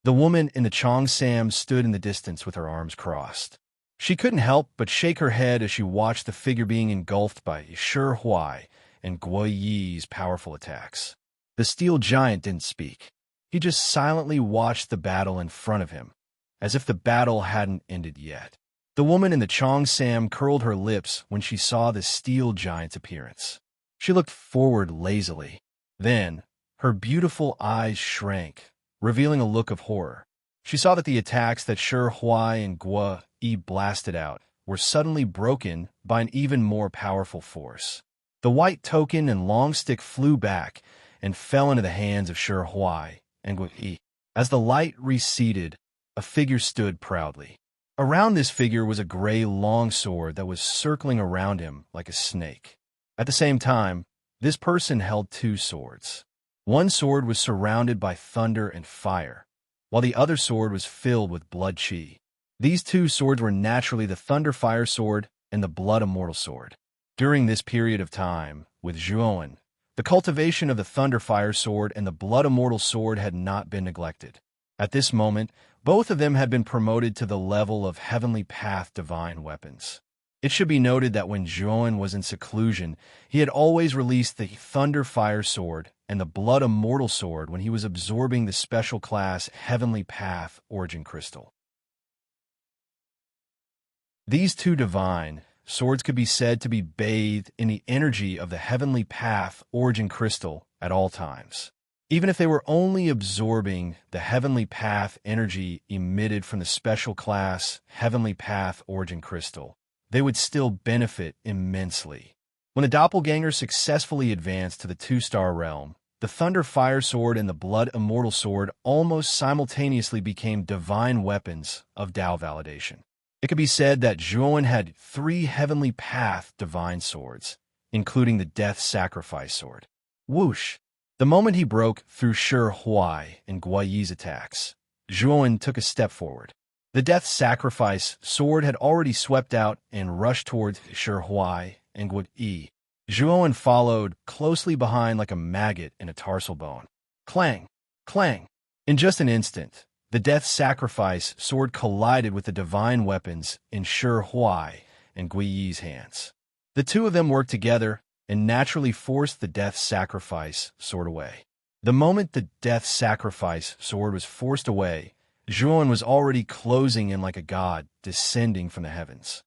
The woman in the Cheongsam stood in the distance with her arms crossed. She couldn't help but shake her head as she watched the figure being engulfed by Shi Huai and Guo Yi's powerful attacks. The steel giant didn't speak. He just silently watched the battle in front of him, as if the battle hadn't ended yet. The woman in the Cheongsam curled her lips when she saw the steel giant's appearance. She looked forward lazily. Then, her beautiful eyes shrank, revealing a look of horror. She saw that the attacks that Shi Huai and Guo Yi blasted out were suddenly broken by an even more powerful force. The white token and long stick flew back and fell into the hands of Shi Huai and Guo Yi. As the light receded, a figure stood proudly. Around this figure was a gray longsword that was circling around him like a snake. At the same time, this person held two swords. One sword was surrounded by thunder and fire, while the other sword was filled with blood chi. These two swords were naturally the Thunder Fire Sword and the Blood Immortal Sword. During this period of time, with Zhuowen, the cultivation of the Thunder Fire Sword and the Blood Immortal Sword had not been neglected. At this moment, both of them had been promoted to the level of Heavenly Path Divine Weapons. It should be noted that when Zhuowen was in seclusion, he had always released the Thunder Fire Sword and the Blood Immortal Sword when he was absorbing the special class Heavenly Path Origin Crystal. These two divine swords could be said to be bathed in the energy of the Heavenly Path Origin Crystal at all times. Even if they were only absorbing the Heavenly Path energy emitted from the special class Heavenly Path Origin Crystal, they would still benefit immensely. When the doppelganger successfully advanced to the 2-star realm, the Thunder Fire Sword and the Blood Immortal Sword almost simultaneously became divine weapons of Dao validation. It could be said that Zhuowen had 3 Heavenly Path divine swords, including the Death Sacrifice Sword. Whoosh! The moment he broke through Shi Huai and Guo Yi's attacks, Zhuowen took a step forward. The Death Sacrifice Sword had already swept out and rushed towards Shi Huai and Guo Yi. Zhuowen followed closely behind like a maggot in a tarsal bone. Clang! Clang! In just an instant, the Death Sacrifice Sword collided with the divine weapons in Shi Huai and Guo Yi's hands. The two of them worked together and naturally forced the Death Sacrifice Sword away. The moment the Death Sacrifice Sword was forced away, Zhuowen was already closing in like a god descending from the heavens.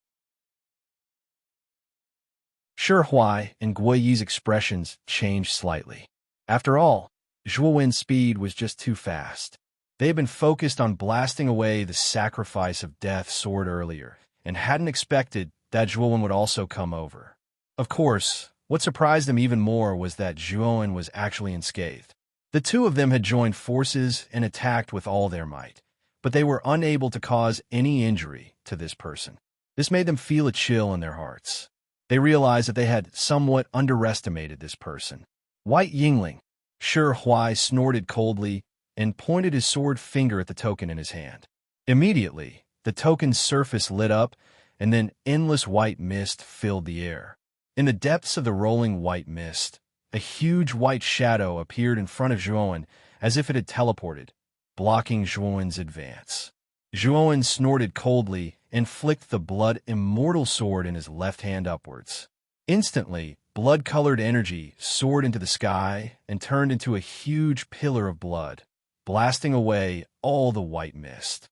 Shi Huai and Guo Yi's expressions changed slightly. After all, Zhuowen's speed was just too fast. They had been focused on blasting away the Sacrifice of Death sword earlier, and hadn't expected that Zhuowen would also come over. Of course, what surprised them even more was that Zhuowen was actually unscathed. The two of them had joined forces and attacked with all their might, but they were unable to cause any injury to this person. This made them feel a chill in their hearts. They realized that they had somewhat underestimated this person. White Yingling, Shi Huai snorted coldly and pointed his sword finger at the token in his hand. Immediately, the token's surface lit up, and then endless white mist filled the air. In the depths of the rolling white mist, a huge white shadow appeared in front of Zhuowen as if it had teleported, blocking Zhuowen's advance. Zhuowen snorted coldly and flicked the Blood Immortal Sword in his left hand upwards. Instantly, blood-colored energy soared into the sky and turned into a huge pillar of blood, blasting away all the white mist.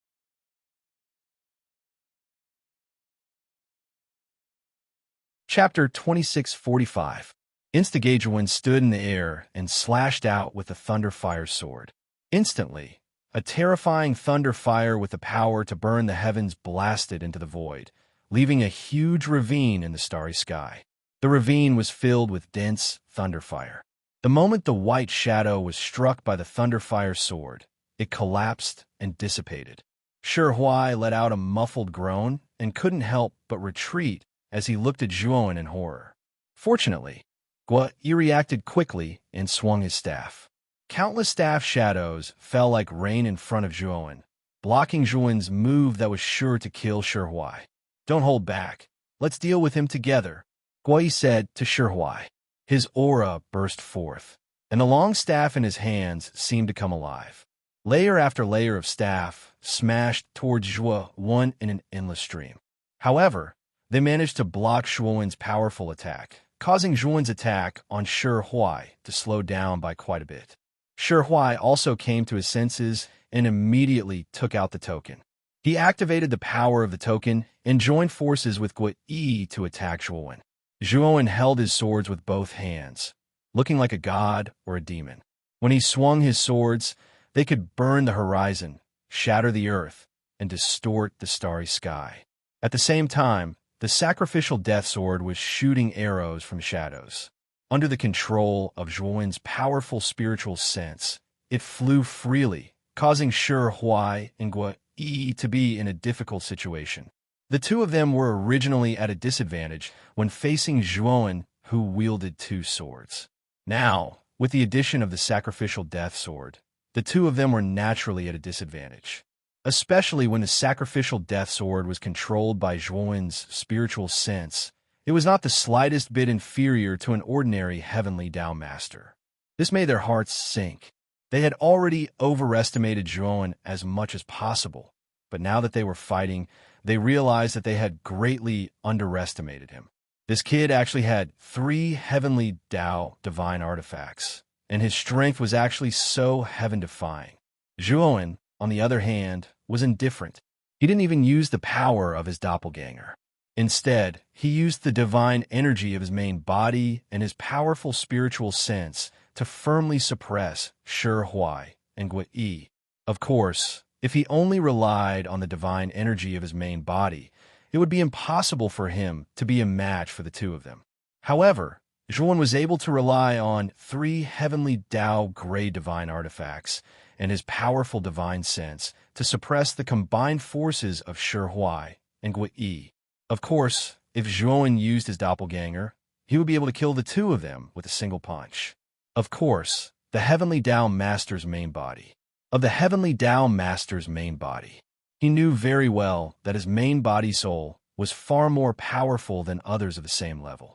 Chapter 2645. Instigajuan stood in the air and slashed out with the Thunder Fire Sword. Instantly, a terrifying thunder fire with the power to burn the heavens blasted into the void, leaving a huge ravine in the starry sky. The ravine was filled with dense thunder fire. The moment the white shadow was struck by the Thunderfire sword, it collapsed and dissipated. Shi Huai let out a muffled groan and couldn't help but retreat as he looked at Zhuowen in horror. Fortunately, Guo Yi reacted quickly and swung his staff. Countless staff shadows fell like rain in front of Zhuowen, blocking Zhuowen's move that was sure to kill Shi Huai. "Don't hold back. Let's deal with him together," Guo Yi said to Shi Huai. His aura burst forth, and the long staff in his hands seemed to come alive. Layer after layer of staff smashed towards Zhuowen in an endless stream. However, they managed to block Zhuowen's powerful attack, causing Zhuowen's attack on Shi Huai to slow down by quite a bit. Shi Huai also came to his senses and immediately took out the token. He activated the power of the token and joined forces with Guo Yi to attack Zhuowen. Zhuowen held his swords with both hands, looking like a god or a demon. When he swung his swords, they could burn the horizon, shatter the earth, and distort the starry sky. At the same time, the sacrificial death sword was shooting arrows from shadows. Under the control of Zhuowen's powerful spiritual sense, it flew freely, causing Shi Huai and Guo Yi to be in a difficult situation. The two of them were originally at a disadvantage when facing Zhuowen, who wielded two swords. Now, with the addition of the sacrificial death sword, the two of them were naturally at a disadvantage, especially when the sacrificial death sword was controlled by Zhuowen's spiritual sense. It was not the slightest bit inferior to an ordinary heavenly Tao master. This made their hearts sink. They had already overestimated Zhuowen as much as possible, but now that they were fighting, they realized that they had greatly underestimated him. This kid actually had 3 heavenly Tao divine artifacts, and his strength was actually so heaven-defying. Zhuowen, on the other hand, was indifferent. He didn't even use the power of his doppelganger. Instead, he used the divine energy of his main body and his powerful spiritual sense to firmly suppress Shi Huai and Guo Yi. Of course, if he only relied on the divine energy of his main body, it would be impossible for him to be a match for the two of them. However, Zhuowen was able to rely on 3 heavenly Tao gray divine artifacts and his powerful divine sense to suppress the combined forces of Shi Huai and Guo Yi. Of course, if Zhuowen used his doppelganger, he would be able to kill the two of them with a single punch. Of course, the heavenly Tao master's main body. Of the heavenly Tao master's main body, he knew very well that his main body soul was far more powerful than others of the same level.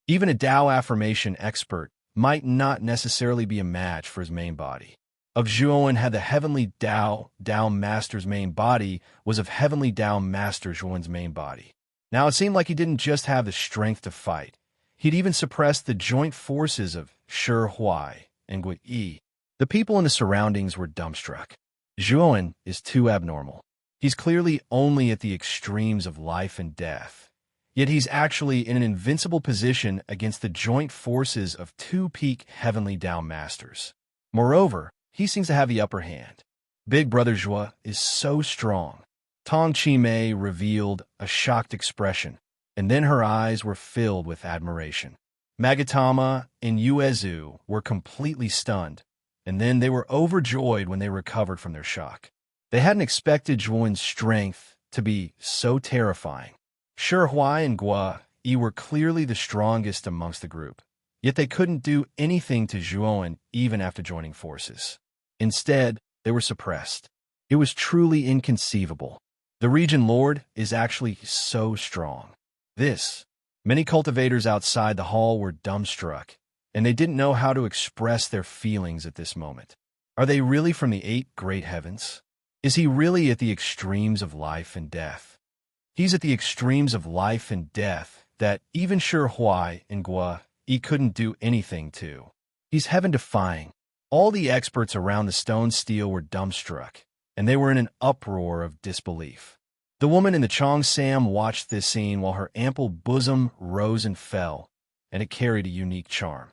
Even a Tao affirmation expert might not necessarily be a match for his main body. Of Zhuowen had the heavenly Tao master's main body was of heavenly Tao master Zhuowen's main body. Now it seemed like he didn't just have the strength to fight. He'd even suppressed the joint forces of Shi Huai and Guo Yi. The people in the surroundings were dumbstruck. Zhuowen is too abnormal. He's clearly only at the extremes of life and death. Yet he's actually in an invincible position against the joint forces of 2 peak heavenly Tao masters. Moreover, he seems to have the upper hand. Big Brother Zhuo is so strong. Tong Chi-mei revealed a shocked expression, and then her eyes were filled with admiration. Magatama and Yuezu were completely stunned, and then they were overjoyed when they recovered from their shock. They hadn't expected Zhuowen's strength to be so terrifying. Shi Huai and Guo Yi were clearly the strongest amongst the group, yet they couldn't do anything to Zhuowen even after joining forces. Instead, they were suppressed. It was truly inconceivable. The region lord is actually so strong. Many cultivators outside the hall were dumbstruck, and they didn't know how to express their feelings at this moment. Are they really from the 8 great heavens? Is he really at the extremes of life and death? He's at the extremes of life and death that even Shi Huai and Guo Yi couldn't do anything to. He's heaven-defying. All the experts around the stone steel were dumbstruck, and they were in an uproar of disbelief. The woman in the Cheongsam watched this scene while her ample bosom rose and fell, and it carried a unique charm.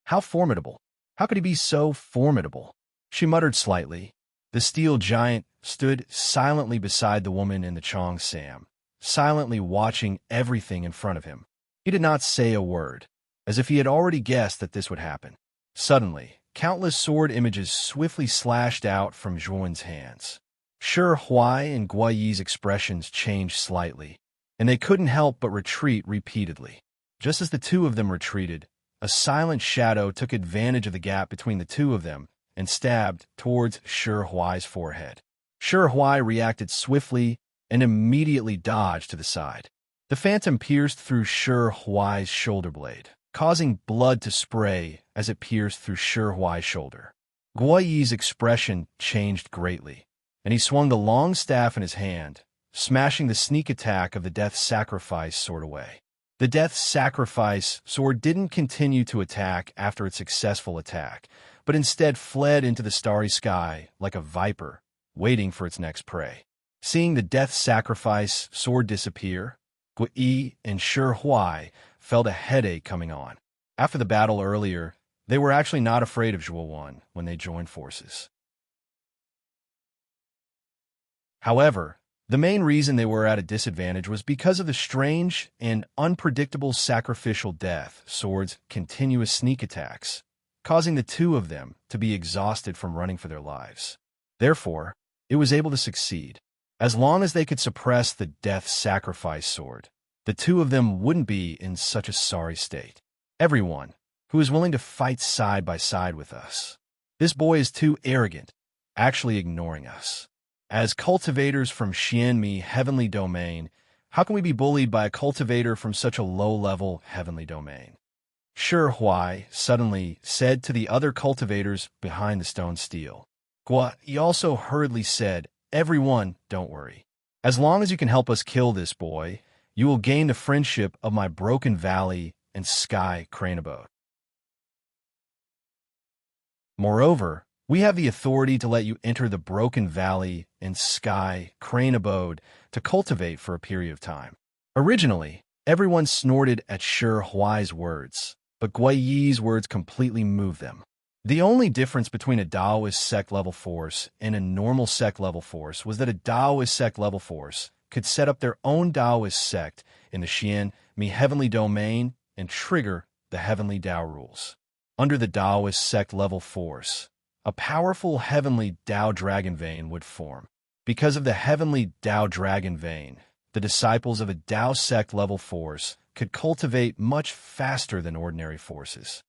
How formidable! How could he be so formidable? She muttered slightly. The steel giant stood silently beside the woman in the Cheongsam, silently watching everything in front of him. He did not say a word. as if he had already guessed that this would happen. Suddenly, countless sword images swiftly slashed out from Zhuan's hands. Shi Huai and Guo Yi's expressions changed slightly, and they couldn't help but retreat repeatedly. Just as the two of them retreated, a silent shadow took advantage of the gap between the two of them and stabbed towards Shi Huai's forehead. Shi Huai reacted swiftly and immediately dodged to the side. The phantom pierced through Shi Huai's shoulder blade, causing blood to spray as it pierced through Shi Huai's shoulder. Guo Yi's expression changed greatly, and he swung the long staff in his hand, smashing the sneak attack of the Death Sacrifice sword away. The Death Sacrifice sword didn't continue to attack after its successful attack, but instead fled into the starry sky like a viper, waiting for its next prey. Seeing the Death Sacrifice sword disappear, Guo Yi and Shi Huai felt a headache coming on. After the battle earlier, they were actually not afraid of Zhuo when they joined forces. However, the main reason they were at a disadvantage was because of the strange and unpredictable sacrificial death sword's continuous sneak attacks, causing the two of them to be exhausted from running for their lives. Therefore, it was able to succeed. As long as they could suppress the Death Sacrifice sword, the two of them wouldn't be in such a sorry state. Everyone who is willing to fight side by side with us. This boy is too arrogant, actually ignoring us. As cultivators from Xianmi Heavenly Domain, how can we be bullied by a cultivator from such a low-level Heavenly Domain? Shi Huai suddenly said to the other cultivators behind the stone steel. Guo Yi also hurriedly said, "Everyone, don't worry. As long as you can help us kill this boy, you will gain the friendship of my Broken Valley and Sky Crane Abode. Moreover, we have the authority to let you enter the Broken Valley and Sky Crane Abode to cultivate for a period of time." Originally, everyone snorted at Shi Huai's words, but Guo Yi's words completely moved them. The only difference between a Taoist sect level force and a normal sect level force was that a Taoist sect level force could set up their own Taoist sect in the Xianmi Heavenly Domain and trigger the Heavenly Tao rules. Under the Taoist sect level force, a powerful Heavenly Tao Dragon Vein would form. Because of the Heavenly Tao Dragon Vein, the disciples of a Tao sect level force could cultivate much faster than ordinary forces.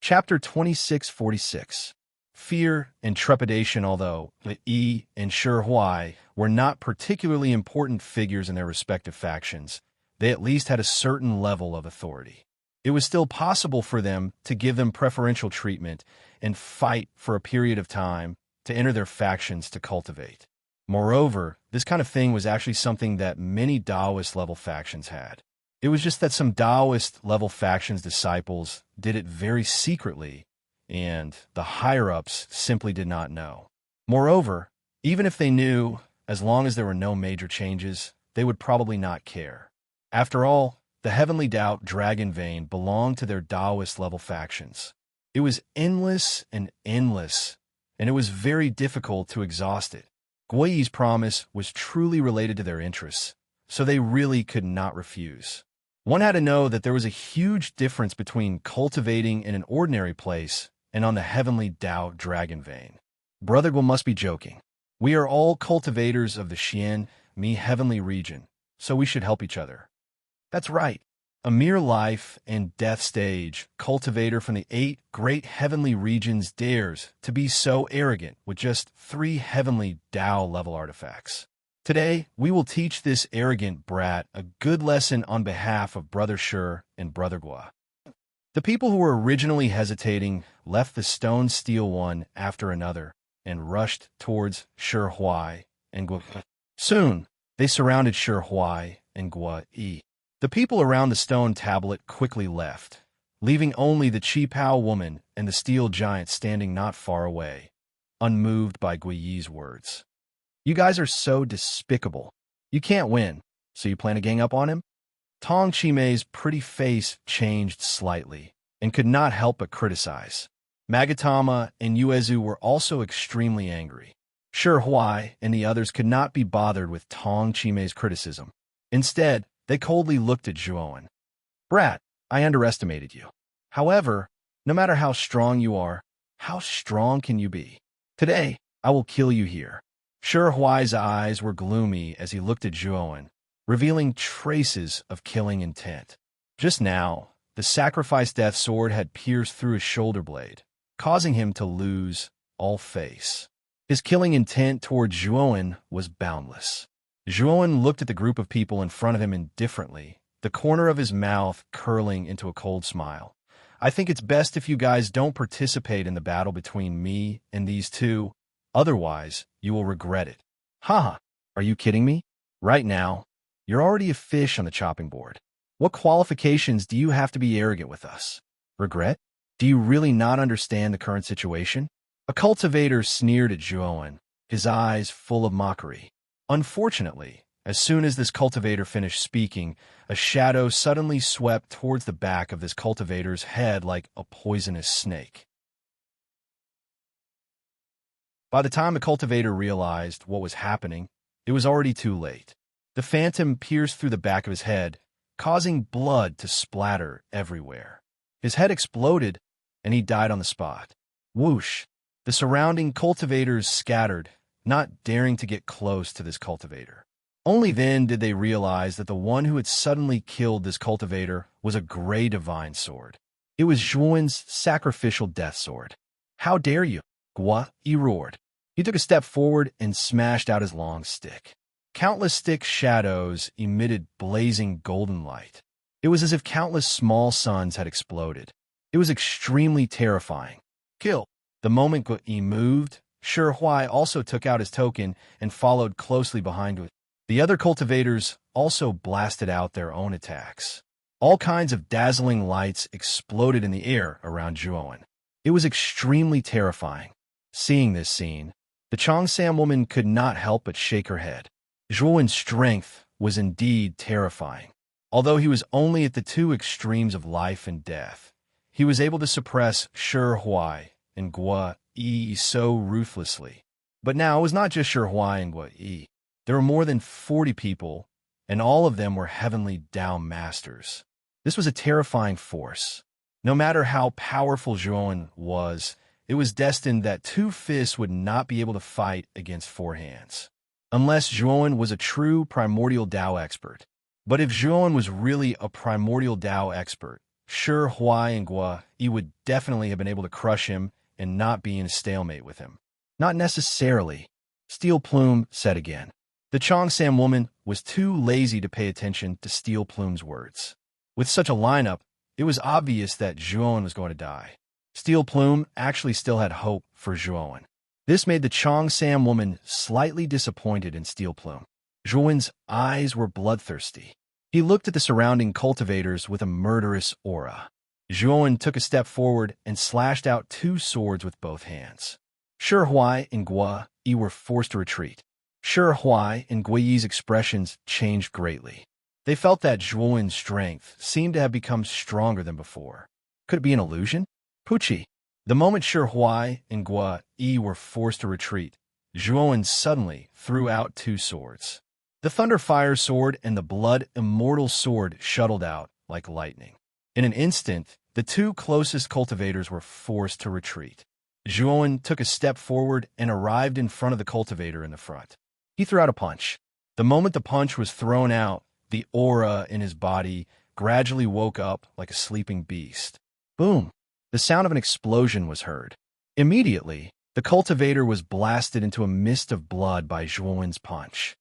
Chapter 2646. Fear and trepidation. Although Yi and Shi Huai were not particularly important figures in their respective factions, they at least had a certain level of authority. It was still possible for them to give them preferential treatment and fight for a period of time to enter their factions to cultivate. Moreover, this kind of thing was actually something that many Taoist-level factions had. It was just that some Taoist-level factions' disciples did it very secretly, and the higher-ups simply did not know. Moreover, even if they knew, as long as there were no major changes, they would probably not care. After all, the Heavenly Tao Dragon Vein belonged to their Taoist-level factions. It was endless, and it was very difficult to exhaust it. Guo Yi's promise was truly related to their interests, so they really could not refuse. One had to know that there was a huge difference between cultivating in an ordinary place and on the Heavenly Tao Dragon Vein. Brother Guo must be joking. We are all cultivators of the Xianmi Heavenly region, so we should help each other. That's right. A mere life and death stage cultivator from the 8 great heavenly regions dares to be so arrogant with just 3 heavenly Tao level artifacts. Today, we will teach this arrogant brat a good lesson on behalf of Brother Shi and Brother Guo. The people who were originally hesitating left the stone steel one after another and rushed towards Shi Huai and Guo. Soon, they surrounded Shi Huai and Guo Yi. The people around the stone tablet quickly left, leaving only the Qipao woman and the steel giant standing not far away, unmoved by Guo Yi's words. "You guys are so despicable. You can't win, so you plan to gang up on him?" Tong Chimei's pretty face changed slightly and could not help but criticize. Magatama and Yuezu were also extremely angry. Sure, Huai and the others could not be bothered with Tong Chimei's criticism. Instead, they coldly looked at Zhuowen. Brat, I underestimated you. However, no matter how strong you are, how strong can you be? Today, I will kill you here. Sure, Huai's eyes were gloomy as he looked at Zhuowen, revealing traces of killing intent. Just now, the sacrifice death sword had pierced through his shoulder blade, causing him to lose all face. His killing intent toward Zhuowen was boundless. Zhuowen looked at the group of people in front of him indifferently, the corner of his mouth curling into a cold smile. I think it's best if you guys don't participate in the battle between me and these two. Otherwise, you will regret it. Haha, are you kidding me? Right now, you're already a fish on the chopping board. What qualifications do you have to be arrogant with us? Regret? Do you really not understand the current situation? A cultivator sneered at Zhuowen, his eyes full of mockery. Unfortunately, as soon as this cultivator finished speaking, a shadow suddenly swept towards the back of this cultivator's head like a poisonous snake. By the time the cultivator realized what was happening, it was already too late. The phantom pierced through the back of his head, causing blood to splatter everywhere. His head exploded, and he died on the spot. Whoosh! The surrounding cultivators scattered, not daring to get close to this cultivator. Only then did they realize that the one who had suddenly killed this cultivator was a gray divine sword. It was Zhuowen's sacrificial death sword. How dare you? Gua, he roared. He took a step forward and smashed out his long stick. Countless stick shadows emitted blazing golden light. It was as if countless small suns had exploded. It was extremely terrifying. Kill! The moment he moved, Sure Huai also took out his token and followed closely behind it. The other cultivators also blasted out their own attacks. All kinds of dazzling lights exploded in the air around Zhuowen. It was extremely terrifying. Seeing this scene, the Chongsam woman could not help but shake her head. Zhuowen's strength was indeed terrifying. Although he was only at the two extremes of life and death, he was able to suppress Sure Huai and Gua Yi so ruthlessly. But now it was not just Sure Huai and Gua Yi. There were more than 40 people, and all of them were heavenly Tao masters. This was a terrifying force. No matter how powerful Zhuowen was, it was destined that two fists would not be able to fight against four hands. Unless Zhuowen was a true primordial Tao expert. But if Zhuowen was really a primordial Tao expert, Sure Huai and Gua Yi would definitely have been able to crush him and not be in a stalemate with him. Not necessarily, Steel Plume said again. The Chongsam woman was too lazy to pay attention to Steel Plume's words. With such a lineup, it was obvious that Zhuowen was going to die. Steel Plume actually still had hope for Zhuowen. This made the Chongsam woman slightly disappointed in Steel Plume. Zhuowen's eyes were bloodthirsty. He looked at the surrounding cultivators with a murderous aura. Zhuowen took a step forward and slashed out two swords with both hands. Sure Huai and Gua Yi were forced to retreat. Sure Huai and Gua Yi's expressions changed greatly. They felt that Zhuowen's strength seemed to have become stronger than before. Could it be an illusion? Pucci. The moment Sure Huai and Gua Yi were forced to retreat, Zhuowen suddenly threw out two swords. The Thunder Fire Sword and the Blood Immortal Sword shuttled out like lightning. In an instant, the two closest cultivators were forced to retreat. Zhuowen took a step forward and arrived in front of the cultivator in the front. He threw out a punch. The moment the punch was thrown out, the aura in his body gradually woke up like a sleeping beast. Boom! The sound of an explosion was heard. Immediately, the cultivator was blasted into a mist of blood by Zhuowen's punch.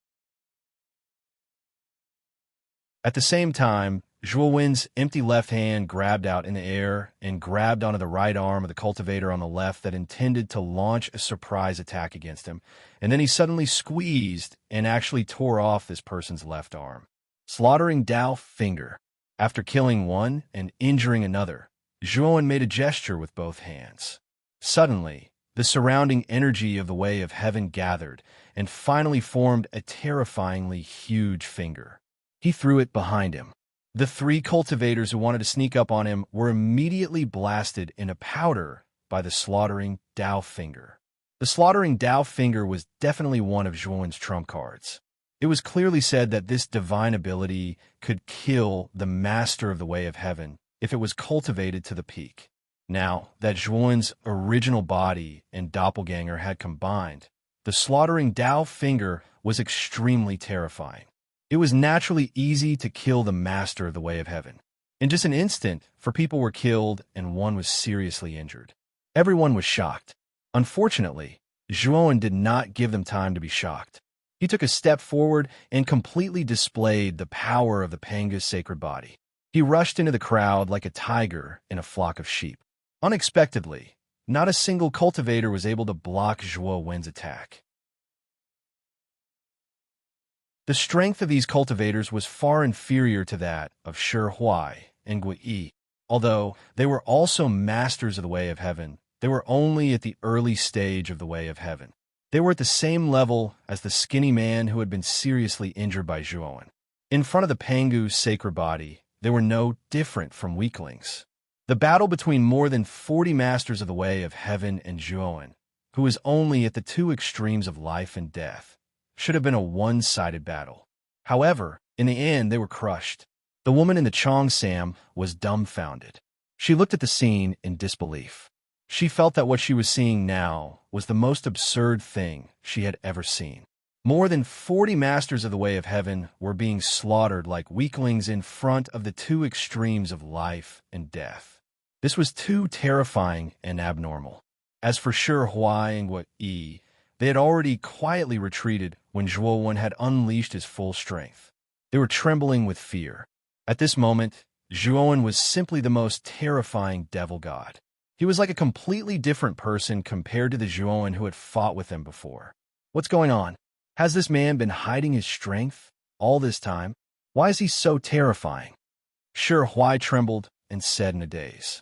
At the same time, Zhuowen's empty left hand grabbed out in the air and grabbed onto the right arm of the cultivator on the left that intended to launch a surprise attack against him, and then he suddenly squeezed and actually tore off this person's left arm, slaughtering Dao Finger. After killing one and injuring another, Zhuowen made a gesture with both hands. Suddenly, the surrounding energy of the Way of Heaven gathered and finally formed a terrifyingly huge finger. He threw it behind him. The three cultivators who wanted to sneak up on him were immediately blasted into powder by the slaughtering Dao Finger. The slaughtering Dao finger was definitely one of Zhuowen's trump cards. It was clearly said that this divine ability could kill the master of the way of heaven if it was cultivated to the peak. Now that Zhuowen's original body and doppelganger had combined, the slaughtering Dao finger was extremely terrifying. It was naturally easy to kill the master of the way of heaven. In just an instant, 4 people were killed and 1 was seriously injured. Everyone was shocked. Unfortunately, Zhuowen did not give them time to be shocked. He took a step forward and completely displayed the power of the Panga's sacred body. He rushed into the crowd like a tiger in a flock of sheep. Unexpectedly, not a single cultivator was able to block Zhuo Wen's attack. The strength of these cultivators was far inferior to that of Shi Huai and Gui Yi. Although they were also masters of the way of heaven, they were only at the early stage of the way of heaven. They were at the same level as the skinny man who had been seriously injured by Zhuowen. In front of the Pangu's sacred body, they were no different from weaklings. The battle between more than 40 masters of the way of heaven and Zhuowen, who was only at the 2 extremes of life and death, should have been a one-sided battle. However, in the end, they were crushed. The woman in the Cheongsam was dumbfounded. She looked at the scene in disbelief. She felt that what she was seeing now was the most absurd thing she had ever seen. More than 40 masters of the way of heaven were being slaughtered like weaklings in front of the 2 extremes of life and death. This was too terrifying and abnormal. As for Shi Huai and Gui Yi, they had already quietly retreated when Zhuowen had unleashed his full strength. They were trembling with fear. At this moment, Zhuowen was simply the most terrifying devil god. He was like a completely different person compared to the Zhuowen who had fought with him before. What's going on? Has this man been hiding his strength all this time? Why is he so terrifying? Shi Huai trembled and said in a daze.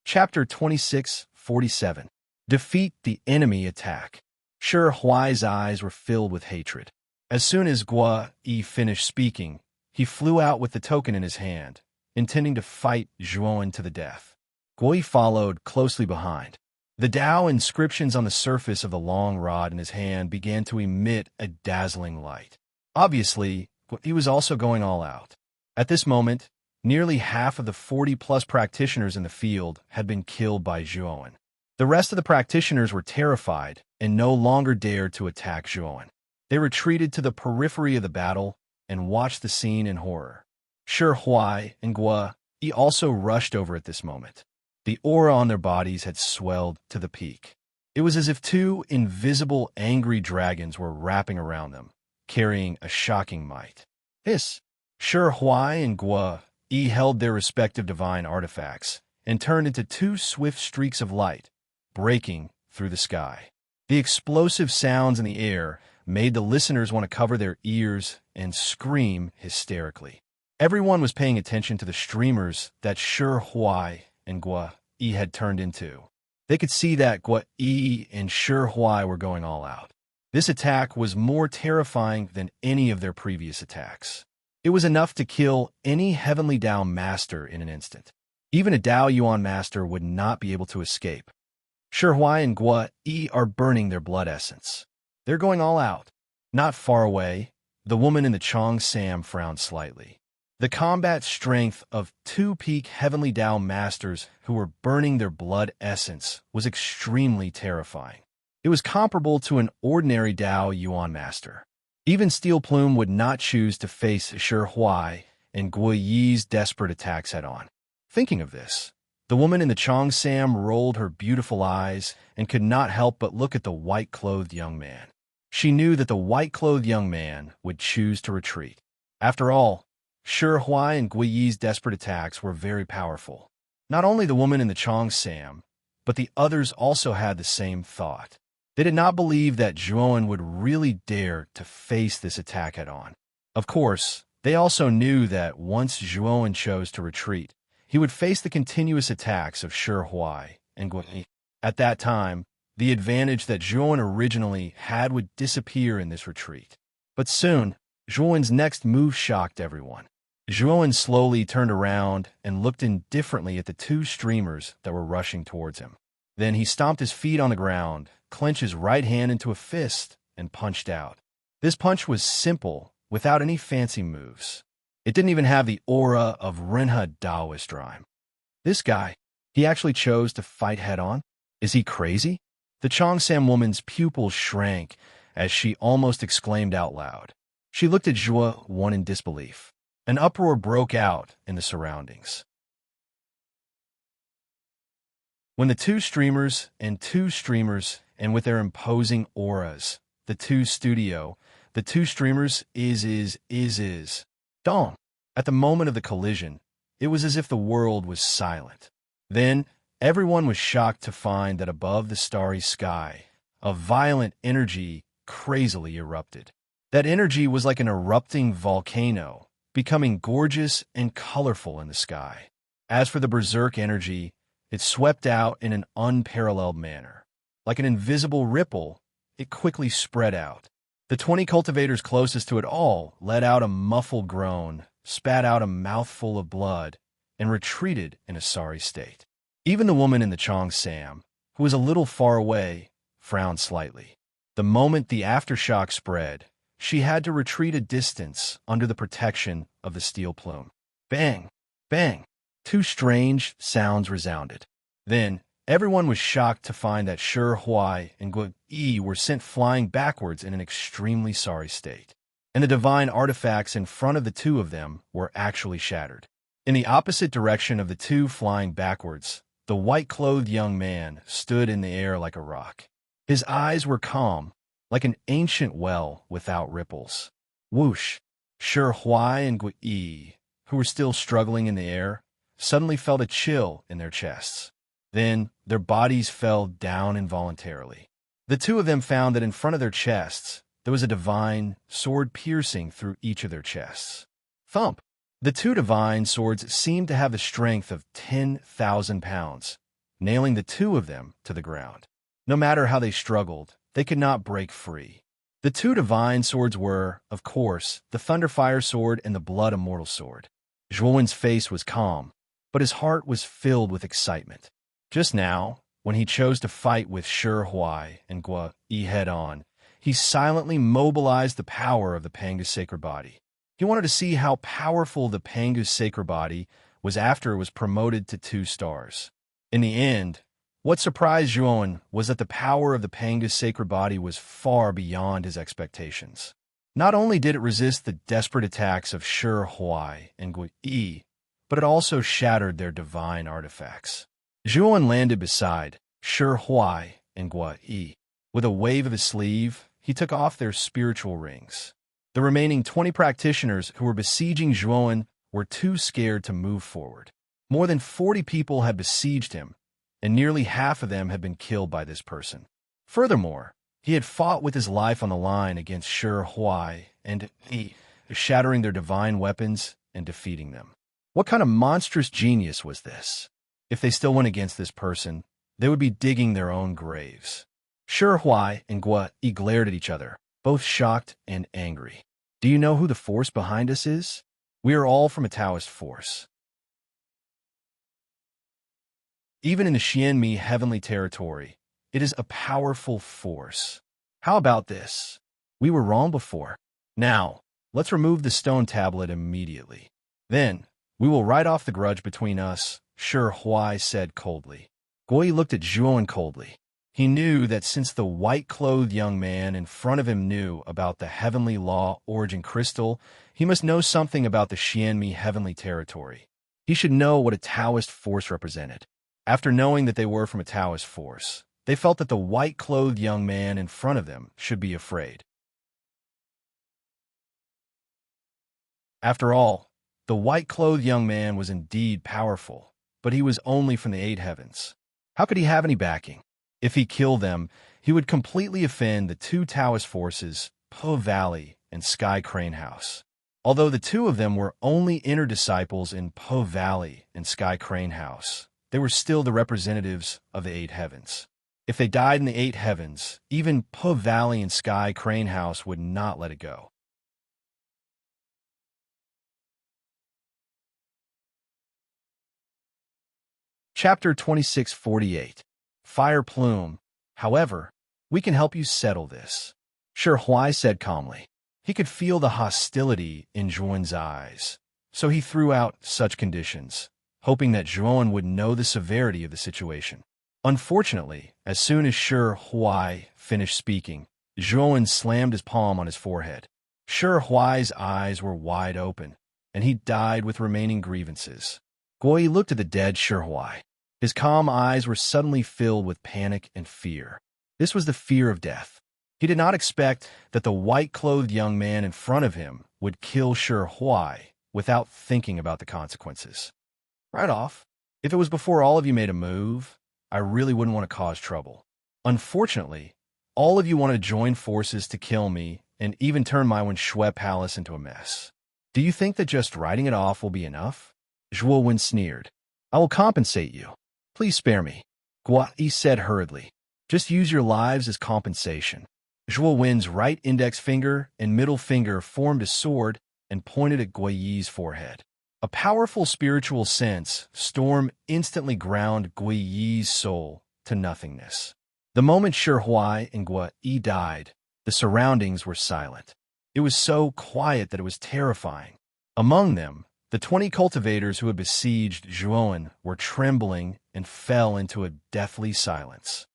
Chapter 26:47. Defeat the enemy attack. Shi Huai's eyes were filled with hatred. As soon as Gui Yi finished speaking, he flew out with the token in his hand, intending to fight Zhuowen to the death. Gui Yi followed closely behind. The Tao inscriptions on the surface of the long rod in his hand began to emit a dazzling light. Obviously, Gui Yi was also going all out. At this moment, nearly half of the 40-plus practitioners in the field had been killed by Zhuowen. The rest of the practitioners were terrified and no longer dared to attack Zhuowen. They retreated to the periphery of the battle and watched the scene in horror. Shi Huai and Gui Yi also rushed over at this moment. The aura on their bodies had swelled to the peak. It was as if 2 invisible, angry dragons were wrapping around them, carrying a shocking might. Hiss! Shi Huai and Gui Yi held their respective divine artifacts and turned into 2 swift streaks of light, breaking through the sky. The explosive sounds in the air made the listeners want to cover their ears and scream hysterically. Everyone was paying attention to the streamers that Shi Huai and Gui Yi had turned into. They could see that Gui Yi and Shi Huai were going all out. This attack was more terrifying than any of their previous attacks. It was enough to kill any heavenly Dao master in an instant. Even a Dao Yuan master would not be able to escape. Shi Huai and Gui Yi are burning their blood essence. They're going all out. Not far away, the woman in the Cheongsam frowned slightly. The combat strength of 2 peak heavenly Dao masters who were burning their blood essence was extremely terrifying. It was comparable to an ordinary Dao Yuan master. Even Steel Plume would not choose to face Shi Huai and Gui Yi's desperate attacks head-on. Thinking of this, the woman in the Cheongsam rolled her beautiful eyes and could not help but look at the white-clothed young man. She knew that the white-clothed young man would choose to retreat. After all, Shi Huai and Gui Yi's desperate attacks were very powerful. Not only the woman in the Cheongsam, but the others also had the same thought. They did not believe that Zhuowen would really dare to face this attack head-on. Of course, they also knew that once Zhuowen chose to retreat, he would face the continuous attacks of Shi Huai and Gui Yi. At that time, the advantage that Zhuowen originally had would disappear in this retreat. But soon, Zhuowen's next move shocked everyone. Zhuan slowly turned around and looked indifferently at the two streamers that were rushing towards him. Then he stomped his feet on the ground, clenched his right hand into a fist, and punched out. This punch was simple, without any fancy moves. It didn't even have the aura of Renha Daoist rhyme. This guy, he actually chose to fight head-on? Is he crazy? The Chongsam woman's pupils shrank as she almost exclaimed out loud. She looked at Zhuo in disbelief. An uproar broke out in the surroundings. When the two streamers and with their imposing auras, the two streamers is. Dong. At the moment of the collision, it was as if the world was silent. Then, everyone was shocked to find that above the starry sky, a violent energy crazily erupted. That energy was like an erupting volcano, becoming gorgeous and colorful in the sky. As for the berserk energy, it swept out in an unparalleled manner. Like an invisible ripple, it quickly spread out. The 20 cultivators closest to it all let out a muffled groan, spat out a mouthful of blood, and retreated in a sorry state. Even the woman in the Chongsam, who was a little far away, frowned slightly. The moment the aftershock spread, she had to retreat a distance under the protection of the steel plume. Bang! Bang! Two strange sounds resounded. Then, everyone was shocked to find that Shi Huai and Guo Yi were sent flying backwards in an extremely sorry state. And the divine artifacts in front of the two of them were actually shattered. In the opposite direction of the two flying backwards, the white-clothed young man stood in the air like a rock. His eyes were calm, like an ancient well without ripples. Whoosh! Shi Huai and Guo Yi, who were still struggling in the air, suddenly felt a chill in their chests. Then, their bodies fell down involuntarily. The two of them found that in front of their chests, there was a divine sword piercing through each of their chests. Thump! The two divine swords seemed to have the strength of 10,000 pounds, nailing the two of them to the ground. No matter how they struggled, they could not break free. The two divine swords were, of course, the Thunderfire Sword and the Blood Immortal Sword. Zhuowen's face was calm, but his heart was filled with excitement. Just now, when he chose to fight with Shi Huai and Guo Yi head-on, he silently mobilized the power of the Panga's sacred body. He wanted to see how powerful the Panga's sacred body was after it was promoted to 2 stars. In the end, what surprised Zhuowen was that the power of the Panga's sacred body was far beyond his expectations. Not only did it resist the desperate attacks of Shi Huai and Guo Yi, but it also shattered their divine artifacts. Zhuowen landed beside Shi Huai and Guo Yi. With a wave of his sleeve, he took off their spiritual rings. The remaining 20 practitioners who were besieging Zhuowen were too scared to move forward. More than 40 people had besieged him, and nearly half of them had been killed by this person. Furthermore, he had fought with his life on the line against Shi Huai and Yi, shattering their divine weapons and defeating them. What kind of monstrous genius was this? If they still went against this person, they would be digging their own graves. Shi Huai and Guo Yi glared at each other, both shocked and angry. Do you know who the force behind us is? We are all from a Taoist force. Even in the Xianmi heavenly territory, it is a powerful force. How about this? We were wrong before. Now, let's remove the stone tablet immediately. Then, we will write off the grudge between us, Shi Huai said coldly. Guo Yi looked at Zhuowen coldly. He knew that since the white-clothed young man in front of him knew about the heavenly law origin crystal, he must know something about the Xianmi heavenly territory. He should know what a Taoist force represented. After knowing that they were from a Taoist force, they felt that the white-clothed young man in front of them should be afraid. After all, the white-clothed young man was indeed powerful, but he was only from the 8 heavens. How could he have any backing? If he killed them, he would completely offend the 2 Taoist forces, Po Valley and Sky Crane House. Although the 2 of them were only inner disciples in Po Valley and Sky Crane House, they were still the representatives of the 8 heavens. If they died in the 8 heavens, even Po Valley and Sky Crane House would not let it go. Chapter 2648. Fire Plume. However, we can help you settle this. Shi Huai said calmly. He could feel the hostility in Zhuan's eyes, so he threw out such conditions, hoping that Zhuan would know the severity of the situation. Unfortunately, as soon as Shi Huai finished speaking, Zhuan slammed his palm on his forehead. Shi Huai's eyes were wide open, and he died with remaining grievances. Guo Yi looked at the dead Shi Huai. His calm eyes were suddenly filled with panic and fear. This was the fear of death. He did not expect that the white-clothed young man in front of him would kill Shi Huai without thinking about the consequences. Right off, if it was before all of you made a move, I really wouldn't want to cause trouble. Unfortunately, all of you want to join forces to kill me and even turn my Shui Palace into a mess. Do you think that just writing it off will be enough? Zhuo Wen sneered. I will compensate you. Please spare me. Guo Yi said hurriedly. Just use your lives as compensation. Zhuo Wen's right index finger and middle finger formed a sword and pointed at Guo Yi's forehead. A powerful spiritual storm instantly ground Guo Yi's soul to nothingness. The moment Shi Huai and Guo Yi died, the surroundings were silent. It was so quiet that it was terrifying. Among them, the 20 cultivators who had besieged Zhuan were trembling and fell into a deathly silence.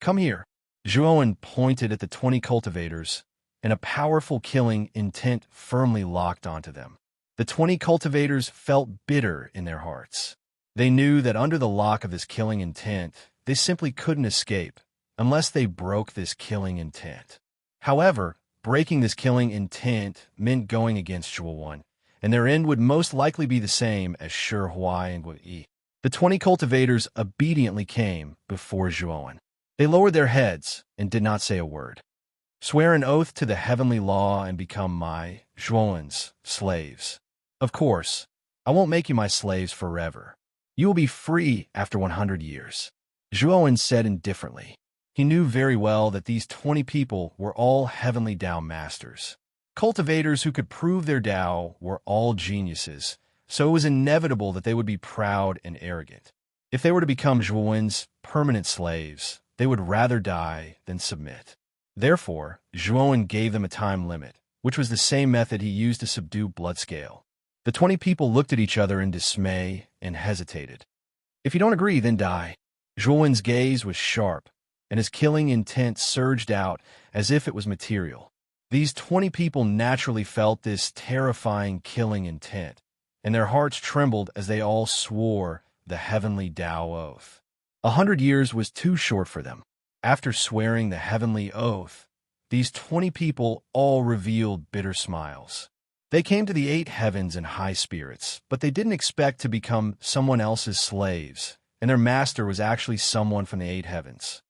Come here. Zhuan pointed at the 20 cultivators, and a powerful killing intent firmly locked onto them. The 20 cultivators felt bitter in their hearts. They knew that under the lock of this killing intent, they simply couldn't escape unless they broke this killing intent. However, breaking this killing intent meant going against Zhuan, and their end would most likely be the same as Shi Huai and Guo Yi. The 20 cultivators obediently came before Zhuan. They lowered their heads and did not say a word. Swear an oath to the heavenly law and become my, Zhuan's, slaves. Of course, I won't make you my slaves forever. You will be free after 100 years. Zhuan said indifferently. He knew very well that these 20 people were all heavenly Dao masters. Cultivators who could prove their Dao were all geniuses, so it was inevitable that they would be proud and arrogant. If they were to become Zhuan's permanent slaves, they would rather die than submit. Therefore, Zhuan gave them a time limit, which was the same method he used to subdue Bloodscale. The 20 people looked at each other in dismay and hesitated. If you don't agree, then die. Zhuan's gaze was sharp, and his killing intent surged out as if it was material. These 20 people naturally felt this terrifying killing intent, and their hearts trembled as they all swore the heavenly Dao oath. 100 years was too short for them. After swearing the heavenly oath, these 20 people all revealed bitter smiles. They came to the 8 heavens in high spirits, but they didn't expect to become someone else's slaves, and their master was actually someone from the 8 heavens.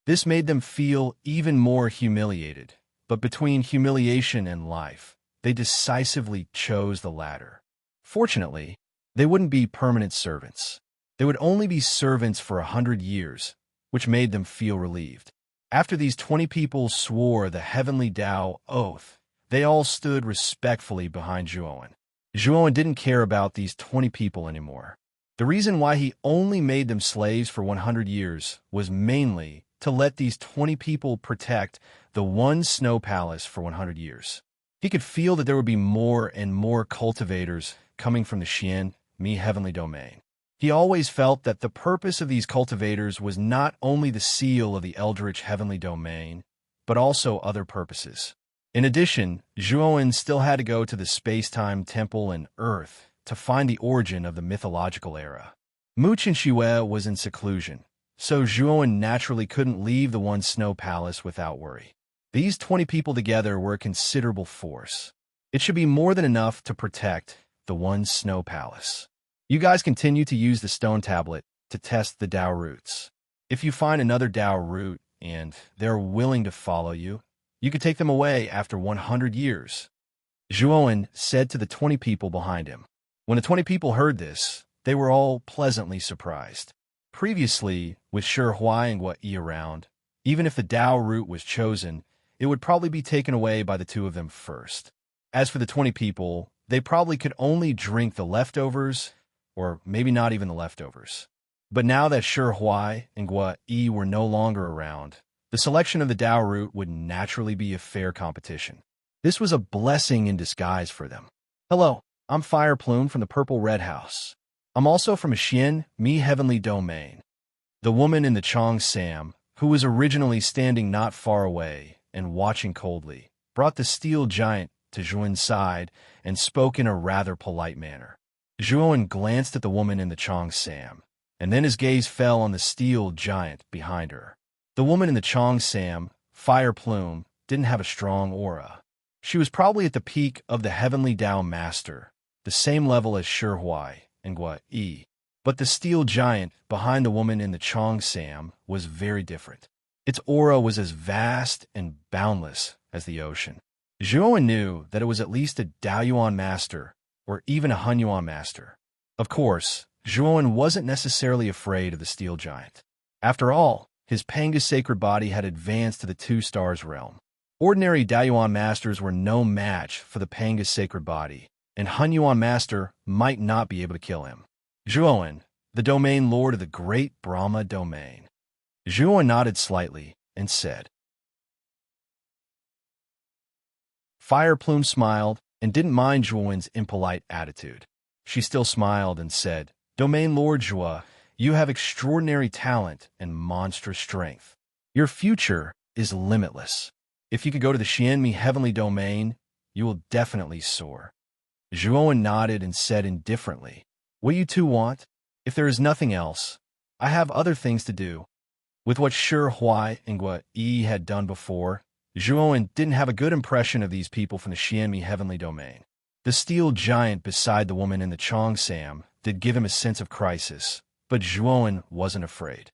This made them feel even more humiliated, but between humiliation and life, they decisively chose the latter. Fortunately, they wouldn't be permanent servants. They would only be servants for 100 years, which made them feel relieved. After these 20 people swore the heavenly Dao oath, they all stood respectfully behind Zhuan. Zhuan didn't care about these 20 people anymore. The reason why he only made them slaves for 100 years was mainly to let these 20 people protect the one snow palace for 100 years. He could feel that there would be more and more cultivators coming from the Xian, Mi heavenly domain. He always felt that the purpose of these cultivators was not only the seal of the eldritch heavenly domain, but also other purposes. In addition, Zhuan still had to go to the space-time temple in Earth to find the origin of the mythological era. Mu Qinshui was in seclusion, so Zhuan naturally couldn't leave the one snow palace without worry. These 20 people together were a considerable force. It should be more than enough to protect the one snow palace. You guys continue to use the stone tablet to test the Dao roots. If you find another Dao root and they're willing to follow you, you could take them away after 100 years. Zhuan said to the 20 people behind him. When the 20 people heard this, they were all pleasantly surprised. Previously, with Shi Huai and Guo Yi around, even if the Dao root was chosen, it would probably be taken away by the 2 of them first. As for the 20 people, they probably could only drink the leftovers or maybe not even the leftovers. But now that Shi Huai and Gua Yi were no longer around, the selection of the Dao root would naturally be a fair competition. This was a blessing in disguise for them. Hello, I'm Fire Plume from the Purple Red House. I'm also from Xian Mi Heavenly Domain. The woman in the Chong Sam, who was originally standing not far away and watching coldly, brought the steel giant to Zhuan's side and spoke in a rather polite manner. Zhuan glanced at the woman in the Chong Sam, and then his gaze fell on the steel giant behind her. The woman in the Chong Sam, Fire Plume, didn't have a strong aura. She was probably at the peak of the Heavenly Dao Master, the same level as Shi Huai and Gua Yi. But the steel giant behind the woman in the Chong Sam was very different. Its aura was as vast and boundless as the ocean. Zhuan knew that it was at least a Daoyuan master, or even a Hunyuan master. Of course, Zhuan wasn't necessarily afraid of the steel giant. After all, his Panga's sacred body had advanced to the Two Stars realm. Ordinary Daoyuan masters were no match for the Panga's sacred body, and Hunyuan master might not be able to kill him. Zhuan, the domain lord of the great Brahma domain. Zhuan nodded slightly and said. Fire Plume smiled and didn't mind Zhuan's impolite attitude. She still smiled and said, Domain Lord Zhua, you have extraordinary talent and monstrous strength. Your future is limitless. If you could go to the Xianmi Heavenly Domain, you will definitely soar. Zhuan nodded and said indifferently, What you two want? If there is nothing else, I have other things to do. With what Shi Huai and Gua Yi had done before, Zhuan didn't have a good impression of these people from the Xianmi Heavenly Domain. The steel giant beside the woman in the Chong Sam did give him a sense of crisis, but Zhuan wasn't afraid.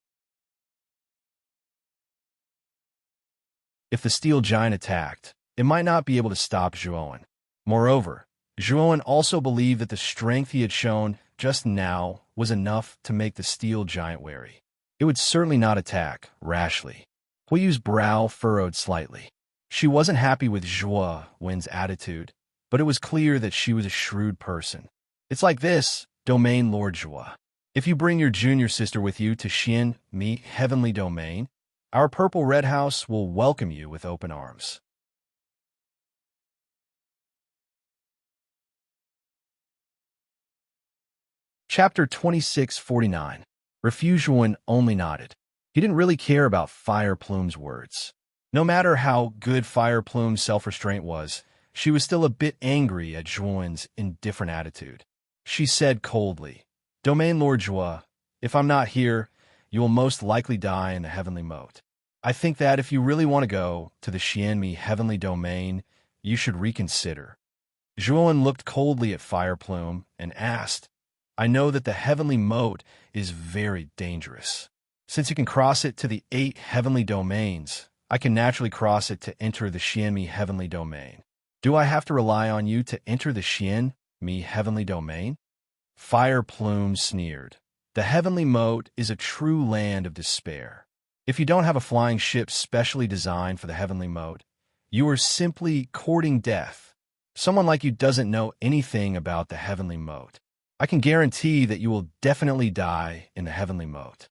If the steel giant attacked, it might not be able to stop Zhuan. Moreover, Zhuan also believed that the strength he had shown just now was enough to make the steel giant wary. It would certainly not attack rashly. Huiyu's brow furrowed slightly. She wasn't happy with Zhuan's attitude, but it was clear that she was a shrewd person. It's like this, Domain Lord Zhua. If you bring your junior sister with you to Xian Mi Heavenly Domain, our Purple Red House will welcome you with open arms. Chapter 2649. Zhuan only nodded. He didn't really care about Fire Plume's words. No matter how good Fire Plume's self-restraint was, she was still a bit angry at Zhuan's indifferent attitude. She said coldly, Domain Lord Zhua, if I'm not here, you will most likely die in the Heavenly Moat. I think that if you really want to go to the Xianmi Heavenly Domain, you should reconsider. Zhuan looked coldly at Fire Plume and asked, I know that the Heavenly Moat is very dangerous. Since you can cross it to the 8 heavenly domains, I can naturally cross it to enter the Xianmi Heavenly Domain. Do I have to rely on you to enter the Xianmi Heavenly Domain? Fire Plume sneered. The Heavenly Moat is a true land of despair. If you don't have a flying ship specially designed for the Heavenly Moat, you are simply courting death. Someone like you doesn't know anything about the Heavenly Moat. I can guarantee that you will definitely die in the Heavenly Moat.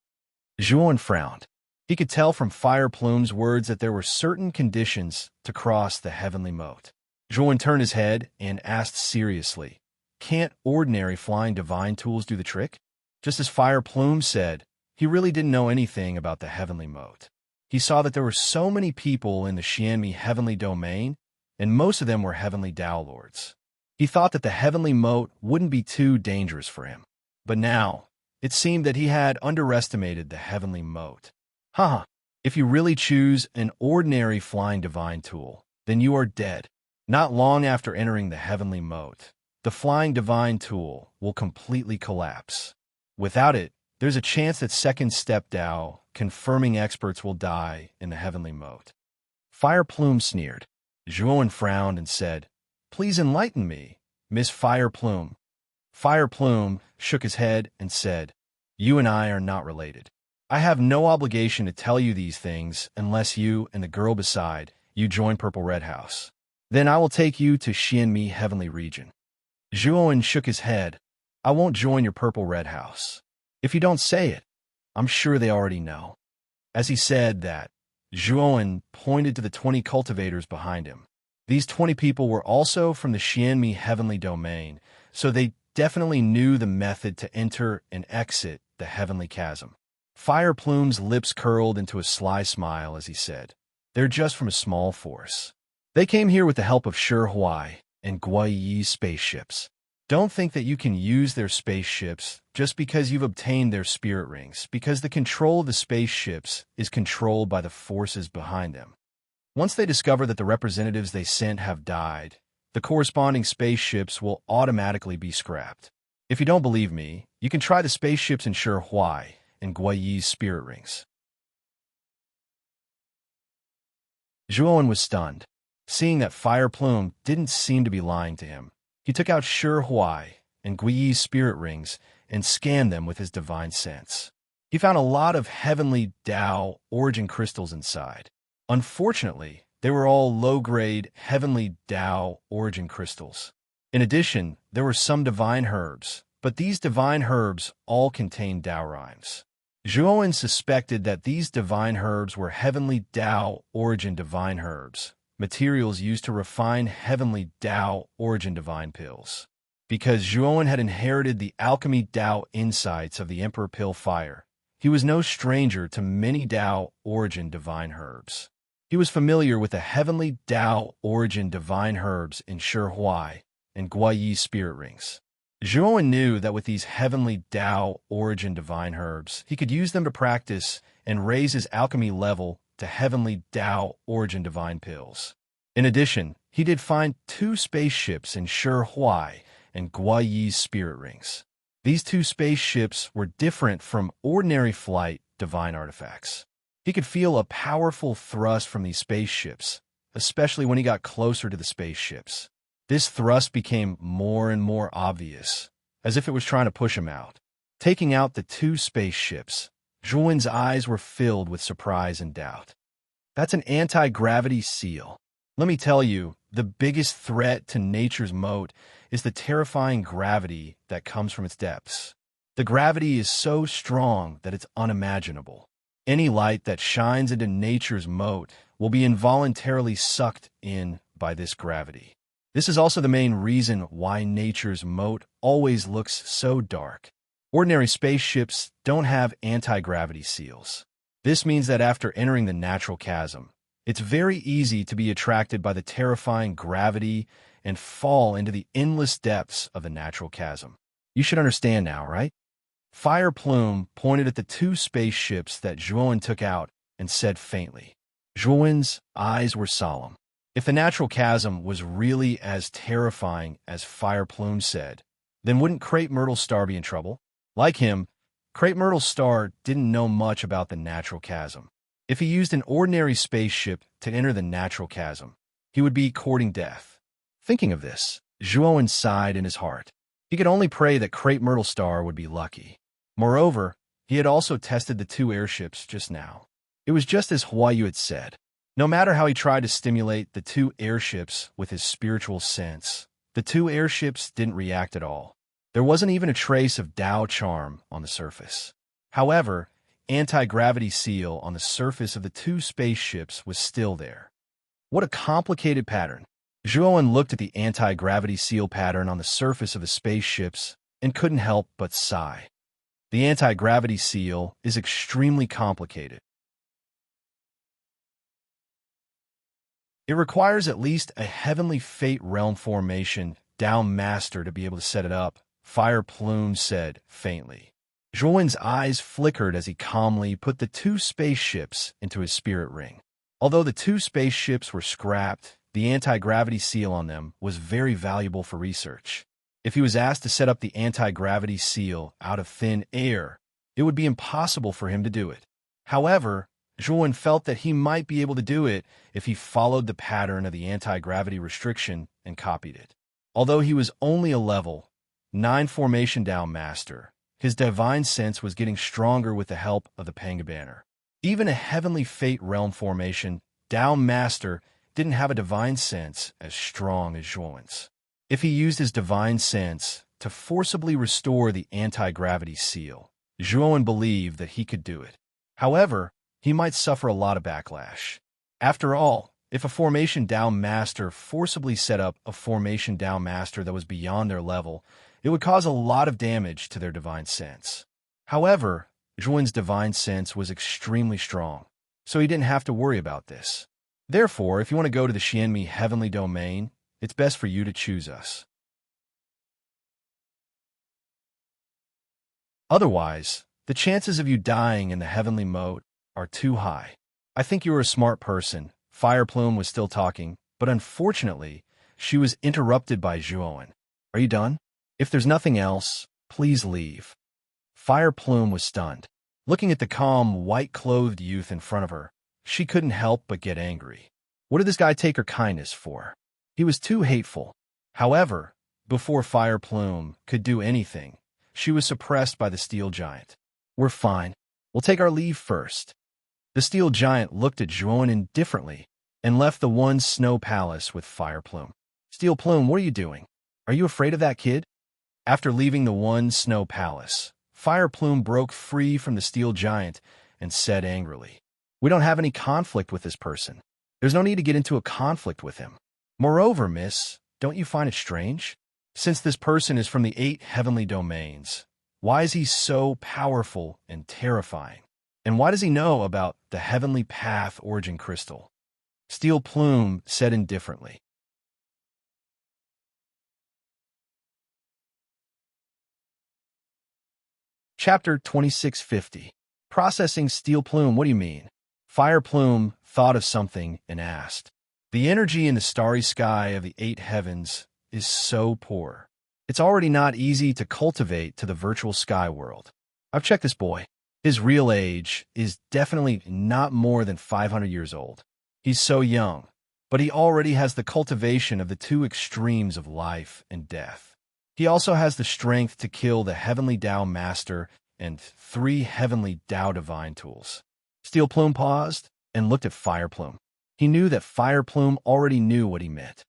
Zhuan frowned. He could tell from Fire Plume's words that there were certain conditions to cross the Heavenly Moat. Zhuan turned his head and asked seriously, Can't ordinary flying divine tools do the trick? Just as Fire Plume said, he really didn't know anything about the Heavenly Moat. He saw that there were so many people in the Xianmi Heavenly Domain, and most of them were Heavenly Dao Lords. He thought that the Heavenly Moat wouldn't be too dangerous for him. But now, it seemed that he had underestimated the Heavenly Moat. If you really choose an ordinary flying divine tool, then you are dead. Not long after entering the Heavenly Moat, the flying divine tool will completely collapse. Without it, there's a chance that second step Dao, confirming experts will die in the Heavenly Moat. Fire Plume sneered. Zhuan frowned and said, Please enlighten me, Miss Fire Plume. Fire Plume shook his head and said, You and I are not related. I have no obligation to tell you these things unless you and the girl beside you join Purple Red House. Then I will take you to Xianmi Heavenly Region. Zhuan shook his head. I won't join your purple-red house. If you don't say it, I'm sure they already know." As he said that, Zhuowen pointed to the 20 cultivators behind him. These 20 people were also from the Xianmi heavenly domain, so they definitely knew the method to enter and exit the heavenly chasm. Fire Plume's lips curled into a sly smile as he said, "They're just from a small force. They came here with the help of Shi Huai and Guiyi's spaceships. Don't think that you can use their spaceships just because you've obtained their spirit rings, because the control of the spaceships is controlled by the forces behind them. Once they discover that the representatives they sent have died, the corresponding spaceships will automatically be scrapped. If you don't believe me, you can try the spaceships in Shi Huai and Guiyi's spirit rings." Zhuowen was stunned, seeing that Fire Plume didn't seem to be lying to him. He took out Shi Huai and Guiyi's spirit rings and scanned them with his divine sense. He found a lot of heavenly Tao origin crystals inside. Unfortunately, they were all low-grade heavenly Tao origin crystals. In addition, there were some divine herbs, but these divine herbs all contained Tao rhymes. Zhuowen suspected that these divine herbs were heavenly Tao origin divine herbs, materials used to refine heavenly Tao origin divine pills. Because Zhuowen had inherited the alchemy Tao insights of the Emperor Pill Fire, he was no stranger to many Tao origin divine herbs. He was familiar with the heavenly Tao origin divine herbs in Shi Huai and Guiyi's spirit rings. Zhuowen knew that with these heavenly Tao origin divine herbs, he could use them to practice and raise his alchemy level to heavenly Tao origin divine pills. In addition, he did find 2 spaceships in Shi Huai and Guiyi's spirit rings. These 2 spaceships were different from ordinary flight divine artifacts. He could feel a powerful thrust from these spaceships, especially when he got closer to the spaceships. This thrust became more and more obvious, as if it was trying to push him out. Taking out the 2 spaceships, Zhuowen's eyes were filled with surprise and doubt. "That's an anti-gravity seal. Let me tell you, the biggest threat to nature's moat is the terrifying gravity that comes from its depths. The gravity is so strong that it's unimaginable. Any light that shines into nature's moat will be involuntarily sucked in by this gravity. This is also the main reason why nature's moat always looks so dark. Ordinary spaceships don't have anti-gravity seals. This means that after entering the natural chasm, it's very easy to be attracted by the terrifying gravity and fall into the endless depths of the natural chasm. You should understand now, right?" Fire Plume pointed at the 2 spaceships that Zhuowen took out and said faintly. Zhuowen's eyes were solemn. If the natural chasm was really as terrifying as Fire Plume said, then wouldn't Crepe Myrtle Star be in trouble? Like him, Crepe Myrtle Star didn't know much about the natural chasm. If he used an ordinary spaceship to enter the natural chasm, he would be courting death. Thinking of this, Zhuowen sighed in his heart. He could only pray that Crepe Myrtle Star would be lucky. Moreover, he had also tested the 2 airships just now. It was just as Huayu had said. No matter how he tried to stimulate the 2 airships with his spiritual sense, the 2 airships didn't react at all. There wasn't even a trace of Tao charm on the surface. However, anti-gravity seal on the surface of the 2 spaceships was still there. What a complicated pattern. Zhuowen looked at the anti-gravity seal pattern on the surface of the spaceships and couldn't help but sigh. The anti-gravity seal is extremely complicated. It requires at least a heavenly fate realm formation Tao master to be able to set it up, Fire Plume said faintly. Zhuowen's eyes flickered as he calmly put the 2 spaceships into his spirit ring. Although the 2 spaceships were scrapped, the anti-gravity seal on them was very valuable for research. If he was asked to set up the anti-gravity seal out of thin air, it would be impossible for him to do it. However, Zhuowen felt that he might be able to do it if he followed the pattern of the anti-gravity restriction and copied it. Although he was only a level 9 formation Tao master, his divine sense was getting stronger with the help of the Panga banner. Even a heavenly fate realm formation Tao master didn't have a divine sense as strong as Zhuowen's. If he used his divine sense, to forcibly restore the anti-gravity seal. Zhuowen believed that he could do it. However, he might suffer a lot of backlash. After all, if a Formation Dao Master forcibly set up a Formation Dao Master that was beyond their level, it would cause a lot of damage to their divine sense. However, Zhuowen's divine sense was extremely strong, so he didn't have to worry about this. Therefore, if you want to go to the Xianmi Heavenly Domain, it's best for you to choose us. Otherwise, the chances of you dying in the heavenly mode are too high. I think you are a smart person. Fire Plume was still talking, but unfortunately, she was interrupted by Zhuowen. Are you done? If there's nothing else, please leave. Fire Plume was stunned. Looking at the calm, white-clothed youth in front of her, she couldn't help but get angry. What did this guy take her kindness for? He was too hateful. However, before Fire Plume could do anything, she was suppressed by the Steel Giant. We're fine. We'll take our leave first. The Steel Giant looked at Zhuowen indifferently and left the one snow palace with Fire Plume. Steel Plume, what are you doing? Are you afraid of that kid? After leaving the one snow palace, Fire Plume broke free from the Steel Giant and said angrily, "We don't have any conflict with this person. There's no need to get into a conflict with him. Moreover, miss, don't you find it strange? Since this person is from the 8 heavenly domains, why is he so powerful and terrifying? And why does he know about the Heavenly Path Origin Crystal?" Steel Plume said indifferently. Chapter 2650. Processing. Steel Plume, what do you mean? Fire Plume thought of something and asked. The energy in the starry sky of the 8 heavens is so poor. It's already not easy to cultivate to the virtual sky world. I've checked this boy. His real age is definitely not more than 500 years old. He's so young, but he already has the cultivation of the 2 extremes of life and death. He also has the strength to kill the Heavenly Dao Master and 3 Heavenly Dao Divine Tools. Steel Plume paused and looked at Fire Plume. He knew that Fire Plume already knew what he meant.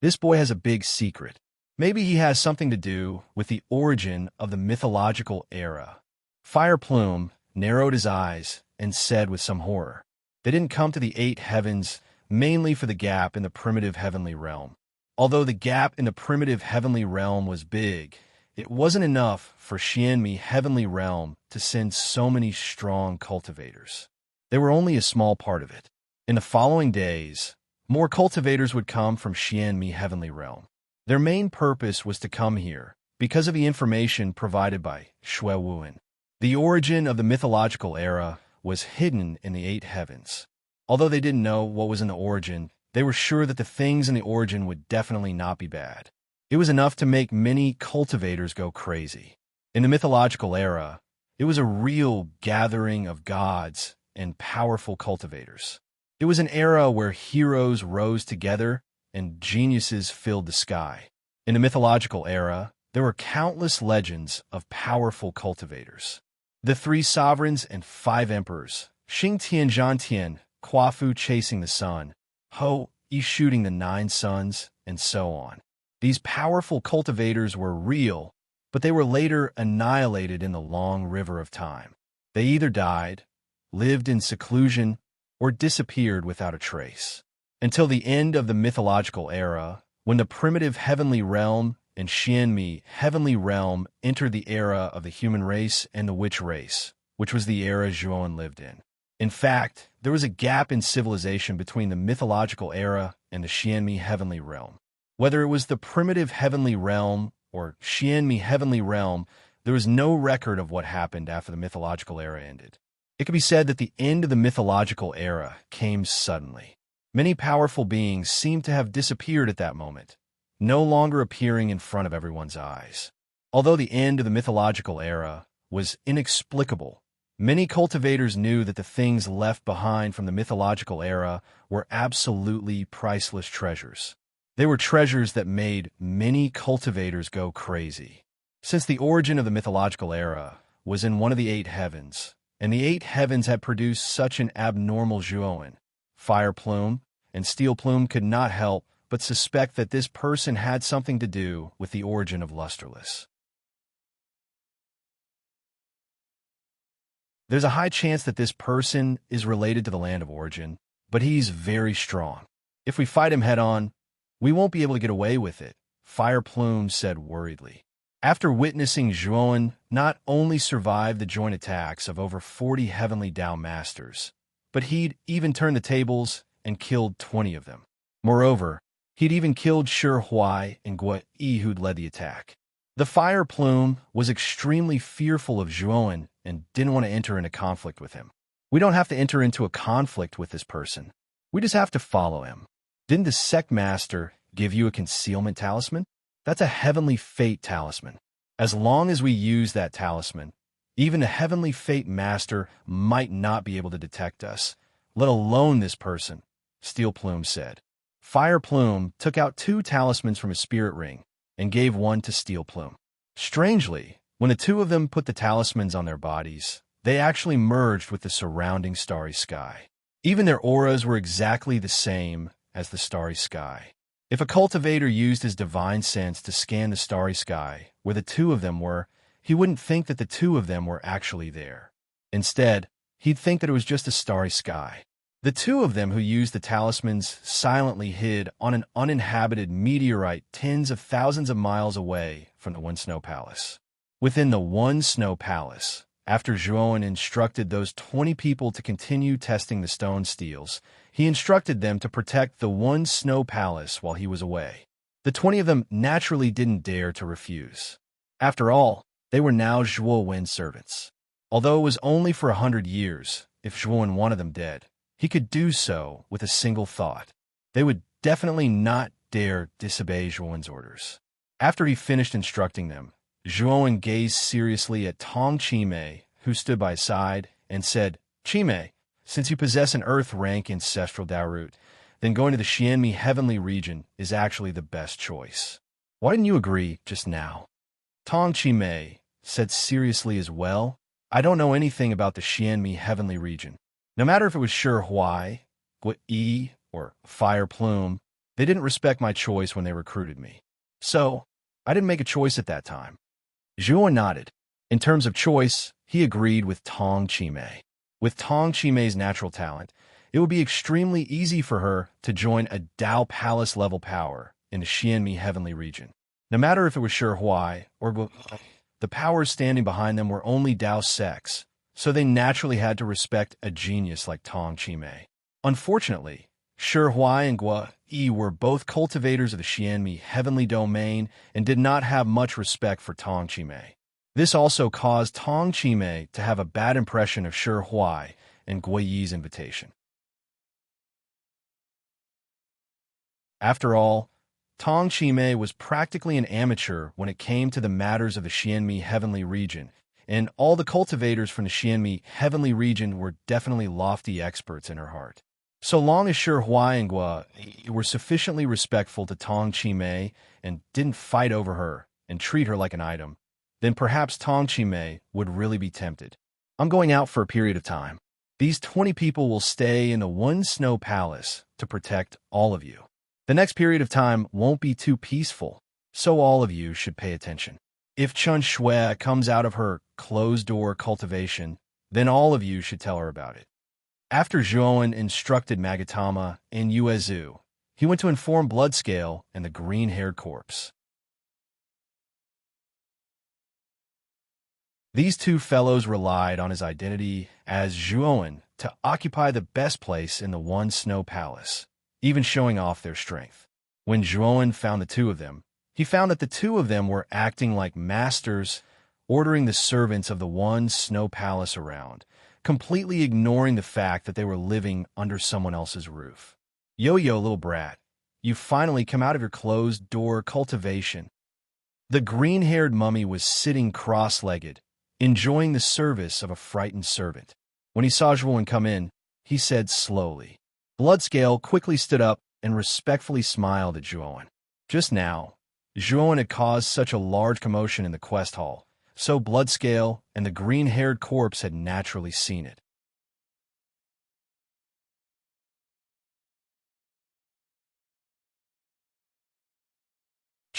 This boy has a big secret. Maybe he has something to do with the origin of the mythological era. Fire Plume narrowed his eyes and said with some horror, "They didn't come to the 8 heavens mainly for the gap in the primitive heavenly realm. Although the gap in the primitive heavenly realm was big, it wasn't enough for Xianmi Heavenly Realm to send so many strong cultivators. They were only a small part of it. In the following days, more cultivators would come from Xianmi Heavenly Realm. Their main purpose was to come here because of the information provided by Shui Wuan. The origin of the mythological era was hidden in the 8 heavens. Although they didn't know what was in the origin, they were sure that the things in the origin would definitely not be bad. It was enough to make many cultivators go crazy. In the mythological era, it was a real gathering of gods and powerful cultivators. It was an era where heroes rose together and geniuses filled the sky. In the mythological era, there were countless legends of powerful cultivators. The 3 sovereigns and 5 emperors, Xing Tian, Zhan Tian, Quafu chasing the sun, Ho Yi shooting the 9 suns, and so on. These powerful cultivators were real, but they were later annihilated in the long river of time. They either died, lived in seclusion, or disappeared without a trace. Until the end of the mythological era, when the primitive heavenly realm and Xianmi Heavenly Realm entered the era of the human race and the witch race, which was the era Zhuowen lived in. In fact, there was a gap in civilization between the mythological era and the Xianmi Heavenly Realm. Whether it was the primitive heavenly realm or Xianmi Heavenly Realm, there was no record of what happened after the mythological era ended. It could be said that the end of the mythological era came suddenly. Many powerful beings seemed to have disappeared at that moment, no longer appearing in front of everyone's eyes. Although the end of the mythological era was inexplicable, many cultivators knew that the things left behind from the mythological era were absolutely priceless treasures. They were treasures that made many cultivators go crazy. Since the origin of the mythological era was in one of the 8 heavens, and the 8 heavens had produced such an abnormal Zhuowen, Fire Plume and Steel Plume could not help but suspect that this person had something to do with the origin of lusterless. There's a high chance that this person is related to the land of origin, but he's very strong. If we fight him head-on, we won't be able to get away with it, Fire Plume said worriedly. After witnessing Zhuan not only survive the joint attacks of over 40 Heavenly Dao Masters, but he'd even turned the tables and killed 20 of them. Moreover, he'd even killed Shi Huai and Guo Yi who'd led the attack. The Fire Plume was extremely fearful of Zhuan and didn't want to enter into conflict with him. We don't have to enter into a conflict with this person. We just have to follow him. Didn't the Sect Master give you a concealment talisman? That's a Heavenly Fate talisman. As long as we use that talisman, even a Heavenly Fate Master might not be able to detect us, let alone this person, Steel Plume said. Fire Plume took out 2 talismans from his spirit ring and gave one to Steel Plume. Strangely, when the 2 of them put the talismans on their bodies, they actually merged with the surrounding starry sky. Even their auras were exactly the same as the starry sky. If a cultivator used his divine sense to scan the starry sky where the 2 of them were, he wouldn't think that the 2 of them were actually there. Instead, he'd think that it was just a starry sky. The 2 of them who used the talismans silently hid on an uninhabited meteorite tens of thousands of miles away from the One Snow Palace. Within the One Snow Palace, after Zhuan instructed those 20 people to continue testing the stone steels, he instructed them to protect the One Snow Palace while he was away. The 20 of them naturally didn't dare to refuse. After all, they were now Zhuo Wen's servants. Although it was only for 100 years, if Zhuo wanted them dead, he could do so with a single thought. They would definitely not dare disobey Zhuo's orders. After he finished instructing them, Zhuo gazed seriously at Tong Chimei, who stood by his side, and said, "Chimei, since you possess an Earth-rank ancestral Dao root, then going to the Xianmi Heavenly Region is actually the best choice. Why didn't you agree just now?" Tong Chimei said seriously as well, "I don't know anything about the Xianmi Heavenly Region. No matter if it was Shi Huai, Guo Yi, or Fire Plume, they didn't respect my choice when they recruited me. So, I didn't make a choice at that time." Zhuo nodded. In terms of choice, he agreed with Tong Chimei. With Tong Chimei's natural talent, it would be extremely easy for her to join a Dao Palace level power in the Xianmi Heavenly Region. No matter if it was Shi Huai or Guo, the powers standing behind them were only Dao sects, so they naturally had to respect a genius like Tong Chimei. Unfortunately, Shi Huai and Guo Yi were both cultivators of the Xianmi Heavenly Domain and did not have much respect for Tong Chimei. This also caused Tong Chimei to have a bad impression of Shi Huai and Guo Yi's invitation. After all, Tong Chimei was practically an amateur when it came to the matters of the Xianmi Heavenly Region, and all the cultivators from the Xianmi Heavenly Region were definitely lofty experts in her heart. So long as Shi Huai and Guo were sufficiently respectful to Tong Chimei and didn't fight over her and treat her like an item, then perhaps Tong Chimei would really be tempted. "I'm going out for a period of time. These 20 people will stay in the One Snow Palace to protect all of you. The next period of time won't be too peaceful, so all of you should pay attention. If Chun Shui comes out of her closed-door cultivation, then all of you should tell her about it." After Zhuo instructed Magatama and Yuezu, he went to inform Bloodscale and the green-haired corpse. These 2 fellows relied on his identity as Zhuo to occupy the best place in the One Snow Palace, even showing off their strength. When Zhuo found the 2 of them, he found that the 2 of them were acting like masters, ordering the servants of the One Snow Palace around, completely ignoring the fact that they were living under someone else's roof. "Yo-yo, little brat, you finally come out of your closed-door cultivation." The green-haired mummy was sitting cross-legged, enjoying the service of a frightened servant. When he saw Zhuo come in, he said slowly. Bloodscale quickly stood up and respectfully smiled at Zhuo. Just now, Zhuo had caused such a large commotion in the quest hall, so Bloodscale and the green-haired corpse had naturally seen it.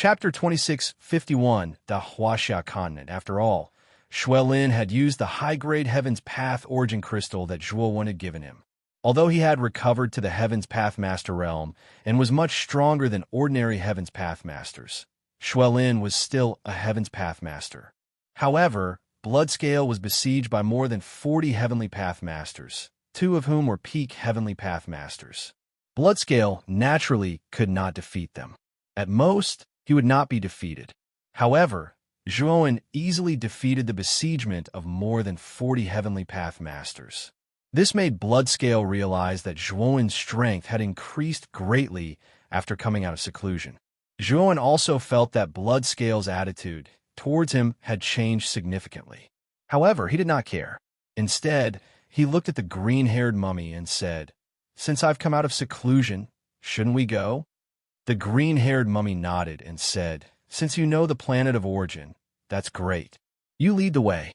Chapter 2651, the Huaxia Continent. After all, Xuelin had used the high-grade Heaven's Path origin crystal that Zhuowen had given him. Although he had recovered to the Heaven's Path Master realm and was much stronger than ordinary Heaven's Path Masters, Xuelin was still a Heaven's Path Master. However, Bloodscale was besieged by more than 40 Heavenly Path Masters, 2 of whom were peak Heavenly Path Masters. Bloodscale naturally could not defeat them. At most, he would not be defeated. However, Zhuowen easily defeated the besiegement of more than 40 Heavenly Path Masters. This made Bloodscale realize that Zhuowen's strength had increased greatly after coming out of seclusion. Zhuowen also felt that Bloodscale's attitude towards him had changed significantly. However, he did not care. Instead, he looked at the green-haired mummy and said, "Since I've come out of seclusion, shouldn't we go?" The green-haired mummy nodded and said, "Since you know the planet of origin, that's great. You lead the way."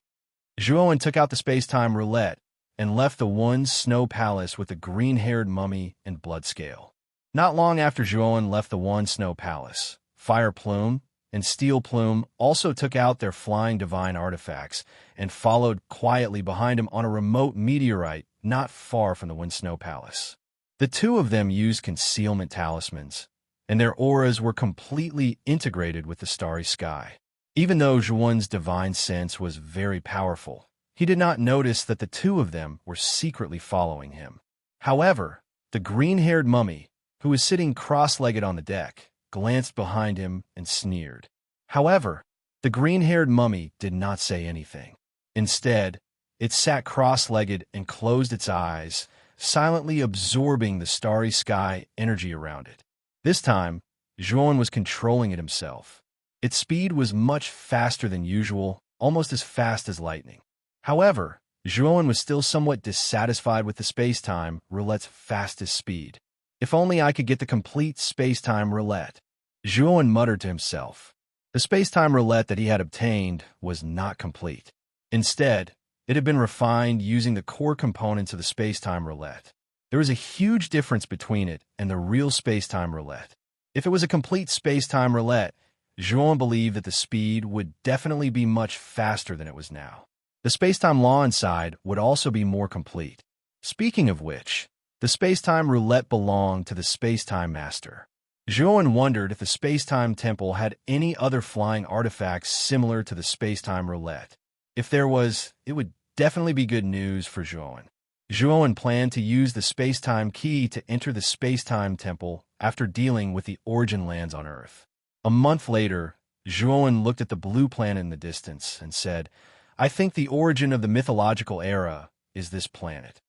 Zhuowen took out the space-time roulette and left the one snow palace with the green-haired mummy and Bloodscale. Not long after Zhuowen left the one snow palace, Fire Plume and Steel Plume also took out their flying divine artifacts and followed quietly behind him on a remote meteorite not far from the Wind Snow Palace. The 2 of them used concealment talismans, and their auras were completely integrated with the starry sky. Even though Zhuowen's divine sense was very powerful, he did not notice that the 2 of them were secretly following him. However, the green-haired mummy, who was sitting cross-legged on the deck, glanced behind him and sneered. However, the green-haired mummy did not say anything. Instead, it sat cross-legged and closed its eyes, silently absorbing the starry sky energy around it. This time, Zhuowen was controlling it himself. Its speed was much faster than usual, almost as fast as lightning. However, Zhuowen was still somewhat dissatisfied with the space-time roulette's fastest speed. "If only I could get the complete space-time roulette," Zhuowen muttered to himself. The space-time roulette that he had obtained was not complete. Instead, it had been refined using the core components of the space-time roulette. There was a huge difference between it and the real space-time roulette. If it was a complete space-time roulette, Zhuowen believed that the speed would definitely be much faster than it was now. The space-time law inside would also be more complete. Speaking of which, the space-time roulette belonged to the space-time master. Zhuowen wondered if the space-time temple had any other flying artifacts similar to the space-time roulette. If there was, it would definitely be good news for Zhuowen. Zhuowen planned to use the space-time key to enter the space-time temple after dealing with the origin lands on Earth. A month later, Zhuowen looked at the blue planet in the distance and said, "I think the origin of the mythological era is this planet.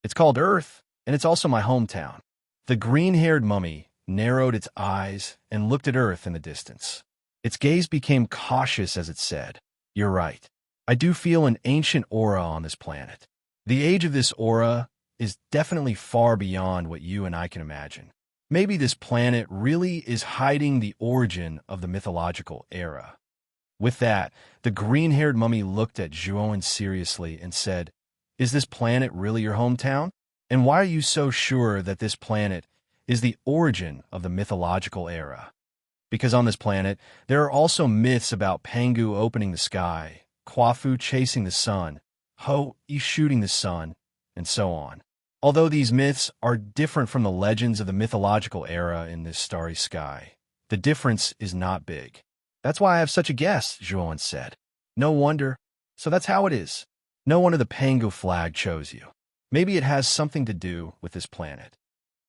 It's called Earth, and it's also my hometown." The green-haired mummy narrowed its eyes and looked at Earth in the distance. Its gaze became cautious as it said, "You're right. I do feel an ancient aura on this planet. The age of this aura is definitely far beyond what you and I can imagine. Maybe this planet really is hiding the origin of the mythological era." With that, the green-haired mummy looked at Zhuowen seriously and said, "Is this planet really your hometown? And why are you so sure that this planet is the origin of the mythological era?" "Because on this planet, there are also myths about Pangu opening the sky, Quafu chasing the sun, Ho-E shooting the sun, and so on. Although these myths are different from the legends of the mythological era in this starry sky, the difference is not big. That's why I have such a guess," Zhuowen said. "No wonder. So that's how it is. No one of the Pangu flag chose you. Maybe it has something to do with this planet."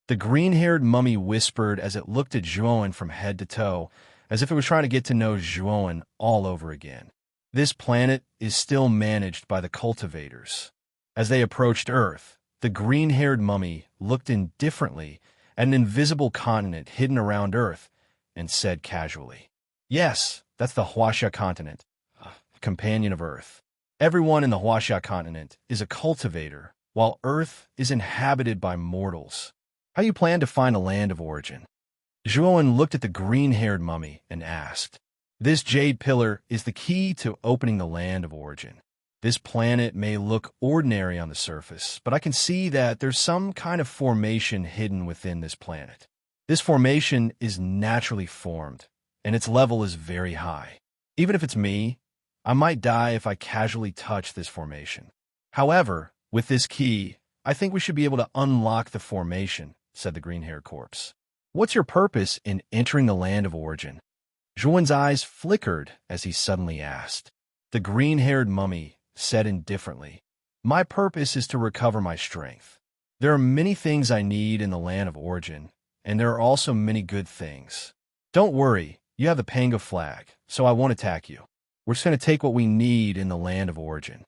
The green-haired mummy whispered as it looked at Zhuowen from head to toe, as if it was trying to get to know Zhuowen all over again. "This planet is still managed by the cultivators." As they approached Earth, the green-haired mummy looked indifferently at an invisible continent hidden around Earth and said casually, "Yes, that's the Huaxia continent, companion of Earth. Everyone in the Huaxia continent is a cultivator, while Earth is inhabited by mortals. How do you plan to find a land of origin?" Zhuowen looked at the green-haired mummy and asked, "This jade pillar is the key to opening the land of origin. This planet may look ordinary on the surface, but I can see that there's some kind of formation hidden within this planet. This formation is naturally formed, and its level is very high. Even if it's me, I might die if I casually touch this formation. However, with this key, I think we should be able to unlock the formation, said the green-haired corpse. What's your purpose in entering the land of origin? Zhuan's eyes flickered as he suddenly asked. The green-haired mummy said indifferently, My purpose is to recover my strength. There are many things I need in the land of origin, and there are also many good things. Don't worry, you have the Panga flag, so I won't attack you. We're just going to take what we need in the land of origin.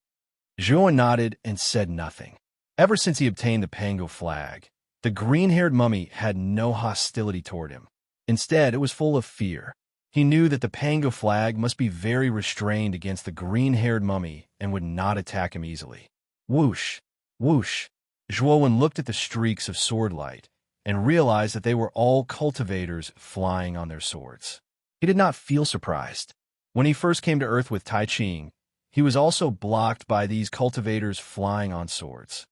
Zhuan nodded and said nothing. Ever since he obtained the Pango flag, the green-haired mummy had no hostility toward him. Instead, it was full of fear. He knew that the Pango flag must be very restrained against the green-haired mummy and would not attack him easily. Whoosh! Whoosh! Zhuan looked at the streaks of sword light and realized that they were all cultivators flying on their swords. He did not feel surprised. When he first came to Earth with Tai Ching, he was also blocked by these cultivators flying on swords.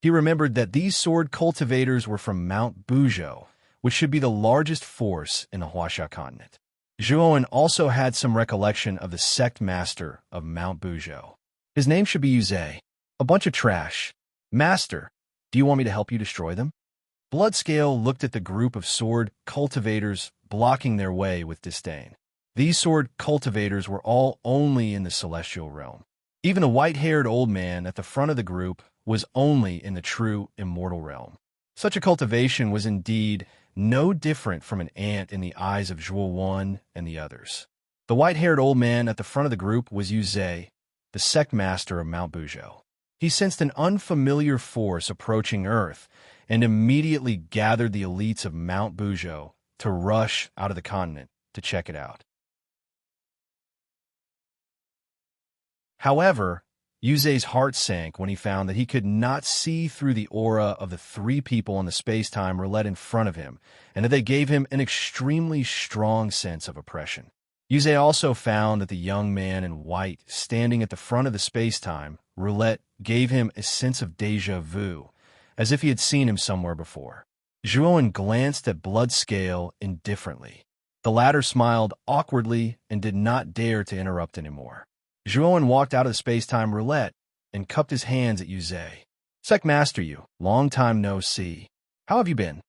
He remembered that these sword cultivators were from Mount Buzhou, which should be the largest force in the Huaxia continent. Zhuan also had some recollection of the sect master of Mount Buzhou. His name should be Yuzhe. A bunch of trash. Master, do you want me to help you destroy them? Bloodscale looked at the group of sword cultivators blocking their way with disdain. These sword cultivators were all only in the celestial realm. Even the white-haired old man at the front of the group was only in the true immortal realm. Such a cultivation was indeed no different from an ant in the eyes of Zhuo and the others. The white-haired old man at the front of the group was Yuzhe, the sect master of Mount Buzhou. He sensed an unfamiliar force approaching Earth and immediately gathered the elites of Mount Buzhou to rush out of the continent to check it out. However, Yuzhe's heart sank when he found that he could not see through the aura of the three people in the space-time roulette in front of him, and that they gave him an extremely strong sense of oppression. Yuzhe also found that the young man in white standing at the front of the space-time roulette gave him a sense of déjà vu, as if he had seen him somewhere before. Zhuan glanced at Bloodscale indifferently. The latter smiled awkwardly and did not dare to interrupt anymore. Zhuan walked out of the space-time roulette and cupped his hands at Yuzhe. Sect Master Yu, long time no see. How have you been?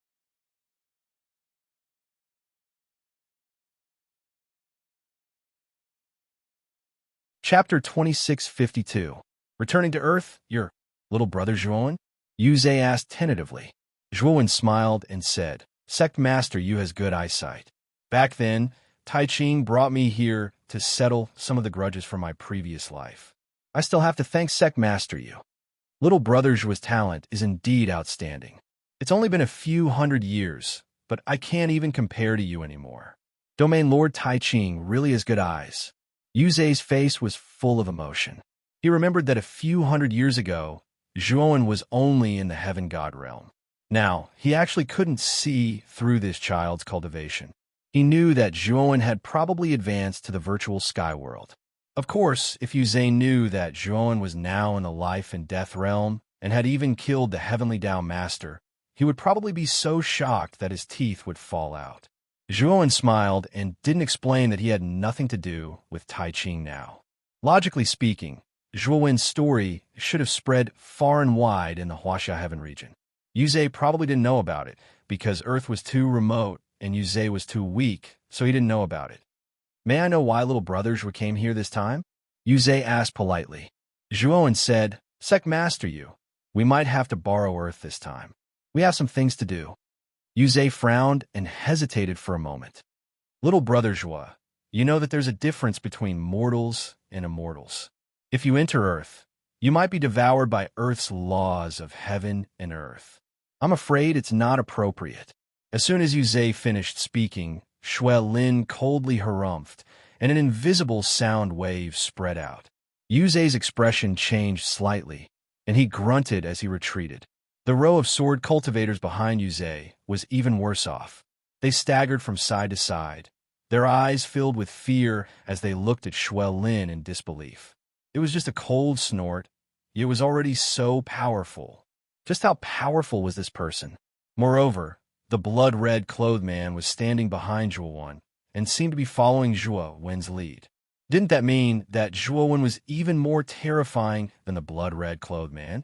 Chapter 2652. Returning to Earth, your little brother Zhuan? Yuzhe asked tentatively. Zhuan smiled and said, Sect Master Yu has good eyesight. Back then, Tai Ching brought me here to settle some of the grudges from my previous life. I still have to thank Sect Master Yu. Little brother Zhu's talent is indeed outstanding. It's only been a few hundred years, but I can't even compare to you anymore. Domain Lord Tai Ching really has good eyes. Yuzhe's face was full of emotion. He remembered that a few hundred years ago, Zhuan was only in the heaven god realm. Now, he actually couldn't see through this child's cultivation. He knew that Zhuan had probably advanced to the virtual sky world. Of course, if Yuzhe knew that Zhuan was now in the life and death realm and had even killed the heavenly Tao master, he would probably be so shocked that his teeth would fall out. Zhuan smiled and didn't explain that he had nothing to do with Tai Ching now. Logically speaking, Zhuan's story should have spread far and wide in the Huaxia heaven region. Yuzhe probably didn't know about it because Earth was too remote and Yuzhe was too weak, so he didn't know about it. May I know why little brother Zhu came here this time? Yuzhe asked politely. Zhuan said, Sect Master Yu, we might have to borrow Earth this time. We have some things to do. Yuzhe frowned and hesitated for a moment. Little brother Zhu, you know that there's a difference between mortals and immortals. If you enter Earth, you might be devoured by Earth's laws of heaven and Earth. I'm afraid it's not appropriate. As soon as Yuzhe finished speaking, Shui Lin coldly harumphed, and an invisible sound wave spread out. Yuzhe's expression changed slightly, and he grunted as he retreated. The row of sword cultivators behind Yuzhe was even worse off. They staggered from side to side, their eyes filled with fear as they looked at Shui Lin in disbelief. It was just a cold snort, yet it was already so powerful. Just how powerful was this person? Moreover, the blood-red clothed man was standing behind Zhuo and seemed to be following Zhuo Wen's lead. Didn't that mean that Zhuo Wen was even more terrifying than the blood-red clothed man?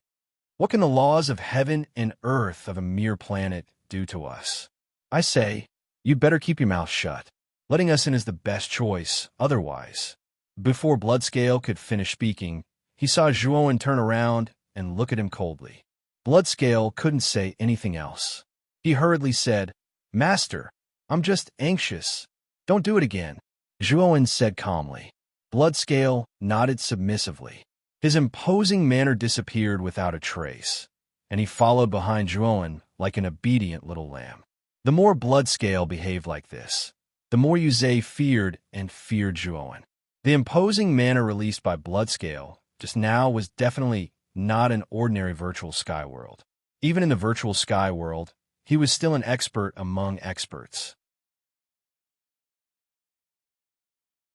What can the laws of heaven and earth of a mere planet do to us? I say, you'd better keep your mouth shut. Letting us in is the best choice, otherwise. Before Bloodscale could finish speaking, he saw Zhuo Wen turn around and look at him coldly. Bloodscale couldn't say anything else. He hurriedly said, "Master, I'm just anxious. Don't do it again," Zhuo Wen said calmly. Bloodscale nodded submissively. His imposing manner disappeared without a trace, and he followed behind Zhuo Wen like an obedient little lamb. The more Bloodscale behaved like this, the more Yuzhe feared Zhuo Wen. The imposing manner released by Bloodscale just now was definitely not an ordinary virtual sky world. Even in the virtual sky world, he was still an expert among experts.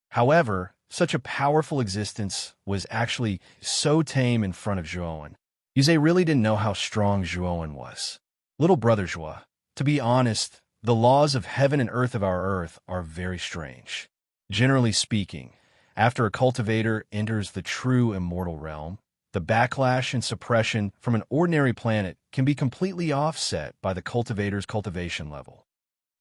However, such a powerful existence was actually so tame in front of Zhuo Wen. Yuzhe really didn't know how strong Zhuo Wen was. Little brother Zhuo, to be honest, the laws of heaven and earth of our earth are very strange. Generally speaking, after a cultivator enters the true immortal realm, the backlash and suppression from an ordinary planet can be completely offset by the cultivator's cultivation level.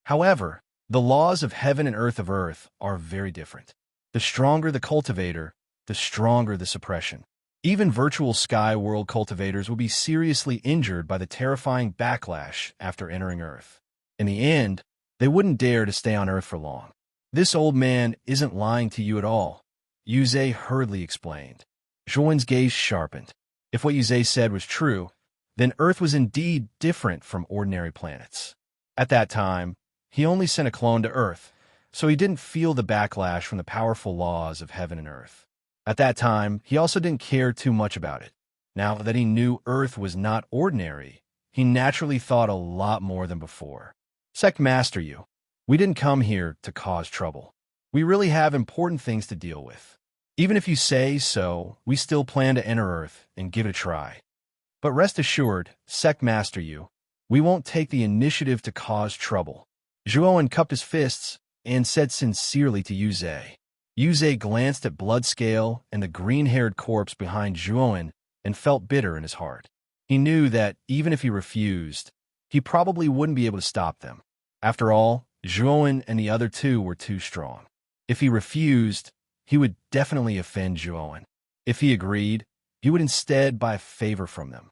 However, the laws of heaven and earth of earth are very different. The stronger the cultivator, the stronger the suppression. Even virtual sky world cultivators will be seriously injured by the terrifying backlash after entering Earth. In the end, they wouldn't dare to stay on Earth for long. This old man isn't lying to you at all, Yuzhe hurriedly explained. Zhuo Wen's gaze sharpened. If what Yuzhe said was true, then Earth was indeed different from ordinary planets. At that time, he only sent a clone to Earth, so he didn't feel the backlash from the powerful laws of heaven and earth. At that time, he also didn't care too much about it. Now that he knew Earth was not ordinary, he naturally thought a lot more than before. Sect Master Yu, we didn't come here to cause trouble. We really have important things to deal with. Even if you say so, we still plan to enter Earth and give it a try. But rest assured, Sect Master Yu, we won't take the initiative to cause trouble. Zhuo Wen cupped his fists and said sincerely to Yuzhe. Yuzhe glanced at Bloodscale and the green-haired corpse behind Zhuo Wen and felt bitter in his heart. He knew that even if he refused, he probably wouldn't be able to stop them. After all, Zhuo Wen and the other two were too strong. If he refused, he would definitely offend Zhuo Wen. If he agreed, he would instead buy a favor from them.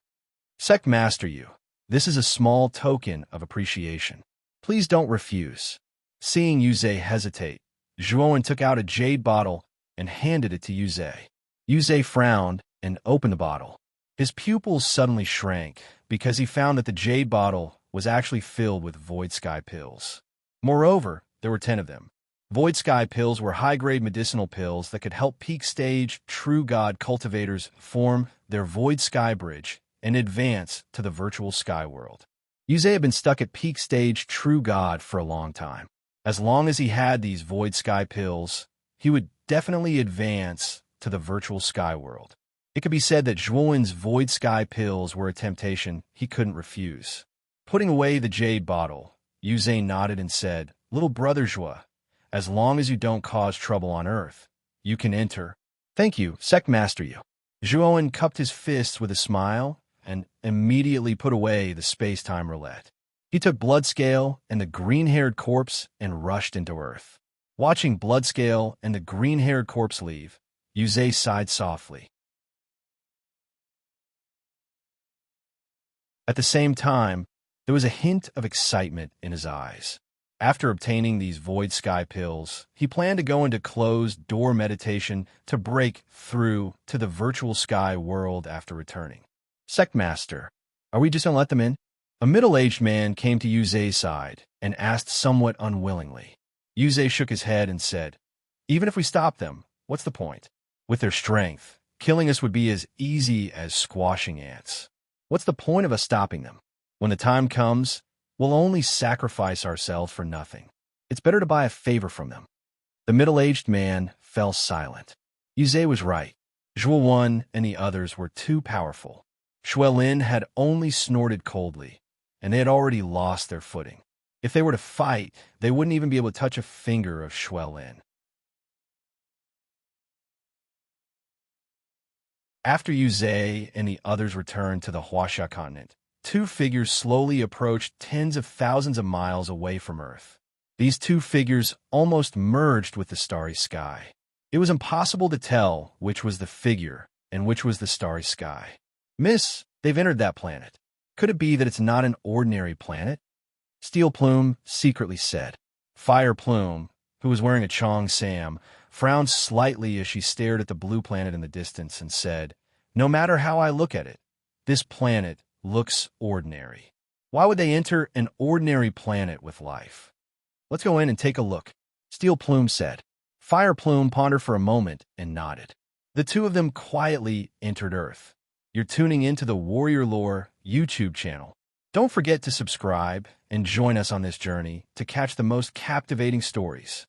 Sect Master Yu, this is a small token of appreciation. Please don't refuse. Seeing Yuzhe hesitate, Zhuo Wen took out a jade bottle and handed it to Yuzhe. Yuzhe frowned and opened the bottle. His pupils suddenly shrank because he found that the jade bottle was actually filled with void sky pills. Moreover, there were 10 of them. Void sky pills were high-grade medicinal pills that could help peak stage true god cultivators form their void sky bridge and advance to the virtual sky world. Yuzhe had been stuck at peak stage true god for a long time. As long as he had these void sky pills, he would definitely advance to the virtual sky world. It could be said that Zhuo Wen's void sky pills were a temptation he couldn't refuse. Putting away the jade bottle, Yuzhe nodded and said, "Little brother Zhuo, as long as you don't cause trouble on Earth, you can enter." "Thank you, Sect Master Yu." Zhuo Wen cupped his fists with a smile and immediately put away the space-time roulette. He took Bloodscale and the green-haired corpse and rushed into Earth. Watching Bloodscale and the green-haired corpse leave, Yuzhe sighed softly. At the same time, there was a hint of excitement in his eyes. After obtaining these void sky pills, he planned to go into closed-door meditation to break through to the virtual sky world after returning. "Sect Master, are we just going to let them in?" A middle-aged man came to Yuzhe's side and asked somewhat unwillingly. Yuzhe shook his head and said, "Even if we stop them, what's the point? With their strength, killing us would be as easy as squashing ants. What's the point of us stopping them? When the time comes, we'll only sacrifice ourselves for nothing. It's better to buy a favor from them." The middle-aged man fell silent. Yuzhe was right. Zhuo Wen and the others were too powerful. Xuelin had only snorted coldly, and they had already lost their footing. If they were to fight, they wouldn't even be able to touch a finger of Xuelin. After Yuzhe and the others returned to the Huaxia continent, two figures slowly approached tens of thousands of miles away from Earth. These two figures almost merged with the starry sky. It was impossible to tell which was the figure and which was the starry sky. "Miss, they've entered that planet. Could it be that it's not an ordinary planet?" Steel Plume secretly said. Fire Plume, who was wearing a Chong Sam, frowned slightly as she stared at the blue planet in the distance and said, "No matter how I look at it, this planet looks ordinary. Why would they enter an ordinary planet with life?" "Let's go in and take a look," Steel Plume said. Fire Plume pondered for a moment and nodded. The two of them quietly entered Earth. You're tuning into the Warrior Lore YouTube channel. Don't forget to subscribe and join us on this journey to catch the most captivating stories.